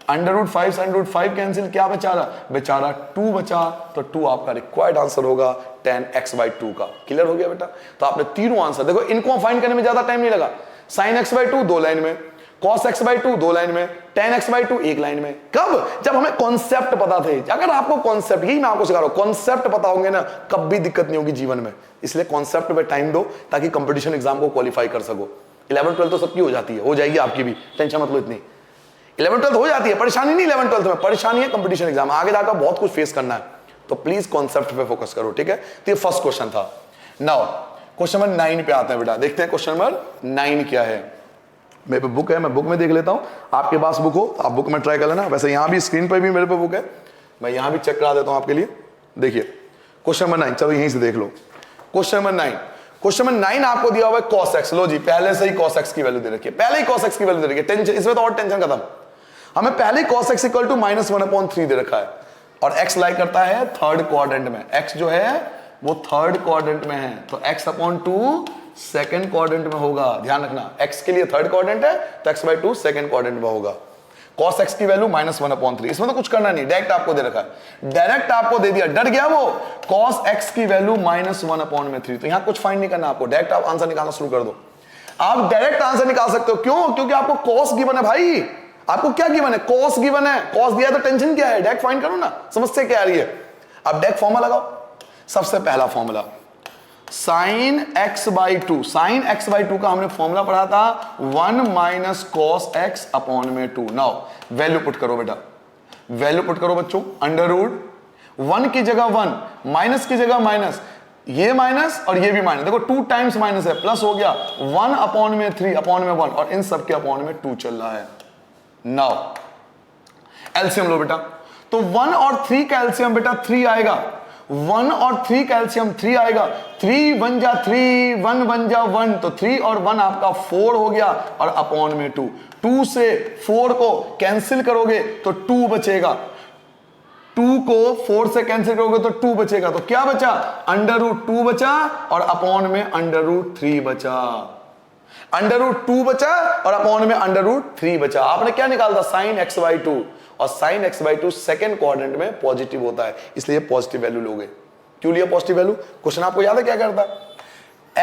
[SPEAKER 1] अंडर रूट 5 से अंडर रूट 5 कैंसिल, क्या बचा रहा बेचारा 2 बचा, तो 2 आपका रिक्वायर्ड आंसर होगा tan x बाई 2 का। क्लियर हो गया बेटा? तो आपने तीनों आंसर देखो, इनको फाइंड करने में ज्यादा टाइम नहीं लगा। sin x बाई 2 2 लाइन में, cos x बाई 2 2 लाइन में, tan x बाई 2 1 लाइन में। कब? जब हमें कॉन्सेप्ट पता थे। अगर आपको कॉन्सेप्ट, यही मैं आपको सिखा रहा हूं, कॉन्सेप्ट पता होंगे ना, कभी दिक्कत नहीं होगी जीवन में। इसलिए कॉन्सेप्ट पे टाइम दो ताकि कंपटीशन एग्जाम को क्वालिफाई कर सको। 11 12 तो सबकी हो जाती है, हो जाएगी आपकी भी, टेंशन मत लो इतनी। 11 12 हो जाती है, परेशानी नहीं 11 12 में, परेशानी है कंपटीशन एग्जाम, आगे जाकर बहुत कुछ फेस करना है। तो प्लीज कॉन्सेप्ट पे फोकस करो, ठीक है? तो ये फर्स्ट क्वेश्चन था। नाउ क्वेश्चन नंबर 9 पे आते हैं बेटा, देखते हैं क्वेश्चन नंबर 9 क्या है। मेरे पे बुक है, मैं बुक में देख लेता हूं, आपके पास बुक हो आप बुक में ट्राई कर लेना। वैसे यहां भी स्क्रीन पर भी मेरे पे बुक है, मैं यहां भी चेक करा देता हूं आपके लिए। देखिए क्वेश्चन नंबर 9, चलो यहीं से देख लो। क्वेश्चन नंबर 9, क्वेश्चन नंबर 9 आपको दिया हुआ है cos x। लो जी, पहले से ही cos x की वैल्यू दे रखी है, पहले ही cos x की वैल्यू दे रखी है, टेंशन इसमें तो और टेंशन खत्म। हमें पहले ही cos x इक्वल टू -1/3 दे रखा है, और x लाई करता है थर्ड क्वाड्रेंट में, x जो है वो थर्ड क्वाड्रेंट में है, तो x/2 सेकंड क्वाड्रेंट में होगा। ध्यान रखना, x के लिए थर्ड क्वाड्रेंट है तो x/2 सेकंड क्वाड्रेंट में होगा। cos x की वैल्यू -1/3, इसमें तो कुछ करना नहीं, डायरेक्ट आपको दे रखा है, डायरेक्ट आपको दे दिया, डर गया वो। cos x की वैल्यू -1/3, तो यहां कुछ फाइंड नहीं करना आपको, डायरेक्ट आप आंसर निकालना शुरू कर दो। आप डायरेक्ट आंसर निकाल सकते हो, क्यों? क्योंकि आपको cos गिवन है भाई। आपको क्या गिवन है? cos गिवन है, cos दिया तो टेंशन क्या है, डायरेक्ट फाइंड करो ना, समझते क्या आ रही है। अब डायरेक्ट फॉर्मूला लगाओ। सबसे पहला formula sin x by 2, sin x by 2 का हमने फॉर्मूला पढ़ा था 1 माइनस cos x अपॉन में 2। नाउ वैल्यू पुट करो बेटा, वैल्यू पुट करो बच्चों, अंडर रूट 1 की जगह 1, माइनस की जगह माइनस, ये माइनस और ये भी माइनस, देखो 2 टाइम्स माइनस है, प्लस हो गया 1 अपॉन में 3 अपॉन में 1, और इन सब के अपॉन में 2 चल रहा है। नाउ एलसीएम लो बेटा, तो 1 और 3 का एलसीएम बेटा 3 आएगा, 1 और 3 का एलसीएम 3 आएगा, 3 1 जा 3, 1 1 जा 1, तो 3 और 1 आपका 4 हो गया, और अपॉन में 2, 2 से 4 को कैंसिल करोगे तो 2 बचेगा, 2 को 4 से कैंसिल करोगे तो 2 बचेगा, तो क्या बचा? अंडर रूट 2 बचा, और अपॉन में अंडर रूट 3 बचा। अंडर रूट 2 बचा और अपॉन में अंडर रूट 3 बचा। आपने क्या निकाला था? साइन एक्स बाई 2, और sine x by 2 second quadrant में पॉजिटिव होता है, इसलिए पॉजिटिव वैल्यू लोगे। क्यों लिया पॉजिटिव वैल्यू? क्वेश्चन आपको याद है क्या करता?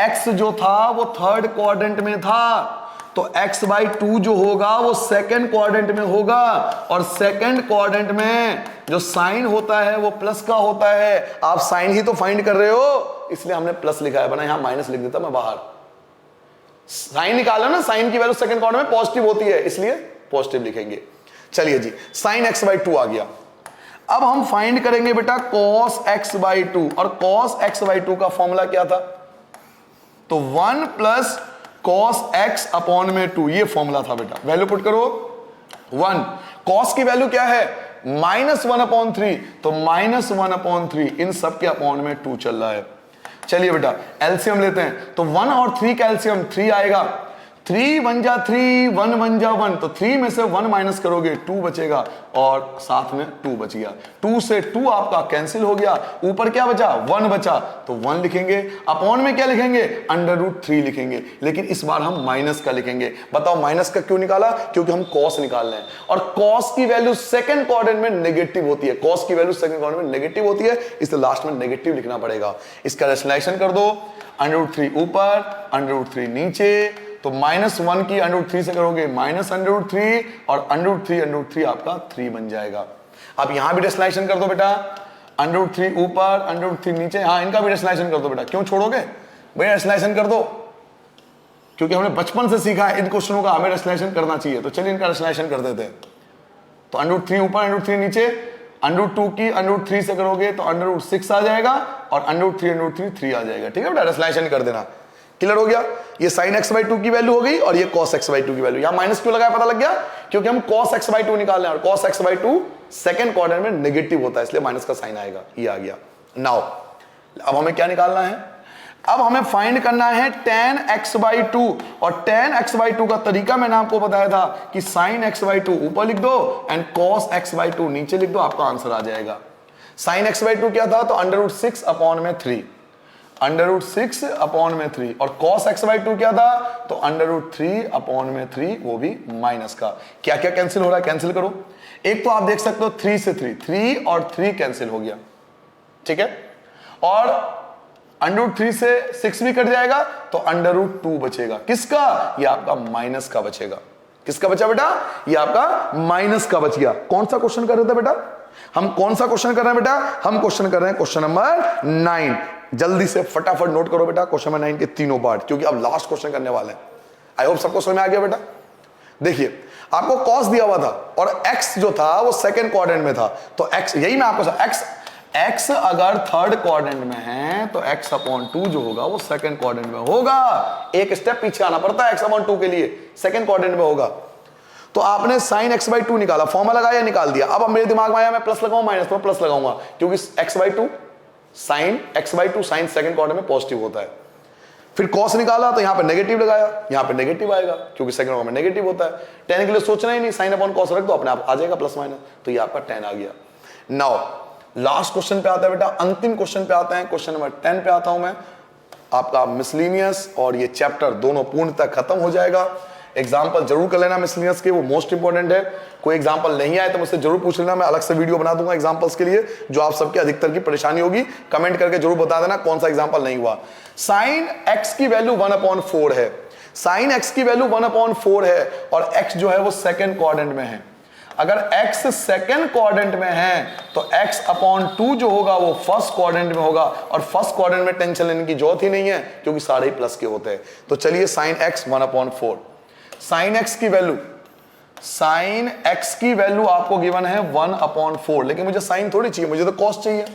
[SPEAKER 1] एक्स जो था वो थर्ड क्वाड्रेंट में था, तो x बाई 2 जो होगा वो सेकेंड क्वाड्रेंट में होगा, और सेकेंड क्वाड्रेंट में जो साइन होता है वो प्लस का होता है। आप साइन ही तो फाइंड कर रहे हो, इसलिए हमने प्लस लिखा है, बना यहां माइनस लिख देता मैं बाहर। साइन निकालो ना, साइन की वैल्यू सेकंड क्वाड्रेंट में पॉजिटिव होती है, इसलिए पॉजिटिव लिखेंगे। चलिए जी, साइन एक्स बाई 2 आ गया। अब हम फाइंड करेंगे बेटा cos x बाई 2, और cos x बाई 2 का फॉर्मूला क्या था? तो 1 प्लस cos x अपॉन में 2, ये फॉर्मूला था बेटा। वैल्यू पुट करो 1, cos की वैल्यू क्या है? -1/3, तो -1/3, इन सब के अपॉन में 2 चल रहा है। चलिए बेटा एलसीएम लेते हैं, तो 1 और 3 का एलसीएम 3 आएगा, 3 1 जा 3, 1 1 जा 1, तो 3 में से 1 माइनस करोगे 2 बचेगा, और साथ में 2 बच गया, 2 से 2 आपका कैंसिल हो गया, ऊपर क्या बचा? 1 बचा, तो 1 लिखेंगे, अपॉन में क्या लिखेंगे? अंडर रूट 3 लिखेंगे, लेकिन इस बार हम माइनस का लिखेंगे। बताओ माइनस का क्यों निकाला? क्योंकि हम कॉस निकाल रहे हैं, और कॉस की वैल्यू सेकंड क्वाड्रेंट में नेगेटिव होती है, कॉस की वैल्यू सेकंड क्वाड्रेंट में नेगेटिव होती है, इसलिए लास्ट में नेगेटिव लिखना पड़ेगा। इसका रेशनलाइजेशन कर दो, अंडर रूट 3 ऊपर, अंडर रूट 3 नीचे, तो -1 की अंडर रूट 3 से करोगे माइनस अंडर रूट 3, और अंडर रूट 3 आपका 3 बन जाएगा। अब यहां भी रेशनलाइजेशन कर दो बेटा, अंडर रूट 3 ऊपर, अंडर रूट 3 नीचे, हाँ इनका भी रेशनलाइजेशन कर दो बेटा। क्यों छोड़ोगे भैया? रेशनलाइजेशन कर दो, क्योंकि हमने बचपन से सीखा है इन क्वेश्चनों का हमें रेशनलाइजेशन करना चाहिए। तो चलिए इनका रेशनलाइजेशन कर देते हैं। तो अंडर रूट 3 ऊपर, अंडर रूट 3 नीचे, अंडर रूट 2 की अंडर रूट 3 से करोगे तो अंडर रूट 6 आ जाएगा, और अंडर रूट 3 3 आ जाएगा। ठीक है बेटा, रेशनलाइजेशन कर देना। क्लियर हो गया? ये sin x बाई 2 की वैल्यू हो गई, और ये cos x बाई 2 की वैल्यू। यहां माइनस क्यों लगाया पता लग गया? क्योंकि हम cos x बाई 2 निकाल रहे हैं, और cos x by 2 second quadrant में नेगेटिव होता है, इसलिए माइनस का साइन आएगा। ये आ गया। नाउ अब हमें क्या निकालना है? अब हमें फाइंड करना है tan x/2 और tan x/2 का तरीका मैंने आपको बताया था कि sin x/2 ऊपर लिख दो एंड cos x/2 नीचे लिख दो, आपका आंसर आ जाएगा। sin x/2 क्या था? तो √6 अपॉन में 3, √6 अपॉन में 3, और cos x/2 क्या था? तो √3 अपॉन में 3, वो भी माइनस का। क्या क्या कैंसिल हो रहा है? कैंसिल करो। एक तो आप देख सकते हो 3 से 3 और 3 कैंसिल हो गया, ठीक है, और √3 से 6 भी कट जाएगा तो √2 बचेगा। किसका? ये आपका माइनस का बचेगा। किसका बचा बेटा? ये आपका माइनस का बच गया। कौन सा क्वेश्चन कर रहे थे बेटा? हम कौन सा क्वेश्चन कर रहे हैं बेटा? हम क्वेश्चन कर रहे हैं क्वेश्चन नंबर 9। जल्दी से फटाफट नोट करो बेटा क्वेश्चन नंबर 9 के तीनों पार्ट, क्योंकि अब लास्ट क्वेश्चन करने वाले हैं। आई होप सबको समझ में आ गया बेटा। देखिए, आपको कॉस दिया हुआ था और एक्स जो था वो सेकंड क्वाड्रेंट में था, तो एक्स, यही मैं आपको एक्स अगर थर्ड क्वाड्रेंट में है तो x/2 जो होगा वो सेकंड क्वाड्रेंट में होगा। एक स्टेप पीछे आना पड़ता है x/2 के लिए, सेकंड क्वाड्रेंट में होगा। तो आपने sin x/2 निकाला, फॉर्मूला लगाया, निकाल दिया। अब मेरे दिमाग में आया मैं प्लस लगाऊं माइनस, तो प्लस लगाऊंगा, क्योंकि x/2 sin सेकंड क्वाड्रेंट में पॉजिटिव होता है। फिर cos निकाला तो यहां पे नेगेटिव लगाया, यहां पे नेगेटिव आएगा क्योंकि सेकंड क्वाड्रेंट में नेगेटिव होता है। tan के लिए सोचना ही नहीं, sin/cos रख दो, अपने आप आ जाएगा प्लस माइनस, तो ये आपका tan आ गया। नाउ लास्ट क्वेश्चन पे आता है बेटा, अंतिम क्वेश्चन पे आते हैं, क्वेश्चन नंबर 10 पे आता हूं मैं। आपका मिसलिनियस और ये चैप्टर दोनों पूर्णतः खत्म हो जाएगा। एग्जाम्पल जरूर कर लेना मिसलिनियस के, वो मोस्ट इंपॉर्टेंट है। कोई एग्जाम्पल नहीं आए तो मुझसे जरूर पूछ लेना, मैं अलग से वीडियो बना दूंगा एग्जाम्पल्स के लिए, जो आप सबके अधिकतर की परेशानी होगी। कमेंट करके जरूर बता देना कौन सा एग्जाम्पल नहीं हुआ। साइन x की वैल्यू 1/4 है, साइन x की वैल्यू 1/4 है और x जो है वो सेकंड क्वाड्रेंट में है। अगर x सेकंड क्वाड्रेंट में है तो x/2 जो होगा वो फर्स्ट क्वाड्रेंट में होगा, और फर्स्ट क्वाड्रेंट में टेंशन लेने की जरूरत ही नहीं है क्योंकि सारे ही प्लस के होते हैं। तो चलिए साइन x 1/4, साइन x की वैल्यू, साइन x की वैल्यू आपको गिवन है 1/4, लेकिन मुझे साइन थोड़ी चाहिए, मुझे तो कॉस चाहिए।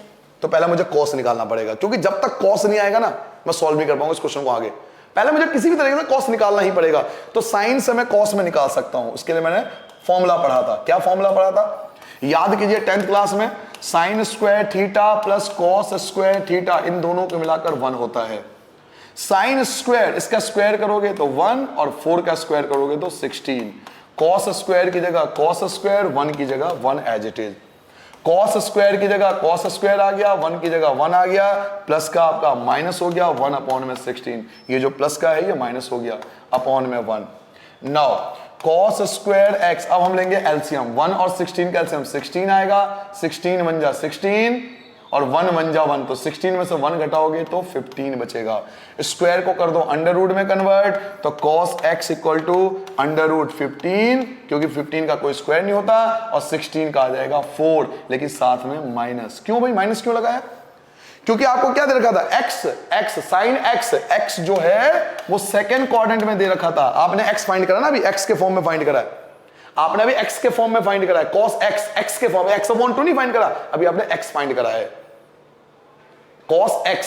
[SPEAKER 1] तो पहले मुझे कॉस निकालना पड़ेगा, क्योंकि जब तक कॉस नहीं आएगा ना मैं सॉल्व नहीं कर पाऊंगा इस क्वेश्चन को आगे। पहले मुझे किसी भी तरीके से कॉस निकालना ही पड़ेगा। तो साइन से मैं कॉस में निकाल सकता हूं, उसके लिए मैंने फॉर्मूला पढ़ा था। क्या फॉर्मूला पढ़ा था? याद कीजिए 10th क्लास में, sine square theta plus cos square theta, इन दोनों को मिलाकर 1 होता है। साइन स्क्वायर, इसका स्क्वायर करोगे तो 1 और 4 का स्क्वायर करोगे तो 16। कॉस स्क्वायर की जगह कॉस स्क्वायर, 1 की जगह 1 as it is. Cos square की जगह कॉस स्क्वायर आ गया, 1 की जगह 1 आ गया, प्लस का आपका माइनस हो गया 1/16। ये जो प्लस का है ये माइनस हो गया अपॉन में 1। नाउ cos स्क्वायर x, अब हम लेंगे एलसीएम, 1 और 16 का एलसीएम 16 आएगा, 16 1 जा 16 और 1 1 जा 1, तो 16 में से 1 घटाओगे तो 15 बचेगा। स्क्वायर को कर दो अंडर रूट में कन्वर्ट, तो cos x इक्वल टू √15, क्योंकि 15 का कोई स्क्वायर नहीं होता, और 16 का आ जाएगा 4, लेकिन साथ में माइनस। क्यों भाई माइनस क्यों लगाया? क्योंकि आपको क्या दे रखा था? x साइन x जो है वो सेकंड क्वाड्रेंट में दे रखा था। आपने x फाइंड करा ना, अभी x के फॉर्म में फाइंड करा है, आपने अभी x के फॉर्म में फाइंड करा है। cos x के फॉर्म में, x/2 नहीं फाइंड करा, अभी आपने x फाइंड करा है, cos x।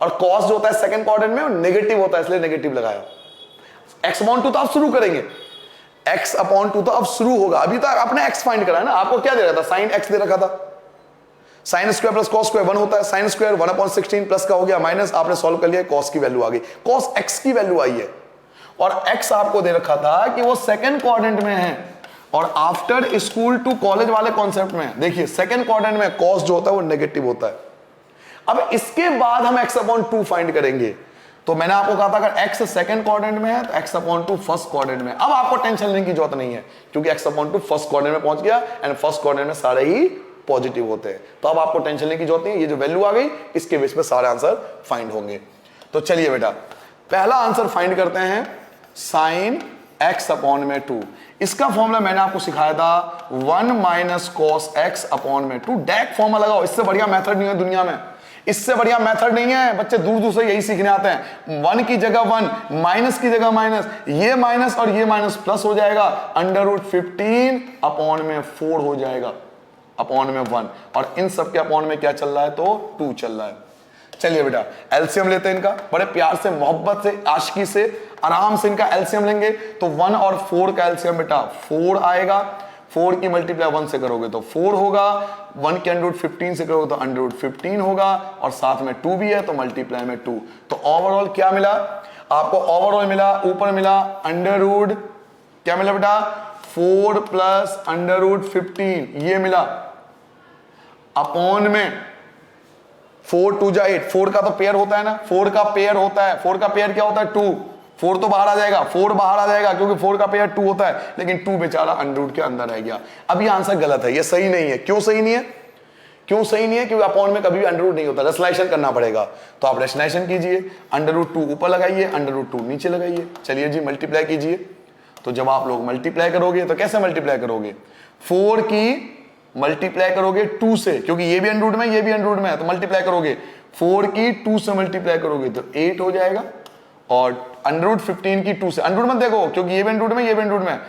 [SPEAKER 1] और cos जो होता है सेकंड क्वाड्रेंट में वो नेगेटिव होता है, इसलिए नेगेटिव लगाया। x/2 तो आप शुरू करेंगे, x/2 तो अब शुरू होगा, अभी तो आपने x फाइंड करा है ना। आपको क्या दे रखा था? साइन x दे रखा था। Sign square plus cos square 1 होता है, साइन स्क्वायर 1/16 प्लस का हो गया माइनस, आपने सॉल्व कर लिया, कॉस की वैल्यू आ गई, कॉस x की वैल्यू आई है। और x आपको दे रखा था कि वो सेकंड क्वाड्रेंट में है, और आफ्टर स्कूल टू कॉलेज वाले कॉन्सेप्ट में देखिए सेकंड क्वाड्रेंट में कॉस जो होता है वो नेगेटिव होता है। अब इसके बाद हम x/2 फाइंड करेंगे। तो मैंने आपको कहा था अगर x सेकंड क्वाड्रेंट में है तो x/2 फर्स्ट क्वाड्रेंट में। अब आपको टेंशन लेने की जरूरत नहीं है, क्योंकि x/2 फर्स्ट क्वाड्रेंट में पहुंच गया, एंड फर्स्ट क्वाड्रेंट में सारे ही पॉजिटिव होते हैं। तो अब आपको टेंशन लेने की जरूरत नहीं है, ये जो वैल्यू आ गई इसके बेस पे सारे आंसर फाइंड होंगे। तो चलिए बेटा पहला आंसर फाइंड करते हैं, साइन x/2। इसका फॉर्मूला मैंने आपको सिखाया था 1 - cos x/2। डायरेक्ट फॉर्मूला लगाओ, इससे बढ़िया मेथड नहीं है दुनिया में, इससे बढ़िया मेथड नहीं है। बच्चे दूर दूर से यही सीखने आते हैं। 1 की जगह 1, माइनस की जगह माइनस, ये माइनस और ये माइनस प्लस हो जाएगा, √15/4 हो जाएगा, अपॉन में 1, और इन सब के अपॉन में क्या चल रहा है? तो 2 चल रहा है। चलिए बेटा एलसीएम लेते हैं इनका, बड़े प्यार से, मोहब्बत से, आशिकी से, आराम से इनका एलसीएम लेंगे। तो 1 और 4 का एलसीएम बेटा 4 आएगा।
[SPEAKER 2] 4 की मल्टीप्लाई 1 से करोगे तो 4 होगा, 1 के अंडर रूट 15 से करोगे तो अंडर रूट 15 होगा, और साथ में 2 भी है तो मल्टीप्लाई में 2। तो ओवरऑल क्या मिला आपको? ओवरऑल मिला, ऊपर मिला अंडर रूट, क्या मिला बेटा? 4 प्लस अंडर रूट 15 ये मिला, अपॉन में 4 2 जा 8, 4 का तो पेयर होता है ना, 4 का पेयर होता है, 4 का पेयर क्या होता है? 2, 4 तो बाहर आ जाएगा, 4 बाहर आ जाएगा क्योंकि 4 का पेयर 2 होता है, लेकिन 2 बेचारा अंडर रूट के अंदर रह गया। अब ये आंसर गलत है, ये सही नहीं है। क्यों सही नहीं है? क्यों सही नहीं है? क्योंकि अपॉन में कभी भी अंडर रूट नहीं होता, रेशनलाइजेशन करना पड़ेगा। तो आप रेशनलाइजेशन कीजिए, अंडर रूट 2 ऊपर लगाइए, अंडर रूट 2 नीचे लगाइए। चलिए जी मल्टीप्लाई कीजिए। तो जब आप लोग मल्टीप्लाई करोगे तो कैसे मल्टीप्लाई करोगे? 4 की मल्टीप्लाई करोगे 2 से, क्योंकि ये भी अंडर रूट में ये भी अंडर रूट में है, तो मल्टीप्लाई करोगे 4 की 2 से मल्टीप्लाई करोगे तो 8 हो जाएगा, और अंडर रूट 15 की 2 से, अंडर रूट मत देखो क्योंकि ये भी अंडर रूट में ये भी अंडर रूट में,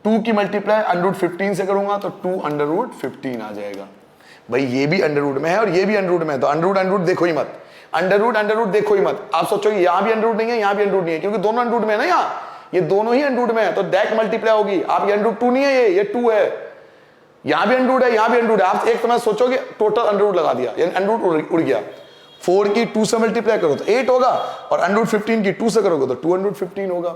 [SPEAKER 2] 2 की मल्टीप्लाई अंडर रूट 15 से करूंगा तो 2 अंडर रूट 15 आ जाएगा। भाई ये भी अंडर रूट में है और ये भी अंडर रूट में है, तो अंडर रूट देखो ही मत, अंडर रूट देखो ही मत। आप सोचोगे यहां भी अंडर रूट नहीं है, यहां भी अंडर रूट नहीं है, क्योंकि दोनों अंडर रूट में है ना, यहाँ ये दोनों ही अंडर रूट में है, तो डायरेक्ट मल्टीप्लाई होगी। आप ये अंडर रूट 2 नहीं है, ये 2 है, यहां भी अंडर रूट है, यहां भी अंडर रूट है। आप एक समय सोचोगे टोटल अंडर रूट लगा दिया, यानी अंडर रूट उड़ गया। 4 की 2 से मल्टीप्लाई करो तो 8 होगा, और अंडर रूट 15 की 2 से करोगे तो 2 अंडर रूट 15 होगा,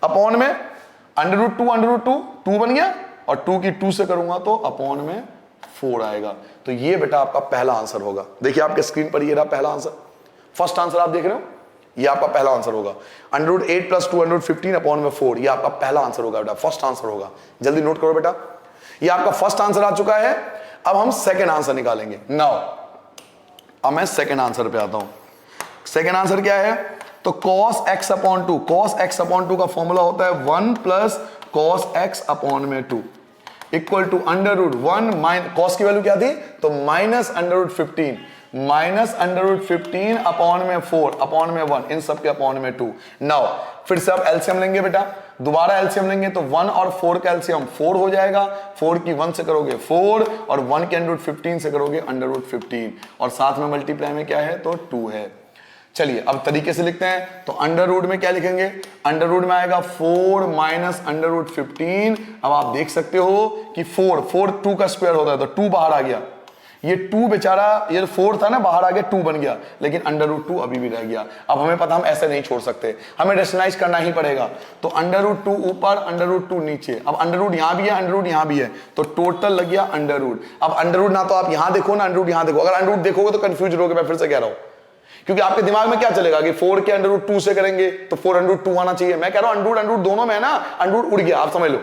[SPEAKER 2] अपॉन में अंडर रूट 2 बन गया, और 2 की 2 से करूंगा तो अपॉन में 4 आएगा। तो ये बेटा आपका पहला आंसर होगा। देखिए आपके स्क्रीन पर ये रहा पहला आंसर, फर्स्ट आंसर आप देख रहे हो, ये आपका पहला आंसर होगा। Under root 8 plus 2 under root 15 upon में 4, ये आपका पहला आंसर होगा बेटा, फर्स्ट आंसर होगा। जल्दी नोट करो बेटा, ये आपका फर्स्ट आंसर आ चुका है। अब हम सेकंड आंसर निकालेंगे। नाउ अब मैं सेकंड आंसर पे आता हूं। सेकंड आंसर क्या है? तो cos x upon 2, cos x upon 2 का फॉर्मूला होता है 1 प्लस cos x अपॉन में 2 equal to under root 1 minus, cos की वैल्यू क्या थी? तो minus under root 15, minus under root 15 upon में 4 अपॉन में 1, इन सब के अपॉन में 2। नाउ फिर से आप एलसीएम लेंगे बेटा, दोबारा एलसीएम लेंगे तो 1 और 4 का एलसीएम 4 हो जाएगा, 4 की 1 से करोगे 4, और 1 के अंडर रूट 15 से करोगे अंडर रूट 15, और साथ में मल्टीप्लाई में क्या है? तो 2 है। चलिए अब तरीके से लिखते हैं। तो अंडर रूट में क्या लिखेंगे? अंडर रूट में आएगा 4 माइनस अंडर रूट 15। अब आप देख सकते हो कि 4 2 का स्क्वायर होता है, तो 2 बाहर आ गया, ये 2 बेचारा, ये 4 था ना, बाहर आ गया 2 बन गया, लेकिन अंडर रूट 2 अभी भी रह गया। अब हमें पता हम ऐसे नहीं छोड़ सकते, हमें रेशनलाइज करना ही पड़ेगा। तो अंडर रूट 2 ऊपर, अंडर रूट 2 नीचे। अब अंडर रूट यहां भी है, अंडर रूट यहां भी है, तो टोटल लग गया अंडर रूट। अब अंडर रूट ना तो आप यहां देखो ना अंडर रूट यहां देखो, अगर अंडर रूट देखोगे तो कंफ्यूज रहोगे, मैं फिर से कह रहा हूं, क्योंकि आपके दिमाग में क्या चलेगा कि 4 के अंडर रूट 2 से करेंगे तो 4 अंडर रूट 2 आना चाहिए। मैं कह रहा हूं अंडर रूट दोनों में है ना, अंडर रूट उड़ गया, आप समझ लो।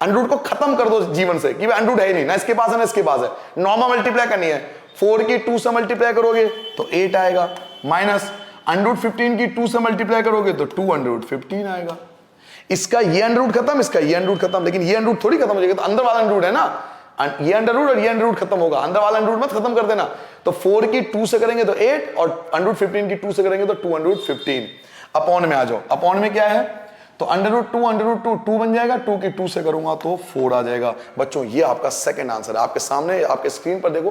[SPEAKER 2] अंडर रूट को खत्म कर दो जीवन से कि अंडर रूट है ही नहीं, ना इसके पास है ना इसके पास है। नॉर्मल मल्टीप्लाई करनी है, 4 की 2 से मल्टीप्लाई करोगे तो 8 आएगा, माइनस अंडर रूट 15 की 2 से मल्टीप्लाई करोगे तो 2 अंडर रूट 15 आएगा। इसका ये अंडर रूट खत्म, इसका ये अंडर रूट खत्म, लेकिन ये अंडर रूट थोड़ी खत्म हो जाएगा, तो अंदर वाला अंडर रूट है ना, ये अंडर रूट और ये अंडर रूट खत्म होगा, अंदर वाला अंडर रूट मत खत्म कर देना। तो 4 की 2 से करेंगे तो 8, और अंडर रूट 15 की 2 से करेंगे तो 2 अंडर रूट 15। अपॉन में आ जाओ, अपॉन में क्या है? तो अंडर रूट 2 बन जाएगा, 2 की 2 से करूंगा तो 4 आ जाएगा। बच्चों ये आपका सेकंड आंसर है, आपके सामने आपके स्क्रीन पर देखो,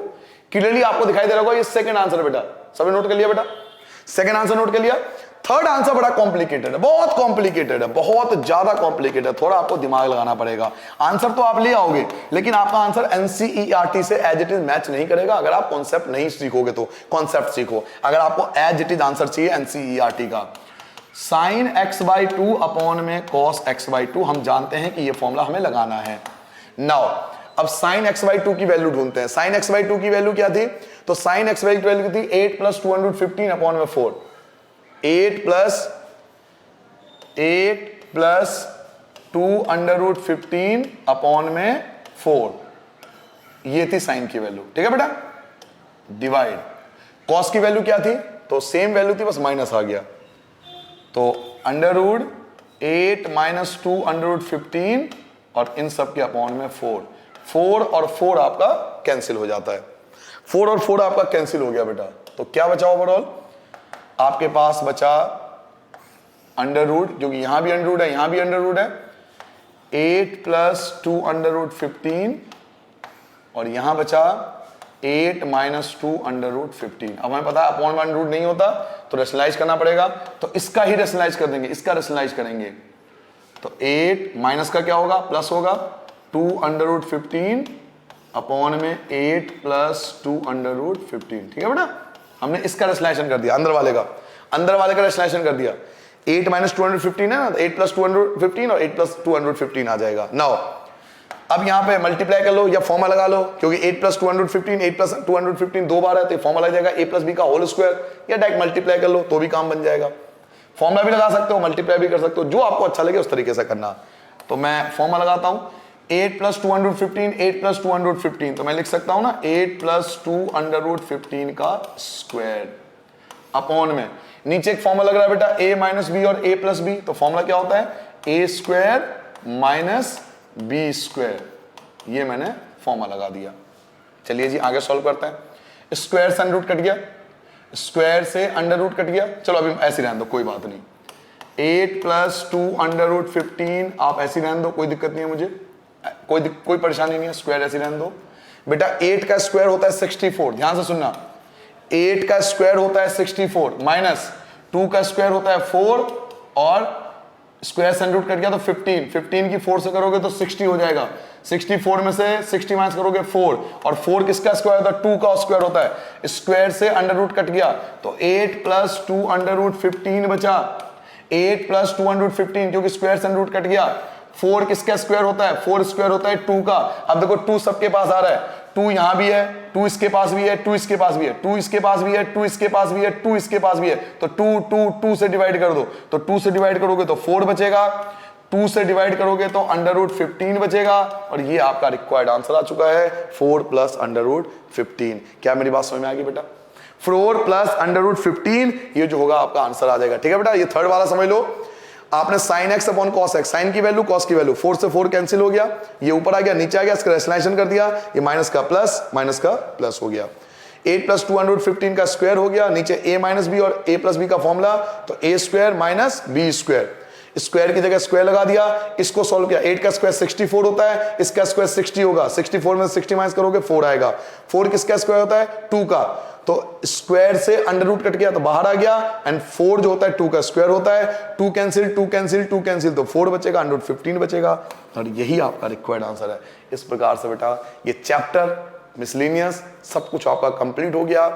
[SPEAKER 2] क्लियरली आपको दिखाई दे रहा होगा, ये सेकंड आंसर है बेटा। सभी नोट कर लिया बेटा? सेकंड आंसर नोट कर लिया। थर्ड आंसर बड़ा कॉम्प्लिकेटेड है, बहुत कॉम्प्लिकेटेड है, बहुत ज्यादा कॉम्प्लिकेटेड है, थोड़ा आपको दिमाग लगाना पड़ेगा। आंसर तो आप ले आओगे, लेकिन आपका आंसर एनसीईआरटी से एज इट इज मैच नहीं करेगा अगर आप कॉन्सेप्ट नहीं सीखोगे। तो कॉन्सेप्ट सीखो, अगर आपको एज इट इज आंसर चाहिए एनसीईआरटी का। साइन x/2 अपॉन में cos x/2, हम जानते हैं कि ये फॉर्मूला हमें लगाना है। नाउ अब साइन x/2 की वैल्यू ढूंढते हैं। साइन x/2 की वैल्यू क्या थी? तो साइन x/2 की वैल्यू थी 8 प्लस 215 अपॉन में 4, 8 प्लस 2 अंडर रूट 15 अपॉन में 4, ये थी साइन की वैल्यू, ठीक है बेटा। डिवाइड कॉस की वैल्यू क्या थी? तो सेम वैल्यू थी, बस माइनस आ गया, तो under root 8 minus 2 under root 15, और इन सब के अपॉन में 4 और 4 आपका कैंसिल हो जाता है, 4 और 4 आपका कैंसिल हो गया बेटा। तो क्या बचा ओवरऑल? आपके पास बचा अंडर रूट, क्योंकि यहां भी अंडर रूट है, यहां भी अंडर रूट है, 8 प्लस 2 अंडर रूट 15, और यहां बचा 8 माइनस 2 अंडर रूट 15। अब हमें पता है अपॉन में अंडर रूट नहीं होता, तो रेशनलाइज करना पड़ेगा, तो इसका ही रेशनलाइज कर देंगे, इसका रेशनलाइज करेंगे। तो 8 माइनस का क्या होगा? प्लस होगा, 2 अंडर रूट 15 अपॉन में 8 प्लस 2 अंडर रूट 15। ठीक है बेटा, हमने इसका रेशनलाइजेशन कर दिया, अंदर वाले का रेशनलाइजेशन कर दिया। 8 माइनस 215 है ना, 8 प्लस 215 और 8 प्लस 215 आ जाएगा। नाउ अब यहां पे मल्टीप्लाई कर लो या फॉर्मूला लगा लो, क्योंकि 8 प्लस 215 8 प्लस 215 दो बार है तो फॉर्मूला आ जाएगा a प्लस बी का होल स्क्वायर, या डायरेक्ट मल्टीप्लाई कर लो तो भी काम बन जाएगा। फॉर्मूला भी लगा सकते हो, मल्टीप्लाई भी कर सकते हो, जो आपको अच्छा लगे उस तरीके से करना। तो मैं फॉर्मूला लगाता हूं, 8 प्लस 215 8 प्लस 215, तो मैं लिख सकता हूं ना 8 प्लस 2 अंडर रूट 15 का स्क्वायर अपॉन में नीचे एक फॉर्मूला लग रहा है बेटा a माइनस बी और a प्लस बी, तो फॉर्मूला क्या होता है a square minus b square, ये मैंने फॉर्मूला लगा दिया। चलिए जी आगे सॉल्व करते हैं। स्क्वायर से अंडर रूट कट गया, स्क्वायर से अंडर रूट कट गया, चलो अभी ऐसे रहने दो, कोई बात नहीं। 8 प्लस 2 अंडर रूट 15 आप ऐसे रहने दो, कोई दिक्कत नहीं है मुझे, कोई परेशानी नहीं है, स्क्वायर ऐसे रहने दो। बेटा 8 का स्क्वायर होता है 64, ध्यान से सुनना, 8 का स्क्वायर होता है 64 माइनस 2 का स्क्वायर होता है 4 और स्क्वायर से अंडर रूट कट गया तो 15 की 4 से करोगे तो 60 हो जाएगा। 64 में से 60 माइनस करोगे 4, और 4 किसका स्क्वायर होता है 2 का स्क्वायर होता है। स्क्वायर से अंडर रूट कट गया तो 8 प्लस 2 अंडर रूट 15 बचा, 8 प्लस 2 अंडर रूट 15 क्योंकि स्क्वायर से अंडर रूट कट गया। 4 किसका स्क्वायर होता है 4 स्क्वायर होता है 2 का। अब देखो 2 सबके पास आ रहा है, 2 यहां भी है, 2 इसके पास भी है, 2 इसके पास भी है, 2 इसके पास भी है, 2 इसके पास भी है, 2 इसके पास भी है, तो 2 से डिवाइड कर दो, तो 2 से डिवाइड करोगे तो 4 बचेगा, 2 से डिवाइड करोगे तो अंडर रूट 15 बचेगा, और ये आपका रिक्वायर्ड आंसर आ चुका है 4 प्लस अंडर रूट 15। क्या मेरी बात समझ में आ गई बेटा? 4 प्लस अंडर रूट 15 ये जो होगा आपका आंसर आ जाएगा। ठीक है बेटा, ये थर्ड वाला समझ लो, आपने sine x upon cos x, sine की वैल्यू कॉस की वैल्यू, 4 से 4 कैंसिल हो गया, ये ऊपर आ गया नीचे आ गया, इसका रेशनलाइजेशन कर दिया, ये माइनस का प्लस हो गया। 8 प्लस 2 अंडर रूट 15 का स्क्वायर हो गया, नीचे a माइनस बी और a प्लस बी का फॉर्मूला, तो a square minus b square, square की जगह स्क्वायर लगा दिया, इसको सॉल्व किया। 8 का स्क्वायर 64 होता है, इसका स्क्वायर 60 होगा, 64 में 60 माइनस करोगे 4 आएगा। 4 किसका स्क्वायर होता है 2 का, तो स्क्वायर से अंडर रूट कट गया तो बाहर आ गया, एंड 4 जो होता है 2 का स्क्वायर होता है, 2 कैंसिल तो 4 बचेगा, अंडर रूट 15 बचेगा, और यही आपका रिक्वायर्ड आंसर है। इस प्रकार से बेटा ये चैप्टर मिसलेनियस सब कुछ आपका कंप्लीट हो गया।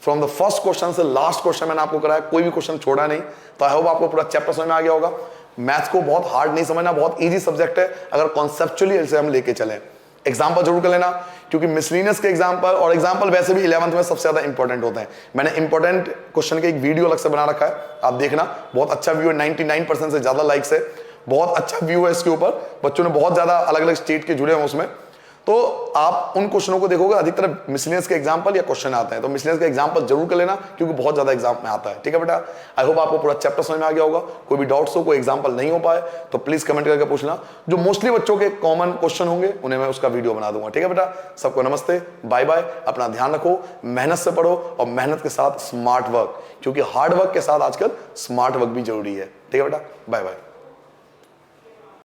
[SPEAKER 2] फ्रॉम द फर्स्ट क्वेश्चन से लास्ट क्वेश्चन मैंने आपको कराया, कोई भी क्वेश्चन छोड़ा नहीं, तो आई होप आपको पूरा चैप्टर समझ में आ गया होगा। मैथ्स को बहुत हार्ड नहीं समझना, बहुत इजी सब्जेक्ट है, अगर कॉन्सेप्चुअली इसे हम लेके चलें। एग्जाम्पल जरूर कर लेना, क्योंकि मिसलेनियस के एग्जाम्पल और एग्जाम्पल वैसे भी 11th में सबसे ज्यादा इंपॉर्टेंट होते हैं। मैंने इंपॉर्टेंट क्वेश्चन के एक वीडियो अलग से बना रखा है, आप देखना, बहुत अच्छा व्यू है, 99% से ज्यादा लाइक्स है, बहुत अच्छा व्यू है इसके ऊपर, बच्चों ने बहुत ज्यादा अलग अलग स्टेट के जुड़े हैं उसमें। तो आप उन क्वेश्चनों को देखोगे, अधिकतर मिसलेनियस के एग्जाम्पल या क्वेश्चन आते हैं, तो मिसलेनियस का एग्जाम्पल जरूर कर लेना, क्योंकि बहुत ज्यादा एग्जाम में आता है। ठीक है बेटा, आई होप आपको पूरा चैप्टर समझ में आ गया होगा। कोई भी डाउट्स हो, कोई एग्जाम्पल नहीं हो पाए तो प्लीज कमेंट करके पूछना, जो मोस्टली बच्चों के कॉमन क्वेश्चन होंगे उन्हें मैं उसका वीडियो बना दूंगा। ठीक है बेटा, सबको नमस्ते, बाय बाय, अपना ध्यान रखो, मेहनत से पढ़ो और मेहनत के साथ स्मार्ट वर्क, क्योंकि हार्ड वर्क के साथ आजकल स्मार्ट वर्क भी जरूरी है। ठीक है बेटा, बाय बाय।